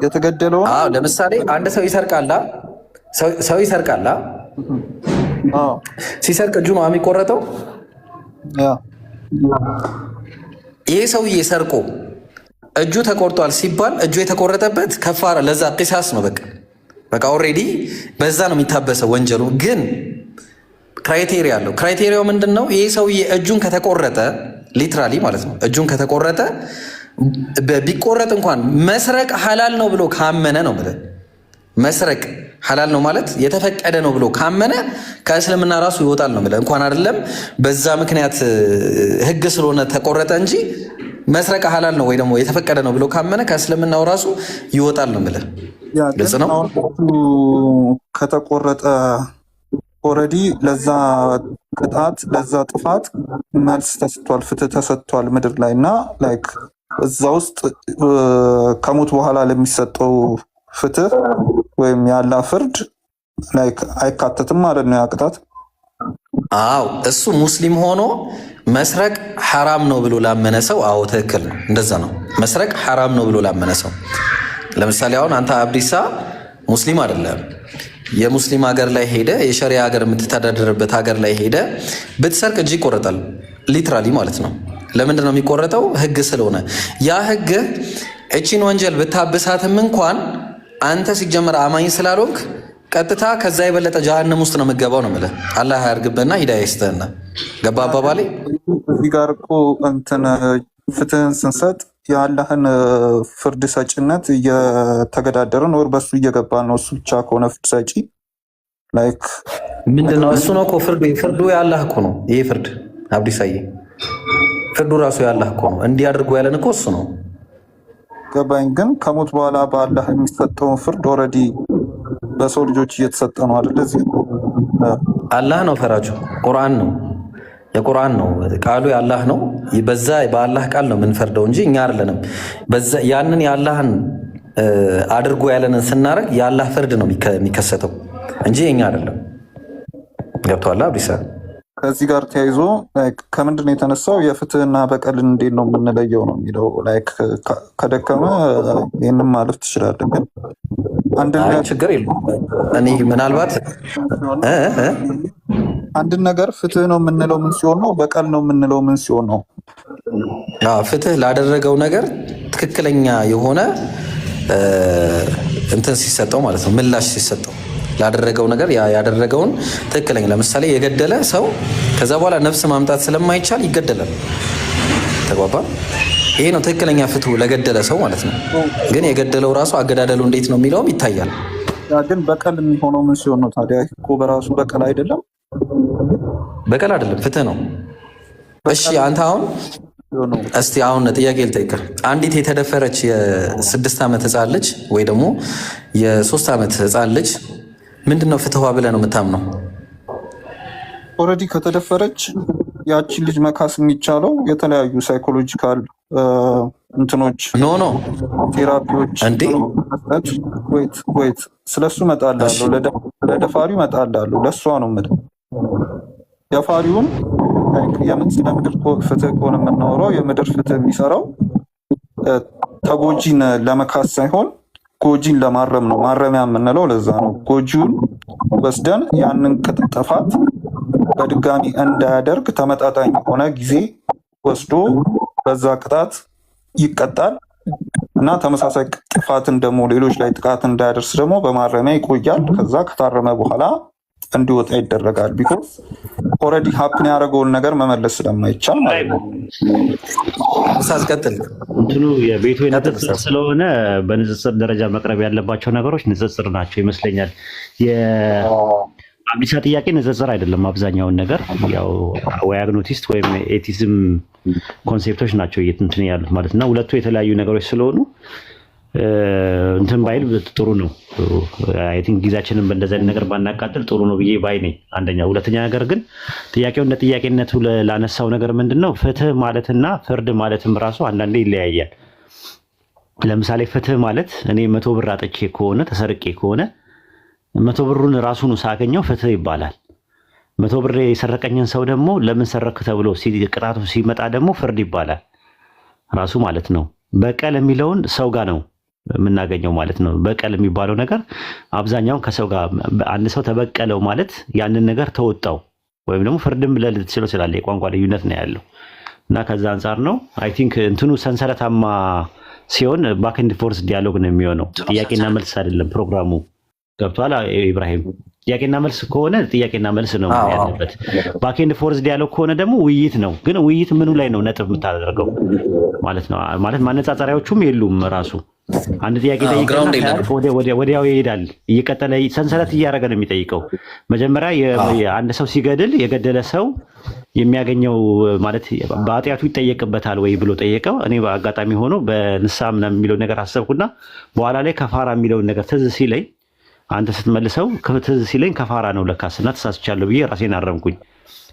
የተገደለው ለምሳሌ አንድ ሰው ይሰርቃላ ሲሰርቅ እጁ ነው የሚቆረጠው። ይሄ ሰውዬ ሰርቆ እጁ ተቆርጧል ሲባል እጁ የተቆረጠበት ከፋራ ለዛ ቂሳስ ነው። በቃ ኦልሬዲ በዛ ነው የሚታበሰው ወንጀሉ። ግን ክራይቴሪያ አለው። ክራይቴሪያው ምንድን ነው? ይሄ ሰውዬ እጁን ከተቆረጠ ሊትራሊ ማለት ነው እጁን ከተቆረጠ ቢቆረጥ እንኳን መስረቅ ሐላል ነው ብሎ ካመነ ነው ማለት መስረቅ ሐላል ነው ማለት የተፈቀደ ነው ብሎ ካመነ ከእስልምና ራሱ ይወጣል ነው ማለት። እንኳን አይደለም በዛ ምክንያት ህግ ስለሆነ ተቆረጠ እንጂ መስረቅ ሐላል ነው ወይ ደግሞ የተፈቀደ ነው ብሎ ካመነ ከእስልምናው ራሱ ይወጣል ነው ማለት። ግልጽ ነው። ከተቆረጠ ኦልሬዲ ለዛ ቅጣት ለዛ ጥፋት መልስ ተሰጥቷል፣ ፍትህ ተሰጥቷል ምድር ላይ እና ላይክ እዛ ውስጥ ከሞት በኋላ ለሚሰጠው ፍትህ ወይም ያላ ፍርድ ላይክ አይካተትም ማለት ነው ያ ቅጣት። እሱ ሙስሊም ሆኖ መስረቅ ሐራም ነው ብሎ ላመነ ሰው ትክክል ነው። እንደዛ ነው። መስረቅ ሐራም ነው ብሎ ላመነ ሰው ለምሳሌ አሁን አንተ አብዲሳ ሙስሊም አይደለም፣ የሙስሊም ሀገር ላይ ሄደ የሸሪያ ሀገር የምትተዳደርበት ሀገር ላይ ሄደ ብትሰርቅ እጅ ይቆረጣል። ሊትራሊ ማለት ነው። ለምንድን ነው የሚቆረጠው? ህግ ስለሆነ። ያ ህግ እቺን ወንጀል ብታብሳትም እንኳን አንተ ሲጀመር አማኝ ስላልሆንክ ቀጥታ ከዛ የበለጠ ጀሃነም ውስጥ ነው የምገባው ነው የምልህ። አላህ ያርግብህና ሂዳያ ይስጥህና። ገባ አባባሌ? እዚህ ጋር እኮ እንትን ፍትህን ስንሰጥ የአላህን ፍርድ ሰጭነት እየተገዳደርን ወር በሱ እየገባን ነው። እሱ ብቻ ከሆነ ፍርድ ሰጪ ላይክ ምንድነው? እሱ ነው እኮ ፍርዱ የአላህ እኮ ነው። ይሄ ፍርድ አብዲሳዬ ፍርዱ ራሱ የአላህ እኮ ነው። እንዲህ አድርጎ ያለን እኮ እሱ ነው። ገባኝ። ግን ከሞት በኋላ በአላህ የሚሰጠውን ፍርድ ኦልሬዲ በሰው ልጆች እየተሰጠ ነው አይደል? እዚህ አላህ ነው ፈራጁ። ቁርአን ነው የቁርአን ነው ቃሉ የአላህ ነው። በዛ በአላህ ቃል ነው የምንፈርደው እንጂ እኛ አይደለንም። ያንን የአላህን አድርጎ ያለንን ስናደርግ የአላህ ፍርድ ነው የሚከሰተው እንጂ እኛ አይደለም። ገብቶሃል አብዲሳ? ከዚህ ጋር ተያይዞ ከምንድን ነው የተነሳው የፍትህና በቀልን እንዴት ነው የምንለየው ነው የሚለው። ከደከመ ይህንም ማለፍ ትችላለህ፣ ግን ችግር የለም። እኔ ምናልባት አንድን ነገር ፍትህ ነው የምንለው ምን ሲሆን ነው፣ በቀል ነው የምንለው ምን ሲሆን ነው? ፍትህ ላደረገው ነገር ትክክለኛ የሆነ እንትን ሲሰጠው ማለት ነው፣ ምላሽ ሲሰጠው ላደረገው ነገር ያደረገውን ትክክለኛ። ለምሳሌ የገደለ ሰው ከዛ በኋላ ነፍስ ማምጣት ስለማይቻል ይገደላል። ተግባባ? ይሄ ነው ትክክለኛ ፍትሁ ለገደለ ሰው ማለት ነው። ግን የገደለው ራሱ አገዳደሉ እንዴት ነው የሚለውም ይታያል። ግን በቀል የሚሆነው ምን ሲሆን ነው ታዲያ? እኮ በራሱ በቀል አይደለም፣ በቀል አይደለም፣ ፍትህ ነው። እሺ አንተ አሁን እስቲ አሁን ጥያቄ ልጠይቅህ። አንዲት የተደፈረች የ6 ዓመት ህፃን ልጅ ወይ ደግሞ የ3 ዓመት ህፃን ልጅ ምንድነው ፍትህዋ ብለህ ነው የምታምነው? ኦልሬዲ ከተደፈረች ያቺን ልጅ መካስ የሚቻለው የተለያዩ ሳይኮሎጂካል እንትኖች ኖ ቴራፒዎች መስጠት። ወይት ስለሱ እመጣልሃለሁ፣ ለደፋሪው እመጣልሃለሁ። ለእሷ ነው የምልህ። ደፋሪውን ስለ ምድር ፍትህ ከሆነ የምናወራው የምድር ፍትህ የሚሰራው ተጎጂን ለመካስ ሳይሆን ጎጂን ለማረም ነው። ማረሚያ የምንለው ለዛ ነው። ጎጂውን ወስደን ያንን ጥፋት በድጋሚ እንዳያደርግ ተመጣጣኝ የሆነ ጊዜ ወስዶ በዛ ቅጣት ይቀጣል እና ተመሳሳይ ጥፋትን ደግሞ ሌሎች ላይ ጥቃት እንዳያደርስ ደግሞ በማረሚያ ይቆያል። ከዛ ከታረመ በኋላ እንዲወጣ ይደረጋል። ቢኮዝ ኦልሬዲ ሀፕን ያደረገውን ነገር መመለስ ስለማይቻል ማለት ነው። ሳስቀጥል እንትኑ የቤቱ ንጽጽር ስለሆነ በንጽጽር ደረጃ መቅረብ ያለባቸው ነገሮች ንጽጽር ናቸው ይመስለኛል። የአብዲሳ ጥያቄ ንጽጽር አይደለም። አብዛኛውን ነገር ያው ወይ አግኖቲስት ወይም ኤቲዝም ኮንሴፕቶች ናቸው እንትን ያሉት ማለት ነው። ሁለቱ የተለያዩ ነገሮች ስለሆኑ እንትን ባይል ጥሩ ነው። አይ ቲንክ ጊዜያችንን በእንደዚህ አይነት ነገር ባናቃጥል ጥሩ ነው ብዬ ባይ ነኝ። አንደኛ። ሁለተኛ ነገር ግን ጥያቄው እንደ ጥያቄነቱ ላነሳው ነገር ምንድነው ፍትህ ማለትና ፍርድ ማለትም ራሱ አንዳንዴ ይለያያል። ለምሳሌ ፍትህ ማለት እኔ 100 ብር አጥቼ ከሆነ ተሰርቄ ከሆነ 100 ብሩን ራሱን ሳገኘው ፍትህ ይባላል። 100 ብር የሰረቀኝን ሰው ደግሞ ለምን ሰረክ ተብሎ ቅጣቱ ሲመጣ ደግሞ ፍርድ ይባላል ራሱ ማለት ነው። በቀል የሚለውን ሰው ጋር ነው የምናገኘው ማለት ነው። በቀል የሚባለው ነገር አብዛኛውን ከሰው ጋር አንድ ሰው ተበቀለው ማለት ያንን ነገር ተወጣው ወይም ደግሞ ፍርድም ብለህ ልትችለው ትችላለህ። የቋንቋ ልዩነት ነው ያለው እና ከዛ አንጻር ነው አይ ቲንክ እንትኑ ሰንሰለታማ ሲሆን ባክ ኤንድ ፎርስ ዲያሎግ ነው የሚሆነው። ጥያቄና መልስ አይደለም ፕሮግራሙ። ገብቷል ኢብራሂም? ጥያቄና መልስ ከሆነ ጥያቄና መልስ ነው ያለበት። ባክ ኤንድ ፎርስ ዲያሎግ ከሆነ ደግሞ ውይይት ነው። ግን ውይይት ምኑ ላይ ነው ነጥብ የምታደርገው ማለት ነው? ማለት ማነጻጸሪያዎቹም የሉም ራሱ አንድ ጥያቄ ጠይቀና ወዲያው ይሄዳል። እየቀጠለ ሰንሰለት እያደረገ ነው የሚጠይቀው። መጀመሪያ አንድ ሰው ሲገድል የገደለ ሰው የሚያገኘው ማለት በኃጢአቱ ይጠየቅበታል ወይ ብሎ ጠየቀው። እኔ በአጋጣሚ ሆኖ በንስሐ ምናምን የሚለው ነገር አሰብኩና በኋላ ላይ ከፋራ የሚለውን ነገር ትዝ ሲለኝ አንተ ስትመልሰው ትዝ ሲለኝ ከፋራ ነው ለካስና ተሳስቻለሁ ብዬ ራሴን አረምኩኝ።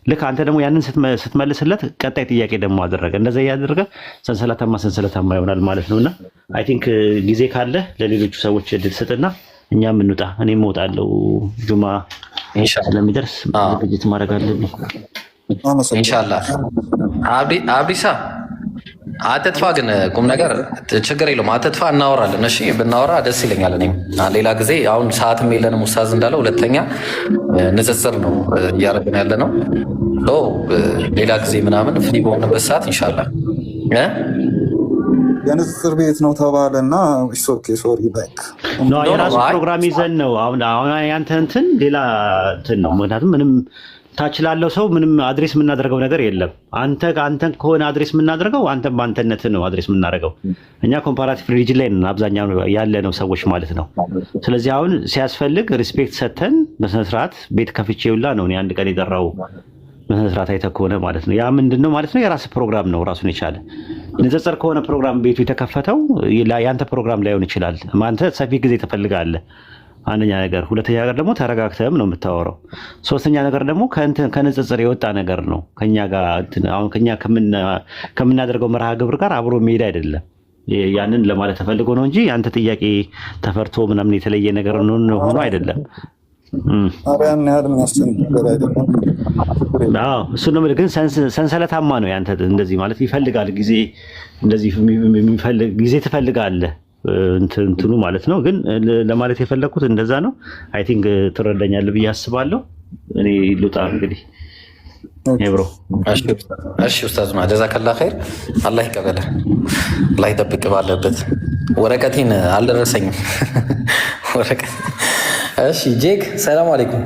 ልክ አንተ ደግሞ ያንን ስትመልስለት ቀጣይ ጥያቄ ደግሞ አደረገ። እንደዛ እያደረገ ሰንሰለታማ ይሆናል ማለት ነውና አይ ቲንክ ጊዜ ካለ ለሌሎቹ ሰዎች እድል ስጥና እኛም እንውጣ። እኔም እወጣለሁ። ጁማ ስለሚደርስ ዝግጅት ማድረግ አለብኝ ኢንሻአላህ። አብዲሳ አትጥፋ፣ ግን ቁም ነገር ችግር የለውም። አትጥፋ፣ እናወራለን። እሺ ብናወራ ደስ ይለኛል። እኔም ሌላ ጊዜ አሁን ሰዓትም የለንም ኡስታዝ እንዳለው፣ ሁለተኛ ንጽጽር ነው እያደረግን ያለ ነው። ሌላ ጊዜ ምናምን ፍሪ በሆንበት ሰዓት ኢንሻአላህ የንጽጽር ቤት ነው ተባለና ሶሪ ባክ የራሱ ፕሮግራም ይዘን ነው አሁን ያንተ እንትን ሌላ እንትን ነው። ምክንያቱም ምንም ታች ላለው ሰው ምንም አድሬስ የምናደርገው ነገር የለም። አንተን ከሆነ አድሬስ የምናደርገው አንተን በአንተነት ነው አድሬስ የምናደርገው። እኛ ኮምፓራቲቭ ሪሊጅን ላይ ነን አብዛኛው ያለ ነው ሰዎች ማለት ነው። ስለዚህ አሁን ሲያስፈልግ ሪስፔክት ሰተን በስነስርዓት ቤት ከፍቼ ሁላ ነው እኔ አንድ ቀን የጠራው በስነስርዓት አይተህ ከሆነ ማለት ነው። ያ ምንድን ነው ማለት ነው? የራስ ፕሮግራም ነው ራሱን የቻለ። ንጽጽር ከሆነ ፕሮግራም ቤቱ የተከፈተው ያንተ ፕሮግራም ላይሆን ይችላል። አንተ ሰፊ ጊዜ ትፈልጋለህ አንደኛ ነገር። ሁለተኛ ነገር ደግሞ ተረጋግተህም ነው የምታወራው። ሶስተኛ ነገር ደግሞ ከንጽጽር የወጣ ነገር ነው። ከኛ ጋር አሁን ከኛ ከምናደርገው መርሃ ግብር ጋር አብሮ መሄድ አይደለም። ያንን ለማለት ተፈልጎ ነው እንጂ ያንተ ጥያቄ ተፈርቶ ምናምን የተለየ ነገር ሆኖ አይደለም። አሪያን ያህል የሚያስጨንቅ አይደለም። እሱ ነው። ግን ሰንሰለታማ ነው ያንተ እንደዚህ ማለት ይፈልጋል ጊዜ፣ እንደዚህ ጊዜ ትፈልጋለህ እንትኑ ማለት ነው። ግን ለማለት የፈለኩት እንደዛ ነው። አይ ቲንክ ትረዳኛለህ ብዬ አስባለሁ። እኔ ልውጣ እንግዲህ። ብሮ። እሺ ኡስታዝ ማ ጀዛከላ ኸይር። አላህ ይቀበለ፣ አላህ ይጠብቅ ባለበት። ወረቀቴን አልደረሰኝም ወረቀት። እሺ ጄክ ሰላም አለይኩም።